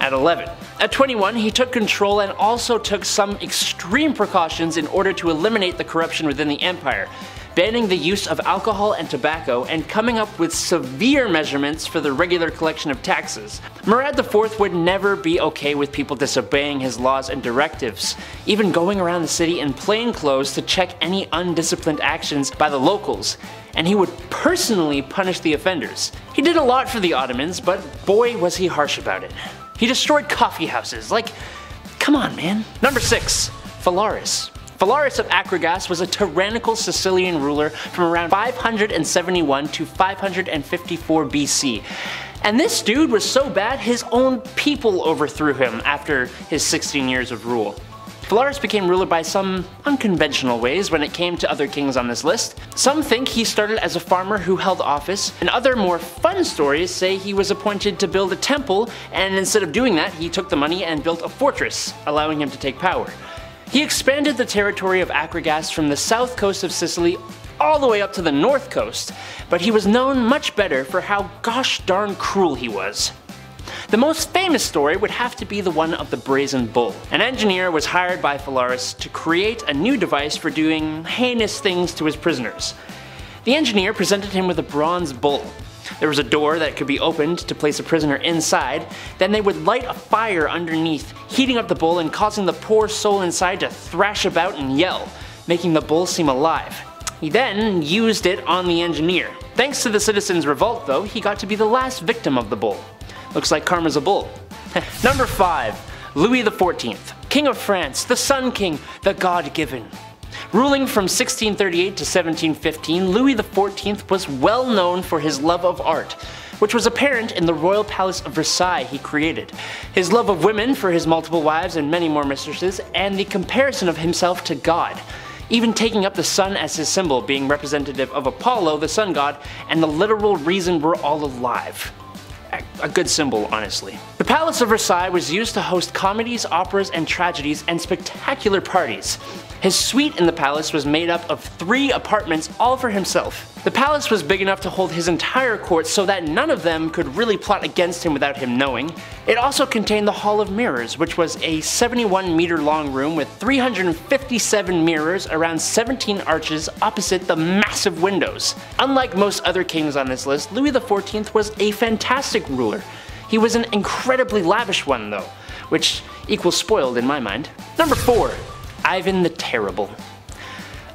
Speaker 4: At 11. At 21, he took control and also took some extreme precautions in order to eliminate the corruption within the empire. banning the use of alcohol and tobacco, and coming up with severe measurements for the regular collection of taxes. Murad IV would never be okay with people disobeying his laws and directives, even going around the city in plain clothes to check any undisciplined actions by the locals, and he would personally punish the offenders. He did a lot for the Ottomans, but boy was he harsh about it. He destroyed coffee houses, like, come on man. Number 6. Phalaris. Phalaris of Akragas was a tyrannical Sicilian ruler from around 571 to 554 BC. And this dude was so bad his own people overthrew him after his 16 years of rule. Phalaris became ruler by some unconventional ways when it came to other kings on this list. Some think he started as a farmer who held office, and other more fun stories say he was appointed to build a temple, and instead of doing that he took the money and built a fortress, allowing him to take power. He expanded the territory of Akragas from the south coast of Sicily all the way up to the north coast, but he was known much better for how gosh darn cruel he was. The most famous story would have to be the one of the Brazen Bull. An engineer was hired by Phalaris to create a new device for doing heinous things to his prisoners. The engineer presented him with a bronze bull. There was a door that could be opened to place a prisoner inside, then they would light a fire underneath, heating up the bull and causing the poor soul inside to thrash about and yell, making the bull seem alive. He then used it on the engineer. Thanks to the citizens' revolt though, he got to be the last victim of the bull. Looks like karma's a bull. Number 5. Louis XIV. King of France, the Sun King, the God-given. Ruling from 1638 to 1715, Louis XIV was well known for his love of art, which was apparent in the royal palace of Versailles he created, his love of women for his multiple wives and many more mistresses, and the comparison of himself to God, even taking up the sun as his symbol, being representative of Apollo, the sun god, and the literal reason we're all alive. A good symbol, honestly. The Palace of Versailles was used to host comedies, operas, and tragedies, and spectacular parties. His suite in the palace was made up of 3 apartments all for himself. The palace was big enough to hold his entire court so that none of them could really plot against him without him knowing. It also contained the Hall of Mirrors, which was a 71-meter long room with 357 mirrors around 17 arches opposite the massive windows. Unlike most other kings on this list, Louis XIV was a fantastic ruler. He was an incredibly lavish one though, which equals spoiled in my mind. Number 4. Ivan the Terrible.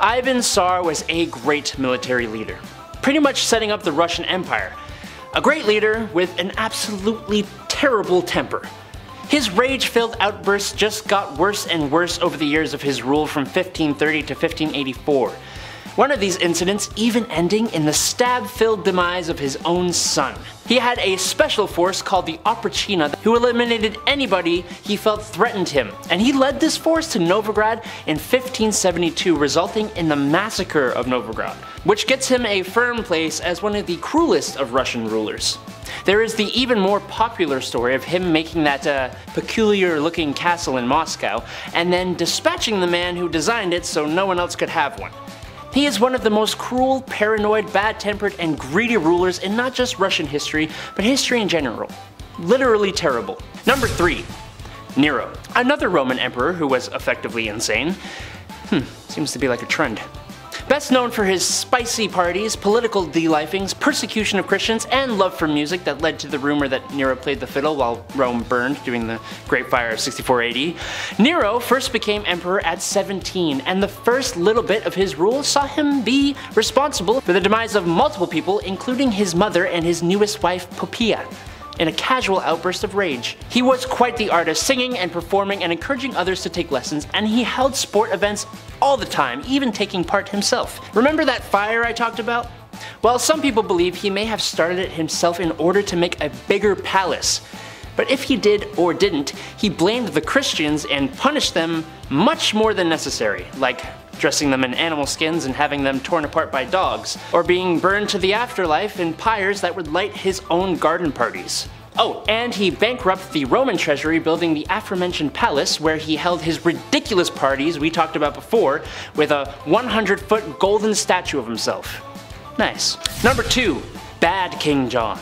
Speaker 4: Ivan Tsar was a great military leader, pretty much setting up the Russian Empire. A great leader with an absolutely terrible temper. His rage-filled outbursts just got worse and worse over the years of his rule from 1530 to 1584. One of these incidents even ending in the stab-filled demise of his own son. He had a special force called the Oprachina who eliminated anybody he felt threatened him, and he led this force to Novgorod in 1572, resulting in the massacre of Novgorod, which gets him a firm place as one of the cruelest of Russian rulers. There is the even more popular story of him making that peculiar looking castle in Moscow, and then dispatching the man who designed it so no one else could have one. He is one of the most cruel, paranoid, bad-tempered, and greedy rulers in not just Russian history, but history in general. Literally terrible. Number 3. Nero. Another Roman emperor who was effectively insane. Seems to be like a trend. Best known for his spicy parties, political de-lifings, persecution of Christians, and love for music that led to the rumor that Nero played the fiddle while Rome burned during the Great Fire of 64 AD. Nero first became emperor at 17, and the first little bit of his rule saw him be responsible for the demise of multiple people, including his mother and his newest wife, Poppaea, in a casual outburst of rage. He was quite the artist, singing and performing and encouraging others to take lessons, and he held sport events all the time, even taking part himself. Remember that fire I talked about? Well, some people believe he may have started it himself in order to make a bigger palace. But if he did or didn't, he blamed the Christians and punished them much more than necessary, like dressing them in animal skins and having them torn apart by dogs, or being burned to the afterlife in pyres that would light his own garden parties. Oh, and he bankrupted the Roman treasury building the aforementioned palace where he held his ridiculous parties we talked about before with a 100-foot golden statue of himself. Nice. Number 2. Bad King John.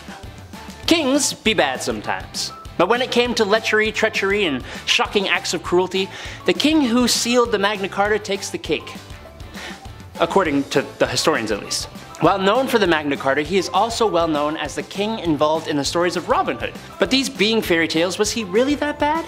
Speaker 4: Kings be bad sometimes. But when it came to lechery, treachery, and shocking acts of cruelty, the king who sealed the Magna Carta takes the cake. according to the historians at least. While known for the Magna Carta, he is also well known as the king involved in the stories of Robin Hood. But these being fairy tales, was he really that bad?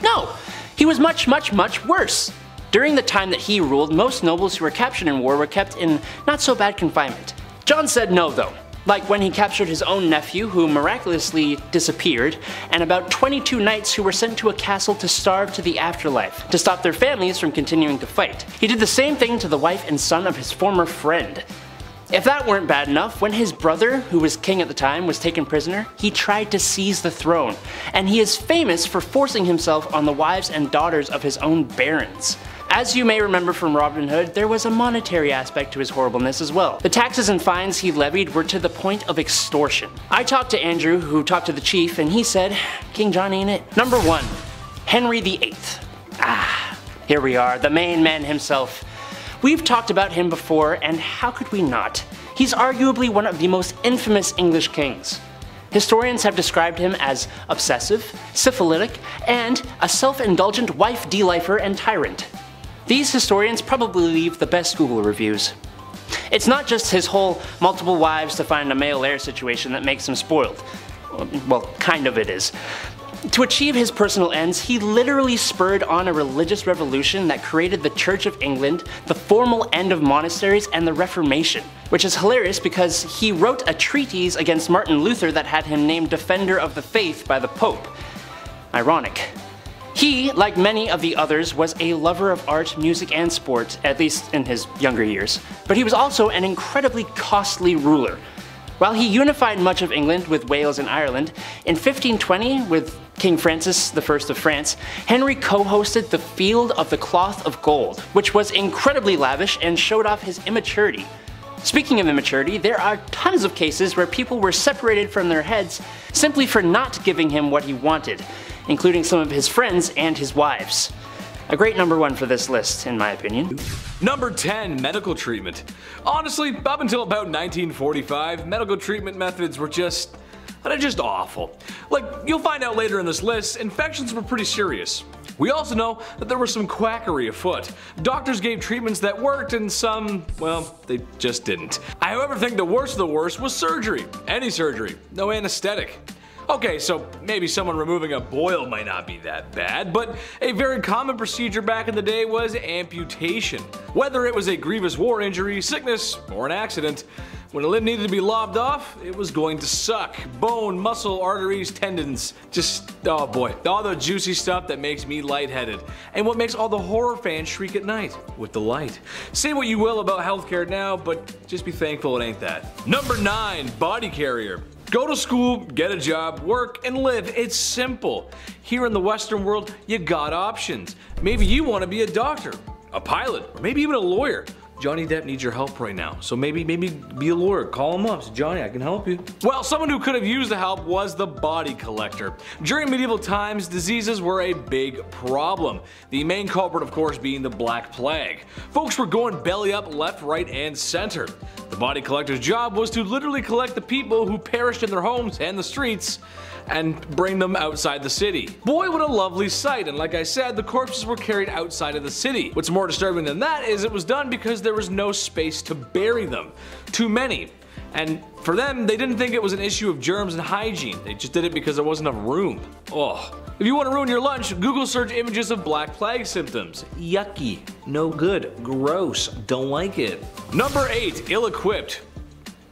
Speaker 4: No, he was much worse. During the time that he ruled, most nobles who were captured in war were kept in not so bad confinement. John said no though, like when he captured his own nephew who miraculously disappeared, and about 22 knights who were sent to a castle to starve to the afterlife, to stop their families from continuing to fight. He did the same thing to the wife and son of his former friend. If that weren't bad enough, when his brother, who was king at the time, was taken prisoner, he tried to seize the throne, and he is famous for forcing himself on the wives and daughters of his own barons. As you may remember from Robin Hood, there was a monetary aspect to his horribleness as well. The taxes and fines he levied were to the point of extortion. I talked to Andrew, who talked to the chief, and he said, King John ain't it. Number 1. Henry VIII. Here we are, the main man himself. We've talked about him before, and how could we not? He's arguably one of the most infamous English kings. Historians have described him as obsessive, syphilitic, and a self-indulgent wife de-lifer and tyrant. These historians probably leave the best Google reviews. It's not just his whole multiple wives to find a male heir situation that makes him spoiled. Well, kind of it is. To achieve his personal ends, he literally spurred on a religious revolution that created the Church of England, the formal end of monasteries, and the Reformation. Which is hilarious because he wrote a treatise against Martin Luther that had him named Defender of the Faith by the Pope. Ironic. He, like many of the others, was a lover of art, music, and sport, at least in his younger years. But he was also an incredibly costly ruler. While he unified much of England with Wales and Ireland, in 1520, with King Francis I of France, Henry co-hosted the Field of the Cloth of Gold, which was incredibly lavish and showed off his immaturity. Speaking of immaturity, there are tons of cases where people were separated from their heads simply for not giving him what he wanted, including some of his friends and his wives. A great number 1 for this list, in my opinion.
Speaker 6: Number 10. Medical treatment. Honestly, up until about 1945, medical treatment methods were just awful. Like, you'll find out later in this list, infections were pretty serious. We also know that there was some quackery afoot. Doctors gave treatments that worked and some, well, they just didn't. I however think the worst of the worst was surgery. Any surgery. No anesthetic. Okay, so maybe someone removing a boil might not be that bad, but a very common procedure back in the day was amputation. Whether it was a grievous war injury, sickness, or an accident, when a limb needed to be lopped off, it was going to suck. Bone, muscle, arteries, tendons, just, oh boy, all the juicy stuff that makes me lightheaded. And what makes all the horror fans shriek at night, with delight. Say what you will about healthcare now, but just be thankful it ain't that. Number 9, body carrier. Go to school, get a job, work, and live. It's simple. Here in the Western world, you got options. Maybe you want to be a doctor, a pilot, or maybe even a lawyer. Johnny Depp needs your help right now, so maybe be a lawyer. Call him up. Say, Johnny, I can help you. Well, someone who could have used the help was the body collector. During medieval times, diseases were a big problem. The main culprit, of course, being the Black Plague. Folks were going belly up left, right, and center. The body collector's job was to literally collect the people who perished in their homes and the streets and bring them outside the city. Boy, what a lovely sight, and like I said, the corpses were carried outside of the city. What's more disturbing than that is it was done because there was no space to bury them. Too many. And for them, they didn't think it was an issue of germs and hygiene. They just did it because there wasn't enough room. Ugh. If you want to ruin your lunch, Google search images of Black Plague symptoms. Yucky. No good. Gross. Don't like it. Number 8. Ill-equipped.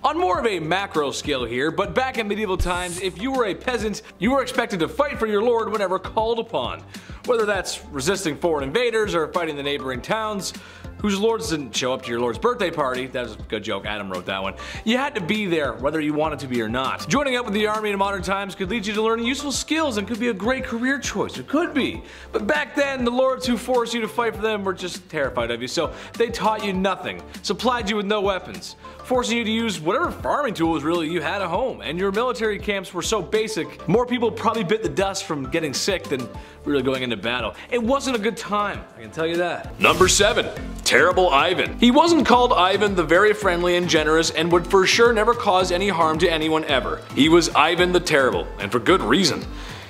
Speaker 6: On more of a macro scale here, but back in medieval times, if you were a peasant, you were expected to fight for your lord whenever called upon. Whether that's resisting foreign invaders or fighting the neighboring towns, whose lords didn't show up to your lord's birthday party. That was a good joke, Adam wrote that one. You had to be there, whether you wanted to be or not. Joining up with the army in modern times could lead you to learning useful skills and could be a great career choice. It could be. But back then, the lords who forced you to fight for them were just terrified of you, so they taught you nothing, supplied you with no weapons, forcing you to use whatever farming tools really you had at home. And your military camps were so basic, more people probably bit the dust from getting sick than really going into battle. It wasn't a good time, I can tell you that. Number 7. Terrible Ivan. He wasn't called Ivan the very friendly and generous and would for sure never cause any harm to anyone ever. He was Ivan the Terrible, and for good reason.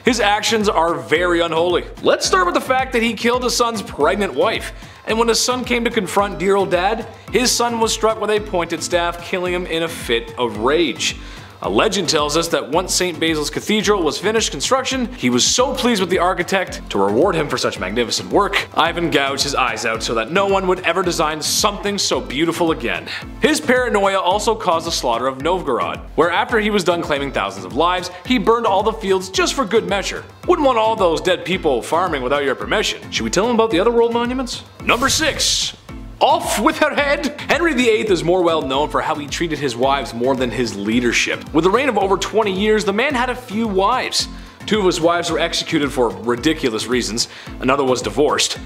Speaker 6: His actions are very unholy. Let's start with the fact that he killed his son's pregnant wife. and when his son came to confront dear old dad, his son was struck with a pointed staff, killing him in a fit of rage. A legend tells us that once St. Basil's Cathedral was finished construction, he was so pleased with the architect, to reward him for such magnificent work, Ivan gouged his eyes out so that no one would ever design something so beautiful again. His paranoia also caused the slaughter of Novgorod, where after he was done claiming thousands of lives, he burned all the fields just for good measure. Wouldn't want all those dead people farming without your permission. Should we tell him about the other world monuments? Number 6. Off with her head! Henry VIII is more well known for how he treated his wives more than his leadership. With a reign of over 20 years, the man had a few wives. 2 of his wives were executed for ridiculous reasons, another was divorced.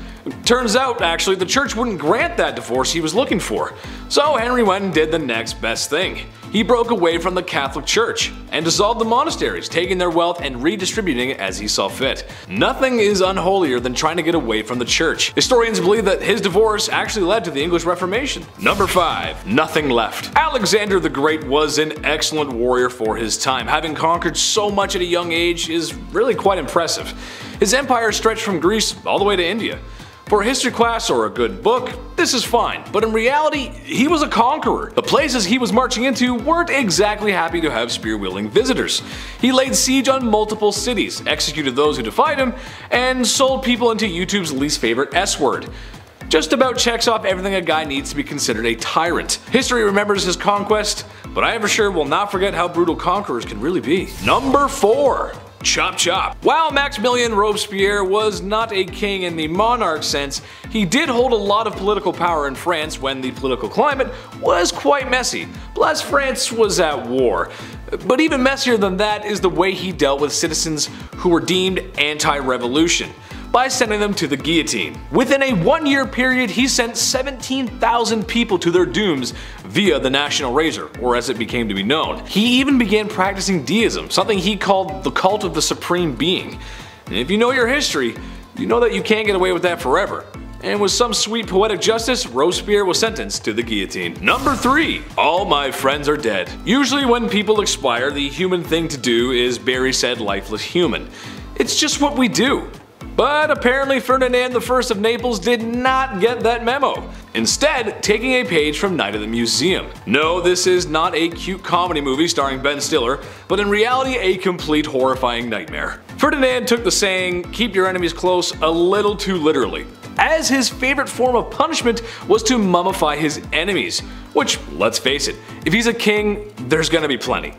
Speaker 6: Turns out, actually, the church wouldn't grant that divorce he was looking for. So Henry went and did the next best thing. He broke away from the Catholic Church and dissolved the monasteries, taking their wealth and redistributing it as he saw fit. Nothing is unholier than trying to get away from the church. Historians believe that his divorce actually led to the English Reformation. Number 5. Nothing left. Alexander the Great was an excellent warrior for his time. Having conquered so much at a young age is really quite impressive. His empire stretched from Greece all the way to India. For a history class or a good book, this is fine, but in reality, he was a conqueror. The places he was marching into weren't exactly happy to have spear-wielding visitors. He laid siege on multiple cities, executed those who defied him, and sold people into YouTube's least favorite S-word. Just about checks off everything a guy needs to be considered a tyrant. History remembers his conquest, but I for sure will not forget how brutal conquerors can really be. Number 4. Chop chop. While Maximilien Robespierre was not a king in the monarch sense, he did hold a lot of political power in France when the political climate was quite messy. Plus, France was at war. But even messier than that is the way he dealt with citizens who were deemed anti-revolution, by sending them to the guillotine. Within a 1-year period, he sent 17,000 people to their dooms via the National Razor, or as it became to be known. He even began practicing deism, something he called the cult of the supreme being. And if you know your history, you know that you can't get away with that forever. And with some sweet poetic justice, Robespierre was sentenced to the guillotine. Number 3. All my friends are dead. Usually when people expire, the human thing to do is bury said lifeless human. It's just what we do. But apparently Ferdinand I of Naples did not get that memo, instead taking a page from Night at the Museum. No, this is not a cute comedy movie starring Ben Stiller, but in reality a complete horrifying nightmare. Ferdinand took the saying, "keep your enemies close," a little too literally, as his favorite form of punishment was to mummify his enemies, which, let's face it, if he's a king, there's gonna be plenty.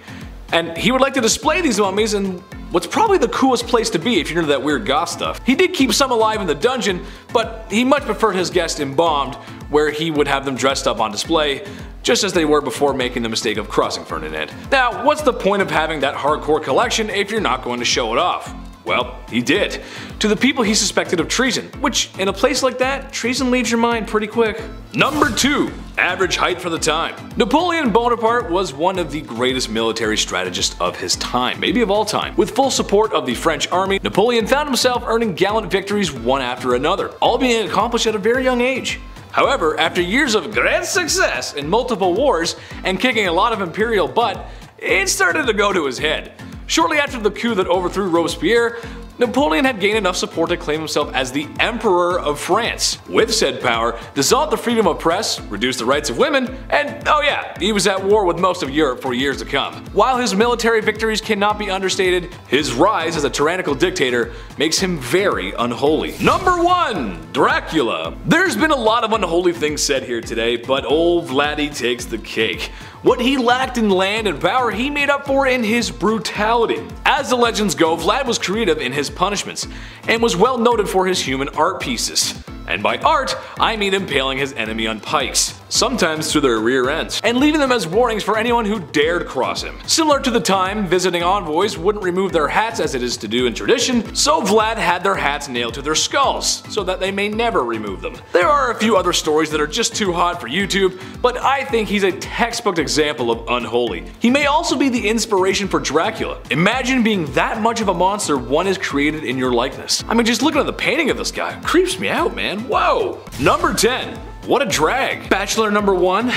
Speaker 6: And he would like to display these mummies in what's probably the coolest place to be if you're into that weird goth stuff. He did keep some alive in the dungeon, but he much preferred his guests embalmed, where he would have them dressed up on display, just as they were before making the mistake of crossing Ferdinand. Now, what's the point of having that hardcore collection if you're not going to show it off? Well, he did. To the people he suspected of treason, which, in a place like that, treason leaves your mind pretty quick. Number 2. Average height for the time. Napoleon Bonaparte was one of the greatest military strategists of his time, maybe of all time. With full support of the French army, Napoleon found himself earning gallant victories one after another, all being accomplished at a very young age. However, after years of great success in multiple wars and kicking a lot of imperial butt, it started to go to his head. Shortly after the coup that overthrew Robespierre, Napoleon had gained enough support to claim himself as the Emperor of France. With said power, dissolved the freedom of press, reduced the rights of women, and oh yeah, he was at war with most of Europe for years to come. While his military victories cannot be understated, his rise as a tyrannical dictator makes him very unholy. Number 1. Dracula. There's been a lot of unholy things said here today, but old Vladdy takes the cake. What he lacked in land and power, he made up for in his brutality. As the legends go, Vlad was creative in his punishments, and was well noted for his human art pieces. And by art, I mean impaling his enemy on pikes, sometimes through their rear ends, and leaving them as warnings for anyone who dared cross him. Similar to the time visiting envoys wouldn't remove their hats as it is to do in tradition, so Vlad had their hats nailed to their skulls, so that they may never remove them. There are a few other stories that are just too hot for YouTube, but I think he's a textbook example of unholy. He may also be the inspiration for Dracula. Imagine being that much of a monster one is created in your likeness. I mean, just looking at the painting of this guy creeps me out, man. Whoa! Number 10. What a drag. Bachelor number 1.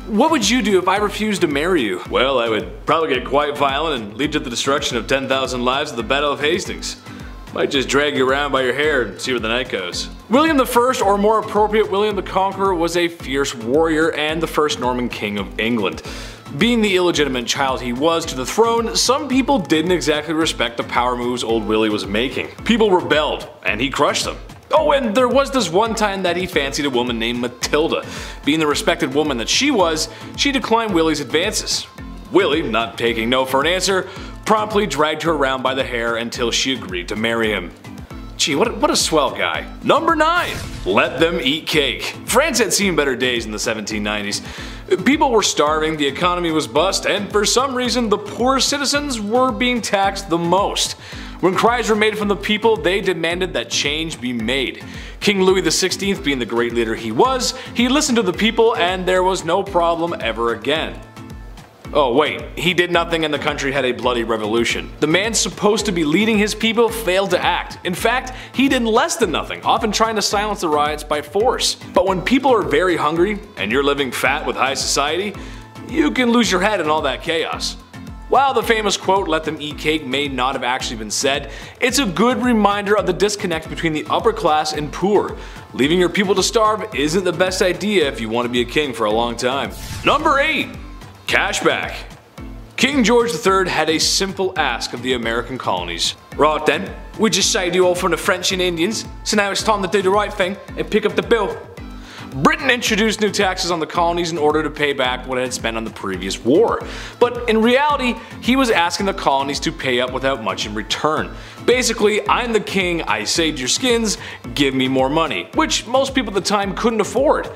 Speaker 6: What would you do if I refused to marry you? Well, I would probably get quite violent and lead to the destruction of 10,000 lives at the Battle of Hastings. Might just drag you around by your hair and see where the night goes. William I, or more appropriate, William the Conqueror, was a fierce warrior and the first Norman king of England. Being the illegitimate child he was to the throne, some people didn't exactly respect the power moves old Willie was making. People rebelled, and he crushed them. Oh, and there was this one time that he fancied a woman named Matilda. Being the respected woman that she was, she declined Willie's advances. Willie, not taking no for an answer, promptly dragged her around by the hair until she agreed to marry him. Gee, what a swell guy. Number 9. Let them eat cake. France had seen better days in the 1790s. People were starving, the economy was bust, and for some reason the poor citizens were being taxed the most. When cries were made from the people, they demanded that change be made. King Louis XVI, being the great leader he was, he listened to the people and there was no problem ever again. Oh wait, he did nothing and the country had a bloody revolution. The man supposed to be leading his people failed to act. In fact, he did less than nothing, often trying to silence the riots by force. But when people are very hungry, and you're living fat with high society, you can lose your head in all that chaos. While the famous quote, "let them eat cake," may not have actually been said, it's a good reminder of the disconnect between the upper class and poor. Leaving your people to starve isn't the best idea if you want to be a king for a long time. Number 8. Cashback. King George III had a simple ask of the American colonies. Right then, we just saved you all from the French and Indians, so now it's time to do the right thing and pick up the bill. Britain introduced new taxes on the colonies in order to pay back what it had spent on the previous war. But in reality, he was asking the colonies to pay up without much in return. Basically, I'm the king, I saved your skins, give me more money, which most people at the time couldn't afford.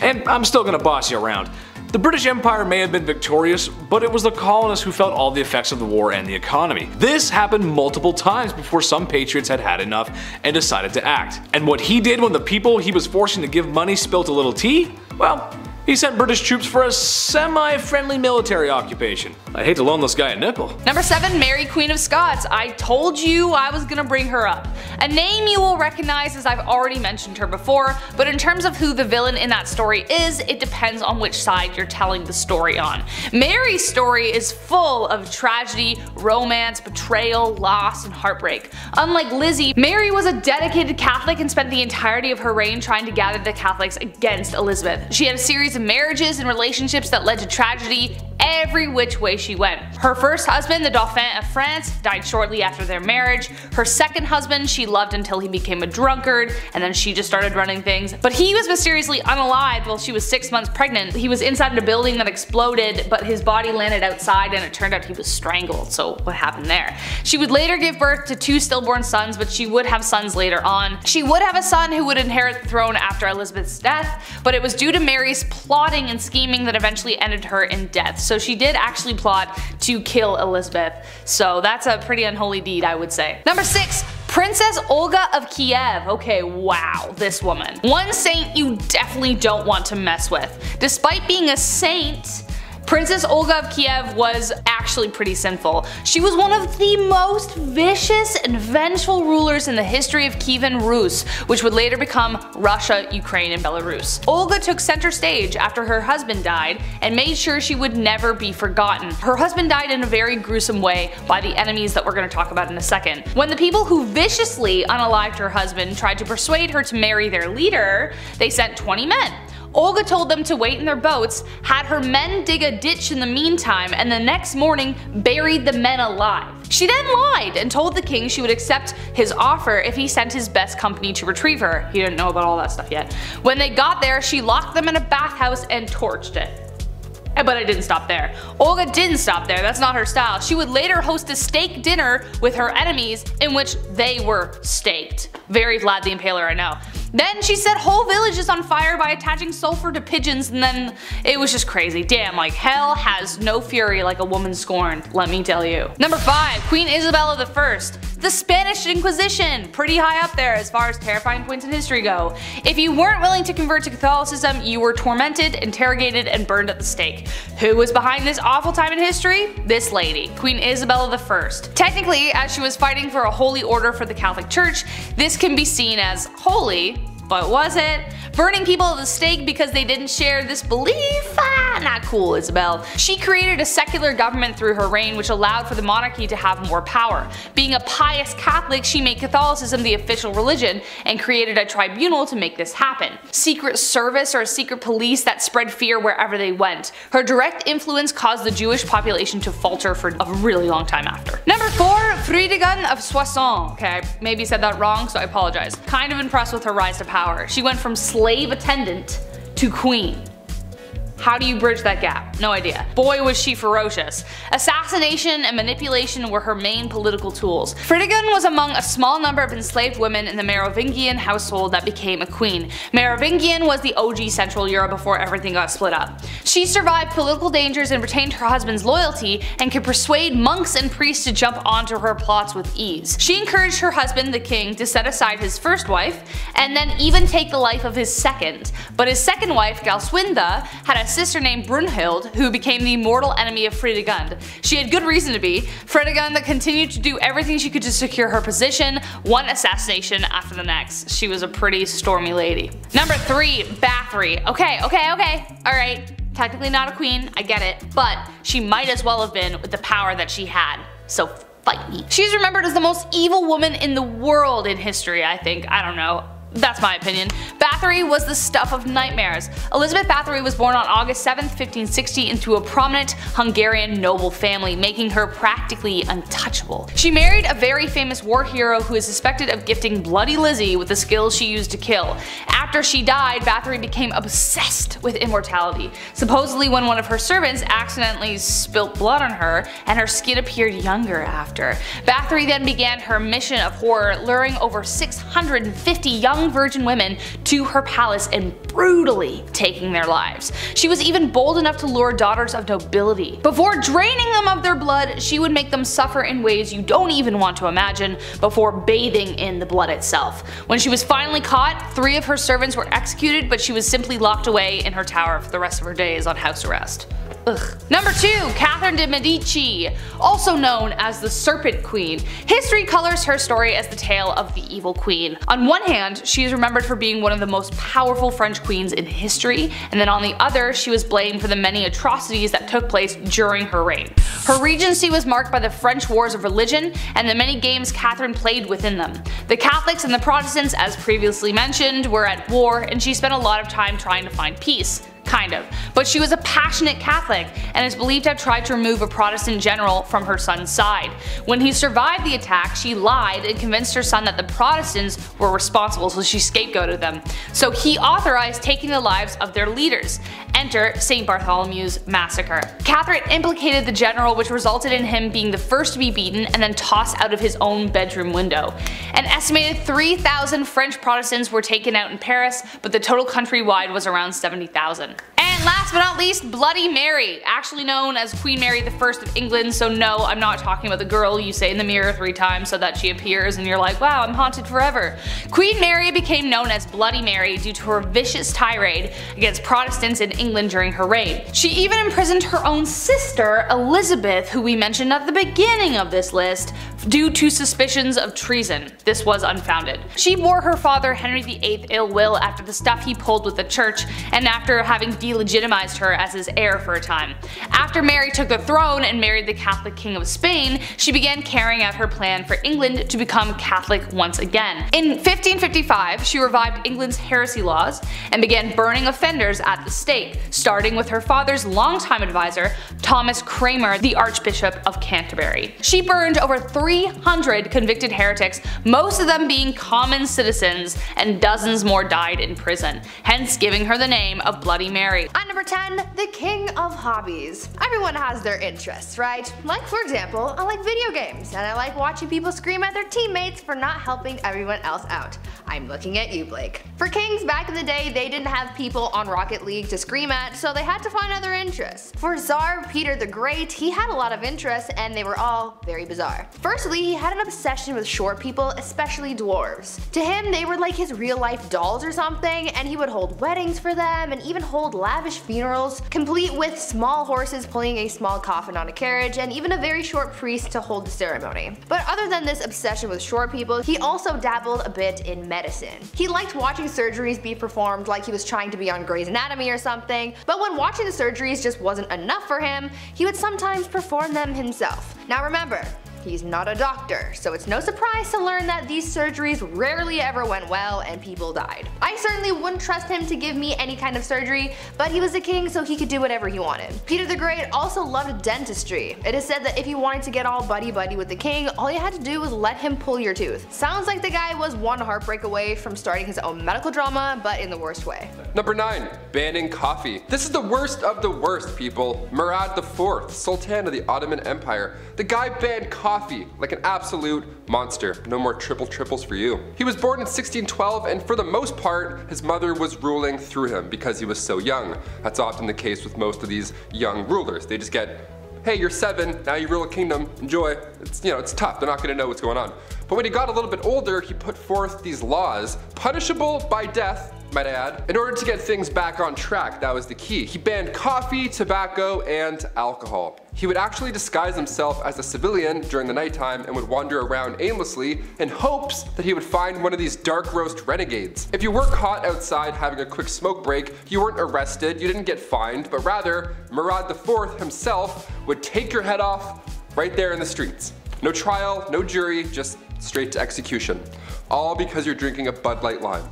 Speaker 6: And I'm still gonna boss you around. The British Empire may have been victorious, but it was the colonists who felt all the effects of the war and the economy. This happened multiple times before some patriots had had enough and decided to act. And what he did when the people he was forcing to give money spilt a little tea? Well, he sent British troops for a semi-friendly military occupation. I hate to loan this guy a nickel.
Speaker 5: Number 7, Mary Queen of Scots. I told you I was gonna bring her up. A name you will recognize as I've already mentioned her before, but in terms of who the villain in that story is, it depends on which side you're telling the story on. Mary's story is full of tragedy, romance, betrayal, loss, and heartbreak. Unlike Lizzie, Mary was a dedicated Catholic and spent the entirety of her reign trying to gather the Catholics against Elizabeth. She had a series of marriages and relationships that led to tragedy every which way she went. Her first husband, the Dauphin of France, died shortly after their marriage. Her second husband she loved until he became a drunkard, and then she just started running things. But he was mysteriously unalived while she was 6 months pregnant. He was inside a building that exploded, but his body landed outside and it turned out he was strangled, so what happened there? She would later give birth to 2 stillborn sons, but she would have sons later on. She would have a son who would inherit the throne after Elizabeth's death, but it was due to Mary's plotting and scheming that eventually ended her in death. So she did actually plot to kill Elizabeth. So that's a pretty unholy deed, I would say. Number 6. Princess Olga of Kiev. Okay, wow, this woman. One saint you definitely don't want to mess with. Despite being a saint, Princess Olga of Kiev was actually pretty sinful. She was one of the most vicious and vengeful rulers in the history of Kievan Rus, which would later become Russia, Ukraine, and Belarus. Olga took center stage after her husband died and made sure she would never be forgotten. Her husband died in a very gruesome way by the enemies that we're going to talk about in a second. When the people who viciously unalived her husband tried to persuade her to marry their leader, they sent 20 men. Olga told them to wait in their boats, had her men dig a ditch in the meantime, and the next morning buried the men alive. She then lied and told the king she would accept his offer if he sent his best company to retrieve her. He didn't know about all that stuff yet. When they got there, she locked them in a bathhouse and torched it. But it didn't stop there. Olga didn't stop there, that's not her style. She would later host a steak dinner with her enemies in which they were staked. Very Vlad the Impaler, I know. Then she set whole villages on fire by attaching sulfur to pigeons, and then it was just crazy. Damn, like hell has no fury like a woman scorned, let me tell you. Number 5. Queen Isabella I. The Spanish Inquisition, pretty high up there as far as terrifying points in history go. If you weren't willing to convert to Catholicism, you were tormented, interrogated, and burned at the stake. Who was behind this awful time in history? This lady, Queen Isabella I. Technically, as she was fighting for a holy order for the Catholic Church, this can be seen as holy, But was it? Burning people at the stake because they didn't share this belief? Not cool, Isabel. She created a secular government through her reign which allowed for the monarchy to have more power. Being a pious Catholic, she made Catholicism the official religion and created a tribunal to make this happen. Secret service or a secret police that spread fear wherever they went. Her direct influence caused the Jewish population to falter for a really long time after. Number 4, Frédégonde of Soissons. Okay, maybe said that wrong, so I apologize. Kind of impressed with her rise to power. She went from slave attendant to queen. How do you bridge that gap? No idea. Boy was she ferocious. Assassination and manipulation were her main political tools. Frédégonde was among a small number of enslaved women in the Merovingian household that became a queen. Merovingian was the OG Central Europe before everything got split up. She survived political dangers and retained her husband's loyalty and could persuade monks and priests to jump onto her plots with ease. She encouraged her husband, the king, to set aside his first wife and then even take the life of his second. But his second wife, Galswinde, had a sister named Brunhild who became the mortal enemy of Frédégonde. She had good reason to be. Frédégonde continued to do everything she could to secure her position, one assassination after the next. She was a pretty stormy lady. Number 3, Bathory. Okay. Alright. Technically not a queen, I get it, but she might as well have been with the power that she had. So fight me. She's remembered as the most evil woman in the world in history, I think. I don't know. That's my opinion. Bathory was the stuff of nightmares. Elizabeth Bathory was born on August 7, 1560 into a prominent Hungarian noble family, making her practically untouchable. She married a very famous war hero who is suspected of gifting Bloody Lizzie with the skills she used to kill. After she died, Bathory became obsessed with immortality. Supposedly when one of her servants accidentally spilt blood on her and her skin appeared younger after. Bathory then began her mission of horror, luring over 650 young virgin women to her palace and brutally taking their lives. She was even bold enough to lure daughters of nobility. Before draining them of their blood, she would make them suffer in ways you don't even want to imagine before bathing in the blood itself. When she was finally caught, 3 of her servants were executed, but she was simply locked away in her tower for the rest of her days on house arrest. Ugh. Number 2, Catherine de Medici, also known as the Serpent Queen. History colors her story as the tale of the evil queen. On one hand, she is remembered for being one of the most powerful French queens in history, and then on the other, she was blamed for the many atrocities that took place during her reign. Her regency was marked by the French Wars of Religion and the many games Catherine played within them. The Catholics and the Protestants, as previously mentioned, were at war, and she spent a lot of time trying to find peace. Kind of. But she was a passionate Catholic and is believed to have tried to remove a Protestant general from her son's side. When he survived the attack, she lied and convinced her son that the Protestants were responsible, so she scapegoated them. So he authorized taking the lives of their leaders. Enter St. Bartholomew's Massacre. Catherine implicated the general, which resulted in him being the first to be beaten and then tossed out of his own bedroom window. An estimated 3,000 French Protestants were taken out in Paris, but the total countrywide was around 70,000. And last but not least, Bloody Mary, actually known as Queen Mary I of England, so no, I'm not talking about the girl you say in the mirror 3 times so that she appears and you're like, wow, I'm haunted forever. Queen Mary became known as Bloody Mary due to her vicious tirade against Protestants in England during her reign. She even imprisoned her own sister, Elizabeth, who we mentioned at the beginning of this list, due to suspicions of treason. This was unfounded. She bore her father Henry VIII ill will after the stuff he pulled with the church and after having delegitimized her as his heir for a time. After Mary took the throne and married the Catholic King of Spain, she began carrying out her plan for England to become Catholic once again. In 1555, she revived England's heresy laws and began burning offenders at the stake, starting with her father's longtime advisor, Thomas Cranmer, the Archbishop of Canterbury. She burned over 300 convicted heretics, most of them being common citizens, and dozens more died in prison, hence giving her the name of Bloody Mary.
Speaker 2: At number 10, the king of hobbies. Everyone has their interests, right? Like for example, I like video games, and I like watching people scream at their teammates for not helping everyone else out. I'm looking at you, Blake. For kings back in the day, they didn't have people on Rocket League to scream at, so they had to find other interests. For Tsar Peter the Great, he had a lot of interests, and they were all very bizarre. Firstly, he had an obsession with short people, especially dwarves. To him, they were like his real life dolls or something, and he would hold weddings for them and even hold lavish lavish funerals, complete with small horses pulling a small coffin on a carriage, and even a very short priest to hold the ceremony. But other than this obsession with short people, he also dabbled a bit in medicine. He liked watching surgeries be performed like he was trying to be on Grey's Anatomy or something, but when watching the surgeries just wasn't enough for him, he would sometimes perform them himself. Now remember, he's not a doctor, so it's no surprise to learn that these surgeries rarely ever went well and people died. I certainly wouldn't trust him to give me any kind of surgery, but he was a king so he could do whatever he wanted. Peter the Great also loved dentistry. It is said that if you wanted to get all buddy-buddy with the king, all you had to do was let him pull your tooth. Sounds like the guy was one heartbreak away from starting his own medical drama, but in the worst way.
Speaker 3: Number 9. Banning coffee. This is the worst of the worst, people. Murad IV, Sultan of the Ottoman Empire. The guy banned coffee like an absolute monster. No more triples for you. He was born in 1612, and for the most part, his mother was ruling through him because he was so young. That's often the case with most of these young rulers. They just get, hey, you're 7, now you rule a kingdom, enjoy. It's tough, they're not gonna know what's going on. But when he got a little bit older, he put forth these laws, punishable by death, might I add, in order to get things back on track. That was the key. He banned coffee, tobacco, and alcohol. He would actually disguise himself as a civilian during the nighttime and would wander around aimlessly in hopes that he would find one of these dark roast renegades. If you were caught outside having a quick smoke break, you weren't arrested, you didn't get fined, but rather, Murad IV himself would take your head off right there in the streets. No trial, no jury, just straight to execution. All because you're drinking a Bud Light Lime.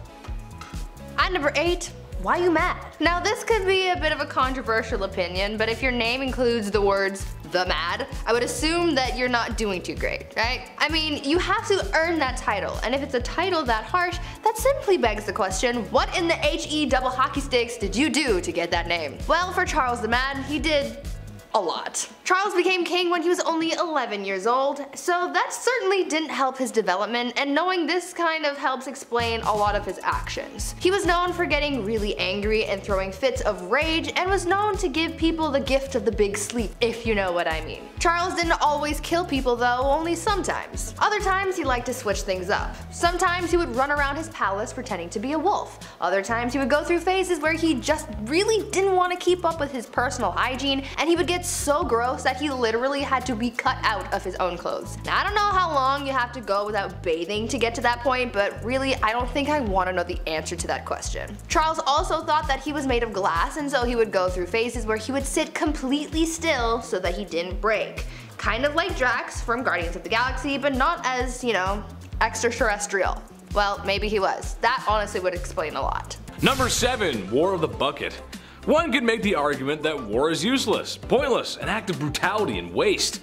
Speaker 2: At number 8, why you mad? Now this could be a bit of a controversial opinion, but if your name includes the words the mad, I would assume that you're not doing too great, right? I mean, you have to earn that title, and if it's a title that harsh, that simply begs the question, what in the HE double hockey sticks did you do to get that name? Well, for Charles the Mad, he did a lot. Charles became king when he was only 11 years old, so that certainly didn't help his development, and knowing this kind of helps explain a lot of his actions. He was known for getting really angry and throwing fits of rage, and was known to give people the gift of the big sleep, if you know what I mean. Charles didn't always kill people though, only sometimes. Other times he liked to switch things up. Sometimes he would run around his palace pretending to be a wolf. Other times he would go through phases where he just really didn't want to keep up with his personal hygiene, and he would get so gross that he literally had to be cut out of his own clothes. Now I don't know how long you have to go without bathing to get to that point, but really I don't think I want to know the answer to that question. Charles also thought that he was made of glass, and so he would go through phases where he would sit completely still so that he didn't break. Kind of like Drax from Guardians of the Galaxy, but not as, extraterrestrial. Well, maybe he was. That honestly would explain a lot.
Speaker 6: Number 7. War of the Bucket. One could make the argument that war is useless, pointless, an act of brutality and waste.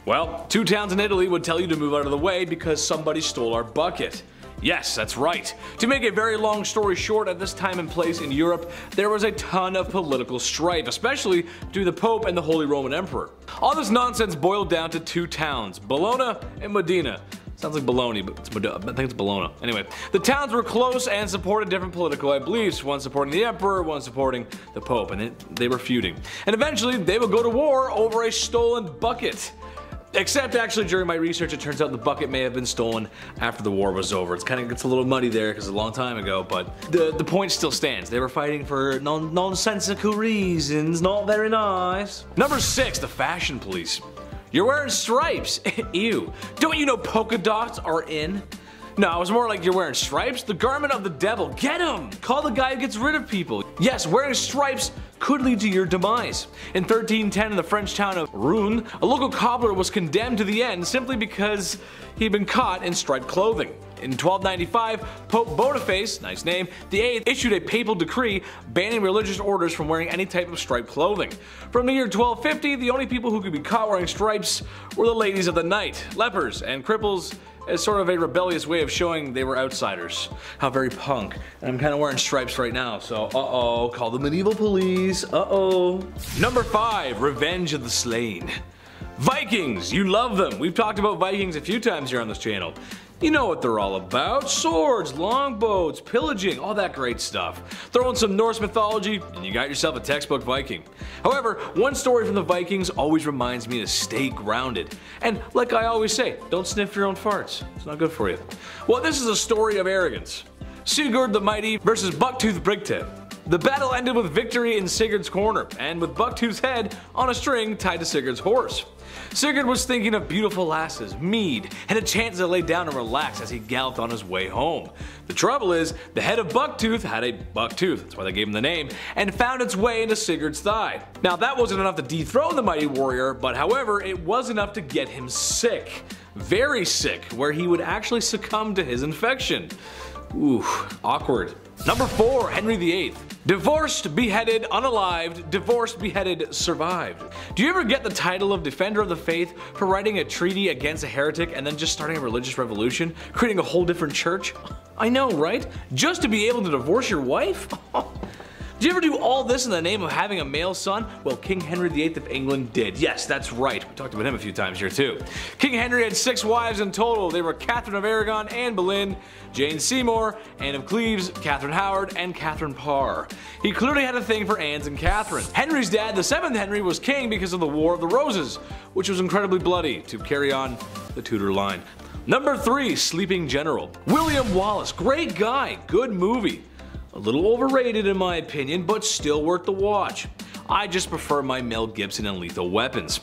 Speaker 6: Well, 2 towns in Italy would tell you to move out of the way because somebody stole our bucket. Yes, that's right. To make a very long story short, at this time and place in Europe, there was a ton of political strife, especially due to the Pope and the Holy Roman Emperor. All this nonsense boiled down to 2 towns, Bologna and Modena. Sounds like Bologna, but I think it's Bologna. Anyway, the towns were close and supported different political beliefs, one supporting the emperor, one supporting the pope, and they were feuding. And eventually, they would go to war over a stolen bucket. Except actually during my research, it turns out the bucket may have been stolen after the war was over. It kind of gets a little muddy there because it's a long time ago, but the point still stands. They were fighting for nonsensical reasons, not very nice. Number 6, the fashion police. You're wearing stripes. Ew. Don't you know polka dots are in? No, it was more like you're wearing stripes. The garment of the devil. Get him! Call the guy who gets rid of people. Yes, wearing stripes could lead to your demise. In 1310 in the French town of Rouen, a local cobbler was condemned to the end simply because he'd been caught in striped clothing. In 1295, Pope Boniface, nice name, the 8th issued a papal decree banning religious orders from wearing any type of striped clothing. From the year 1250, the only people who could be caught wearing stripes were the ladies of the night, lepers, and cripples, as sort of a rebellious way of showing they were outsiders. How very punk. And I'm kind of wearing stripes right now, so uh-oh, call the medieval police, uh-oh. Number 5, Revenge of the Slain. Vikings, you love them. We've talked about Vikings a few times here on this channel. You know what they're all about. Swords, longbows, pillaging, all that great stuff. Throw in some Norse mythology and you got yourself a textbook Viking. However, one story from the Vikings always reminds me to stay grounded. And like I always say, don't sniff your own farts. It's not good for you. Well, this is a story of arrogance. Sigurd the Mighty versus Bucktooth Brigtail. The battle ended with victory in Sigurd's corner, and with Bucktooth's head on a string tied to Sigurd's horse. Sigurd was thinking of beautiful lasses, mead, and a chance to lay down and relax as he galloped on his way home. The trouble is, the head of Bucktooth had a buck tooth, that's why they gave him the name, and found its way into Sigurd's thigh. Now that wasn't enough to dethrone the mighty warrior, but however, it was enough to get him sick. Very sick, where he would actually succumb to his infection. Ooh, awkward. Number 4, Henry VIII. Divorced, beheaded, unalived, divorced, beheaded, survived. Do you ever get the title of Defender of the Faith for writing a treaty against a heretic and then just starting a religious revolution, creating a whole different church? I know, right? Just to be able to divorce your wife? Did you ever do all this in the name of having a male son? Well, King Henry VIII of England did. Yes, that's right. We talked about him a few times here too. King Henry had 6 wives in total. They were Catherine of Aragon, Anne Boleyn, Jane Seymour, Anne of Cleves, Catherine Howard, and Catherine Parr. He clearly had a thing for Anne's and Catherine. Henry's dad, the 7th Henry, was king because of the War of the Roses, which was incredibly bloody to carry on the Tudor line. Number 3, Sleeping General. William Wallace, great guy, good movie. A little overrated in my opinion, but still worth the watch. I just prefer my Mel Gibson and Lethal Weapons.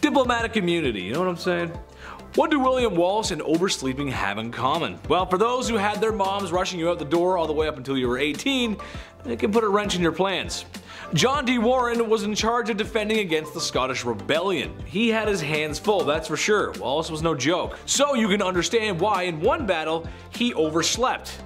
Speaker 6: Diplomatic immunity, you know what I'm saying? What do William Wallace and oversleeping have in common? Well, for those who had their moms rushing you out the door all the way up until you were 18, it can put a wrench in your plans. John D. Warren was in charge of defending against the Scottish Rebellion. He had his hands full, that's for sure. Wallace was no joke. So you can understand why in one battle he overslept.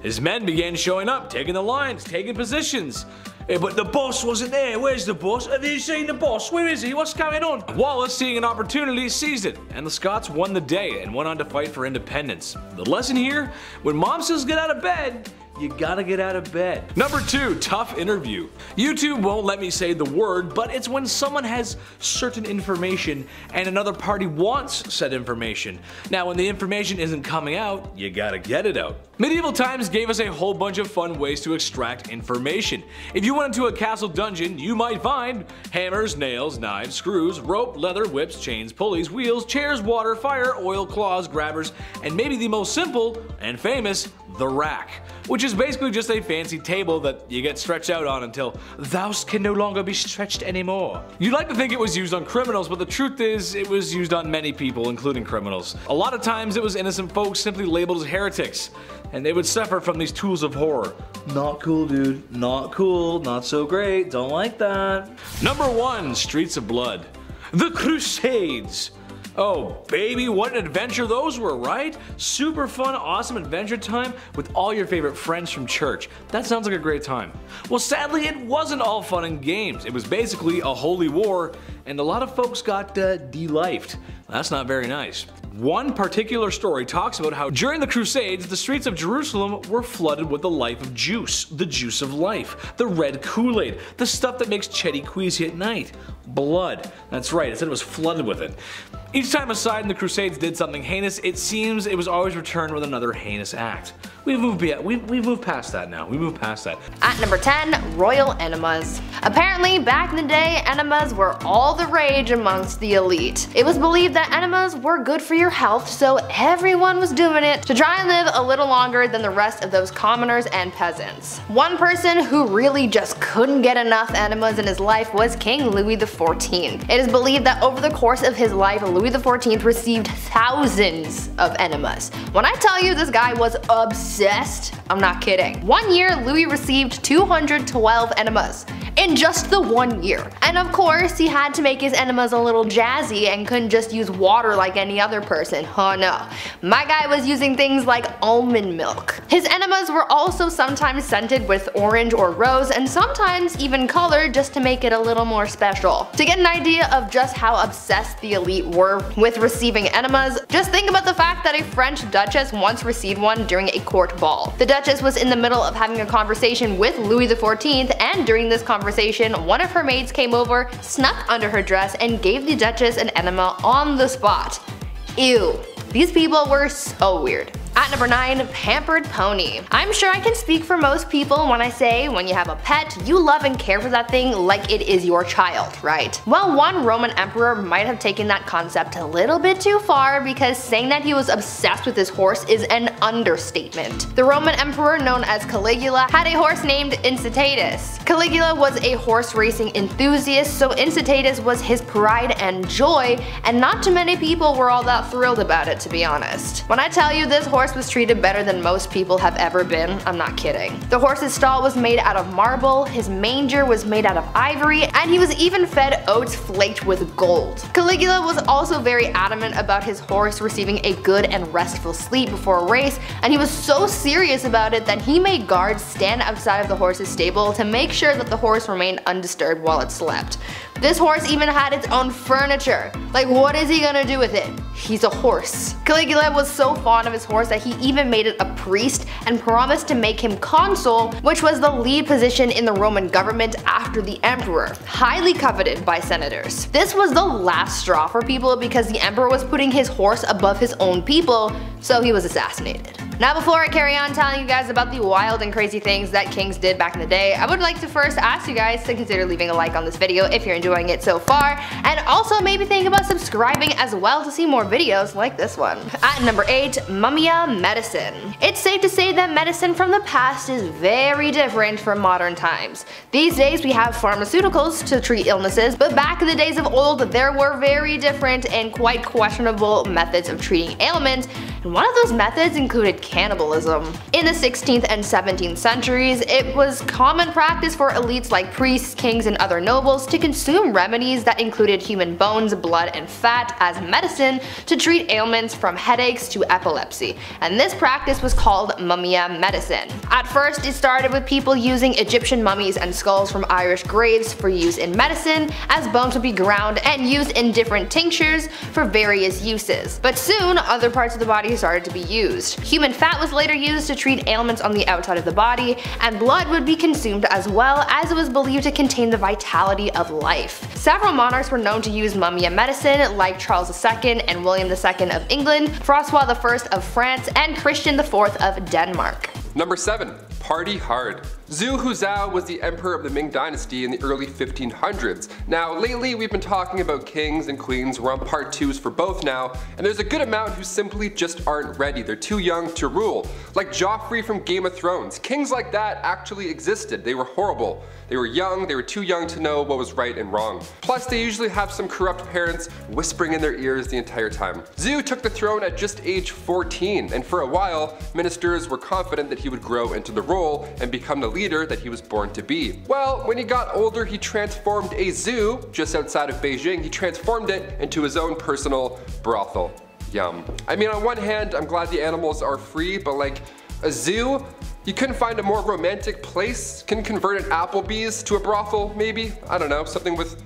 Speaker 6: His men began showing up, taking the lines, taking positions. But the boss wasn't there. Where's the boss? Have you seen the boss? Where is he? What's going on? Wallace, seeing an opportunity, seized it, and the Scots won the day and went on to fight for independence. The lesson here, when mom says get out of bed, you gotta get out of bed. Number 2, tough interview. YouTube won't let me say the word, but it's when someone has certain information and another party wants said information. Now when the information isn't coming out, you gotta get it out. Medieval times gave us a whole bunch of fun ways to extract information. If you went into a castle dungeon, you might find hammers, nails, knives, screws, rope, leather, whips, chains, pulleys, wheels, chairs, water, fire, oil, claws, grabbers, and maybe the most simple and famous, the rack, which is basically just a fancy table that you get stretched out on until thou can no longer be stretched anymore. You'd like to think it was used on criminals, but the truth is it was used on many people, including criminals. A lot of times it was innocent folks simply labeled as heretics, and they would suffer from these tools of horror. Not cool, dude. Not cool. Not so great. Don't like that. Number 1, Streets of Blood. The Crusades. Oh baby, what an adventure those were, right? Super fun, awesome adventure time with all your favorite friends from church. That sounds like a great time. Well, sadly, it wasn't all fun and games. It was basically a holy war, and a lot of folks got de-lifed. That's not very nice. One particular story talks about how during the Crusades, the streets of Jerusalem were flooded with the life of juice, the juice of life, the red Kool-Aid, the stuff that makes Chetty queasy at night. Blood. That's right, it said it was flooded with it. Each time a side in the Crusades did something heinous, it seems it was always returned with another heinous act. We've moved past that now. We moved past that.
Speaker 2: At number 10, royal enemas. Apparently, back in the day, enemas were all the rage amongst the elite. It was believed that enemas were good for your health, so everyone was doing it to try and live a little longer than the rest of those commoners and peasants. One person who really just couldn't get enough enemas in his life was King Louis XIV. It is believed that over the course of his life, Louis XIV received thousands of enemas. When I tell you this guy was obsessed, I'm not kidding. One year, Louis received 212 enemas. In just the 1 year. And of course, he had to make his enemas a little jazzy and couldn't just use water like any other person. Oh no. My guy was using things like almond milk. His enemas were also sometimes scented with orange or rose, and sometimes even colored just to make it a little more special. To get an idea of just how obsessed the elite were with receiving enemas, just think about the fact that a French duchess once received one during a court ball. The duchess was in the middle of having a conversation with Louis XIV, and during this conversation, one of her maids came over, snuck under her dress, and gave the duchess an enema on the spot. Ew. These people were so weird. At number 9, pampered pony. I'm sure I can speak for most people when I say when you have a pet, you love and care for that thing like it is your child, right? Well, one Roman emperor might have taken that concept a little bit too far, because saying that he was obsessed with his horse is an understatement. The Roman emperor known as Caligula had a horse named Incitatus. Caligula was a horse racing enthusiast, so Incitatus was his pride and joy, and not too many people were all that thrilled about it, to be honest. When I tell you this horse was treated better than most people have ever been, I'm not kidding. The horse's stall was made out of marble, his manger was made out of ivory, and he was even fed oats flaked with gold. Caligula was also very adamant about his horse receiving a good and restful sleep before a race, and he was so serious about it that he made guards stand outside of the horse's stable to make sure that the horse remained undisturbed while it slept. This horse even had its own furniture. Like, what is he gonna do with it? He's a horse. Caligula was so fond of his horse that he even made it a priest and promised to make him consul, which was the lead position in the Roman government after the emperor, highly coveted by senators. This was the last straw for people because the emperor was putting his horse above his own people, so he was assassinated. Now, before I carry on telling you guys about the wild and crazy things that kings did back in the day, I would like to first ask you guys to consider leaving a like on this video if you're enjoying it so far, and also maybe think about subscribing as well to see more videos like this one. At number 8, Mumia medicine. It's safe to say that medicine from the past is very different from modern times. These days we have pharmaceuticals to treat illnesses, but back in the days of old there were very different and quite questionable methods of treating ailments, and one of those methods included cannibalism. In the 16th and 17th centuries, it was common practice for elites like priests, kings, and other nobles to consume remedies that included human bones, blood, and fat as medicine to treat ailments from headaches to epilepsy, and this practice was called Mumia medicine. At first, it started with people using Egyptian mummies and skulls from Irish graves for use in medicine, as bones would be ground and used in different tinctures for various uses. But soon, other parts of the body started to be used. Human fat was later used to treat ailments on the outside of the body, and blood would be consumed as well, as it was believed to contain the vitality of life. Several monarchs were known to use Mumia medicine, like Charles II and William II of England, Francois I of France, and Christian IV of Denmark.
Speaker 3: Number 7. Party hard. Zhu Huzhou was the emperor of the Ming dynasty in the early 1500s. Now lately we've been talking about kings and queens, we're on part 2s for both now, and there's a good amount who simply just aren't ready, they're too young to rule. Like Joffrey from Game of Thrones. Kings like that actually existed, they were horrible. They were young, they were too young to know what was right and wrong. Plus they usually have some corrupt parents whispering in their ears the entire time. Zhu took the throne at just age 14, and for a while, ministers were confident that he would grow into the role and become the leader that he was born to be. Well, when he got older, he transformed a zoo just outside of Beijing, he transformed it into his own personal brothel. Yum. I mean, on one hand, I'm glad the animals are free, but like, a zoo? You couldn't find a more romantic place? Can convert an Applebee's to a brothel, maybe? I don't know, something with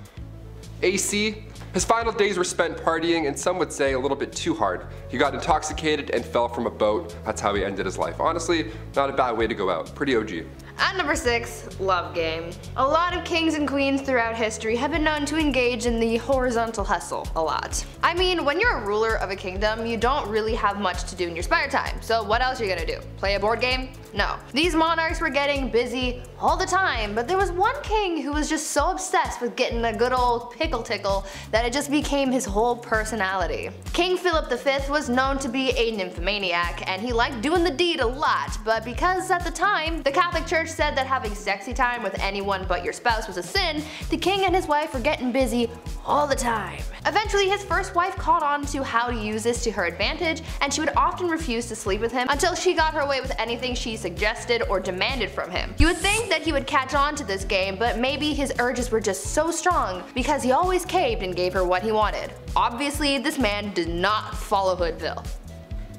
Speaker 3: AC? His final days were spent partying, and some would say a little bit too hard. He got intoxicated and fell from a boat. That's how he ended his life. Honestly, not a bad way to go out. Pretty OG.
Speaker 2: At number 6, love game. A lot of kings and queens throughout history have been known to engage in the horizontal hustle a lot. I mean, when you're a ruler of a kingdom, you don't really have much to do in your spare time, so what else are you gonna do? Play a board game? No. These monarchs were getting busy all the time, but there was one king who was just so obsessed with getting a good old pickle tickle that it just became his whole personality. King Philip V was known to be a nymphomaniac, and he liked doing the deed a lot, but because at the time, the Catholic Church said that having sexy time with anyone but your spouse was a sin, the king and his wife were getting busy all the time. Eventually, his first wife caught on to how to use this to her advantage, and she would often refuse to sleep with him until she got her way with anything she suggested or demanded from him. You would think that he would catch on to this game, but maybe his urges were just so strong because he always caved and gave her what he wanted. Obviously, this man did not follow Hoodville.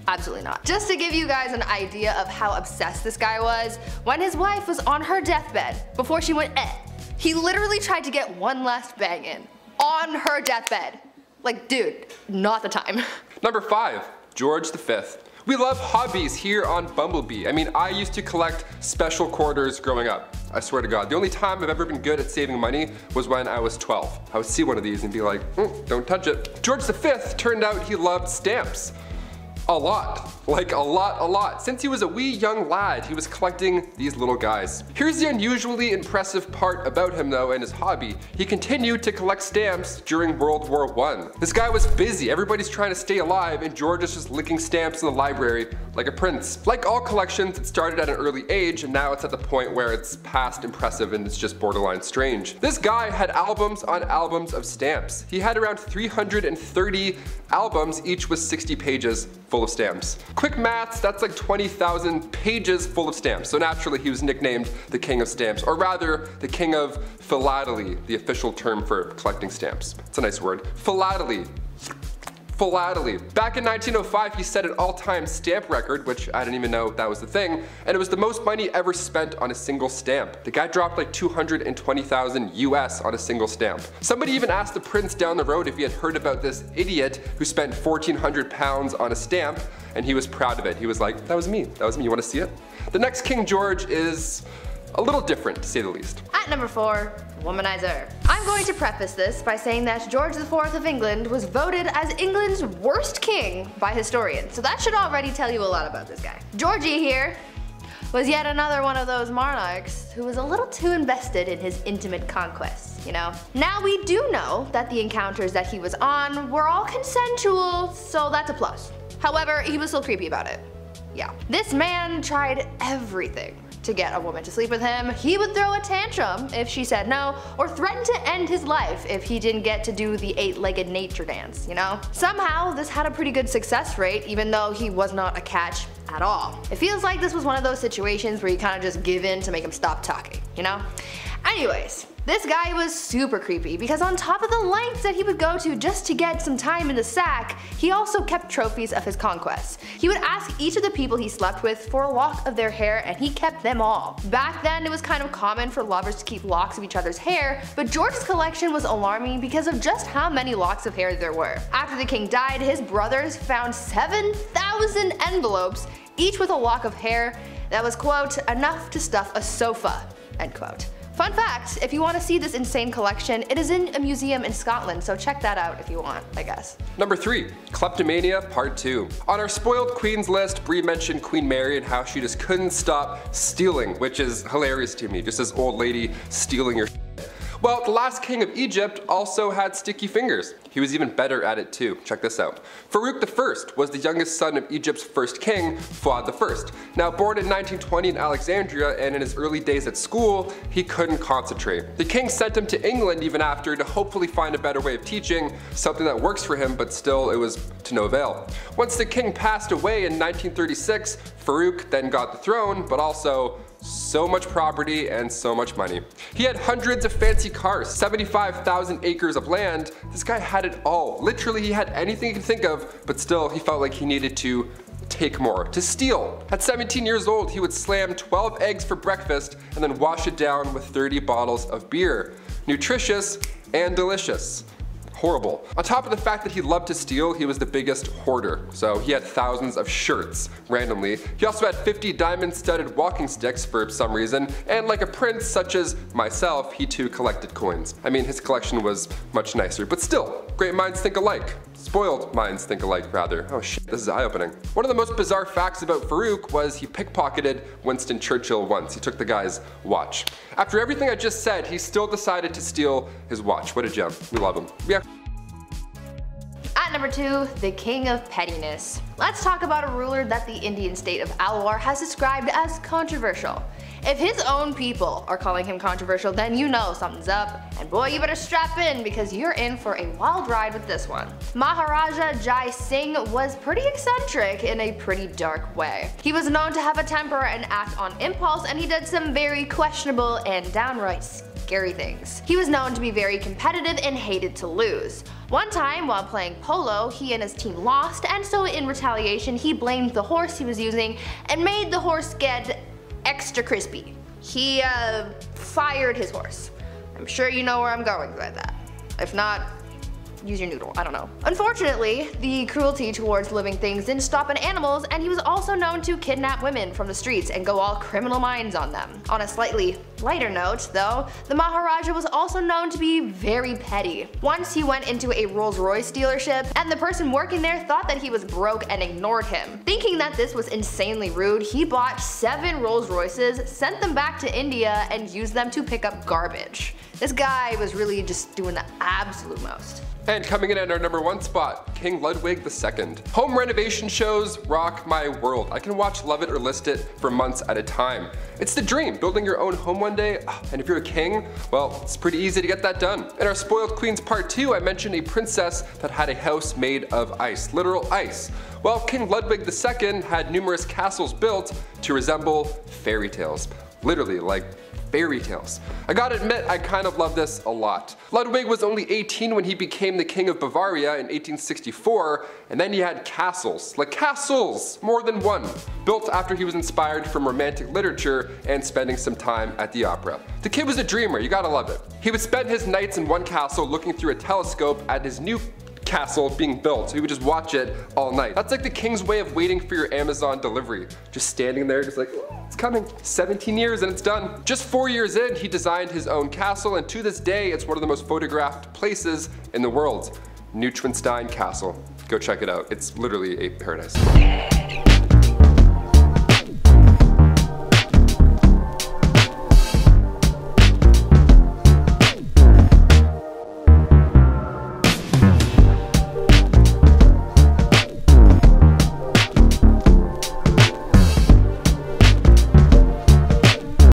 Speaker 2: Absolutely not. Just to give you guys an idea of how obsessed this guy was, when his wife was on her deathbed, before she went he literally tried to get one last bang in. On her deathbed. Like, dude, not the time.
Speaker 3: Number 5. George V. We love hobbies here on Bumblebee. I mean, I used to collect special quarters growing up. I swear to God. The only time I've ever been good at saving money was when I was 12. I would see one of these and be like, don't touch it. George V turned out he loved stamps. A lot. Like a lot. Since he was a wee young lad, he was collecting these little guys. Here's the unusually impressive part about him though and his hobby. He continued to collect stamps during World War I. This guy was busy, everybody's trying to stay alive, and George is just licking stamps in the library like a prince. Like all collections, it started at an early age and now it's at the point where it's past impressive and it's just borderline strange. This guy had albums on albums of stamps. He had around 330 albums, each with 60 pages full of stamps. Quick maths, that's like 20,000 pages full of stamps. So naturally he was nicknamed the King of Stamps, or rather the King of Philately, the official term for collecting stamps. It's a nice word. Philately. Philately. Back in 1905, he set an all-time stamp record, which I didn't even know that was the thing, and it was the most money ever spent on a single stamp. The guy dropped like 220,000 US on a single stamp. Somebody even asked the prince down the road if he had heard about this idiot who spent 1,400 pounds on a stamp, and he was proud of it. He was like, that was me, you wanna see it? The next King George is a little different, to say the least.
Speaker 2: At number 4, womanizer. I'm going to preface this by saying that George IV of England was voted as England's worst king by historians, so that should already tell you a lot about this guy. Georgie here was yet another one of those monarchs who was a little too invested in his intimate conquests, you know? Now we do know that the encounters that he was on were all consensual, so that's a plus. However, he was still creepy about it. Yeah. This man tried everything to get a woman to sleep with him. He would throw a tantrum if she said no, or threaten to end his life if he didn't get to do the 8-legged nature dance, you know? Somehow, this had a pretty good success rate, even though he was not a catch at all. It feels like this was one of those situations where you kind of just give in to make him stop talking, you know? Anyways, this guy was super creepy because on top of the lengths that he would go to just to get some time in the sack, he also kept trophies of his conquests. He would ask each of the people he slept with for a lock of their hair and he kept them all. Back then it was kind of common for lovers to keep locks of each other's hair, but George's collection was alarming because of just how many locks of hair there were. After the king died, his brothers found 7,000 envelopes, each with a lock of hair that was, quote, enough to stuff a sofa, end quote. Fun fact, if you want to see this insane collection, it is in a museum in Scotland, so check that out if you want, I guess.
Speaker 3: Number 3, Kleptomania Part 2. On our spoiled queens list, Brie mentioned Queen Mary and how she just couldn't stop stealing, which is hilarious to me, just this old lady stealing your shit. Well, the last king of Egypt also had sticky fingers. He was even better at it too. Check this out. Farouk I was the youngest son of Egypt's first king, Fuad I. Now born in 1920 in Alexandria, and in his early days at school, he couldn't concentrate. The king sent him to England even after to hopefully find a better way of teaching, something that works for him, but still it was to no avail. Once the king passed away in 1936, Farouk then got the throne, but also so much property and so much money. He had hundreds of fancy cars, 75,000 acres of land. This guy had it all. Literally, he had anything he could think of, but still he felt like he needed to take more, to steal. At 17 years old, he would slam 12 eggs for breakfast and then wash it down with 30 bottles of beer. Nutritious and delicious. Horrible. On top of the fact that he loved to steal, he was the biggest hoarder. So he had thousands of shirts, randomly. He also had 50 diamond-studded walking sticks for some reason, and like a prince such as myself, he too collected coins. I mean, his collection was much nicer, but still, great minds think alike. Spoiled minds think alike, rather. Oh shit, this is eye-opening. One of the most bizarre facts about Farouk was he pickpocketed Winston Churchill once. He took the guy's watch. After everything I just said, he still decided to steal his watch. What a gem. We love him. Yeah.
Speaker 2: At number 2, the King of Pettiness. Let's talk about a ruler that the Indian state of Alwar has described as controversial. If his own people are calling him controversial, then you know something's up, and boy, you better strap in because you're in for a wild ride with this one. Maharaja Jai Singh was pretty eccentric in a pretty dark way. He was known to have a temper and act on impulse, and he did some very questionable and downright scary things. He was known to be very competitive and hated to lose. One time while playing polo, he and his team lost, and so in retaliation he blamed the horse he was using and made the horse get extra crispy. He fired his horse. I'm sure you know where I'm going with that. If not, use your noodle, I don't know. Unfortunately, the cruelty towards living things didn't stop at animals, and he was also known to kidnap women from the streets and go all criminal minds on them. On a slightly lighter note, though, the Maharaja was also known to be very petty. Once he went into a Rolls-Royce dealership, and the person working there thought that he was broke and ignored him. Thinking that this was insanely rude, he bought 7 Rolls-Royces, sent them back to India, and used them to pick up garbage. This guy was really just doing the absolute most.
Speaker 3: And coming in at our number 1 spot, King Ludwig II. Home renovation shows rock my world. I can watch Love It or List It for months at a time. It's the dream, building your own home one day, and if you're a king, well, it's pretty easy to get that done. In our Spoiled Queens Part 2, I mentioned a princess that had a house made of ice, literal ice. Well, King Ludwig II had numerous castles built to resemble fairy tales. Literally, like fairy tales. I gotta admit, I kind of love this a lot. Ludwig was only 18 when he became the King of Bavaria in 1864, and then he had castles, like castles, more than one, built after he was inspired from romantic literature and spending some time at the opera. The kid was a dreamer, you gotta love it. He would spend his nights in one castle looking through a telescope at his new castle being built, so he would just watch it all night. That's like the king's way of waiting for your Amazon delivery. Just standing there, just like, oh, it's coming. 17 years and it's done. Just 4 years in, he designed his own castle, and to this day, it's one of the most photographed places in the world. Neuschwanstein Castle. Go check it out. It's literally a paradise.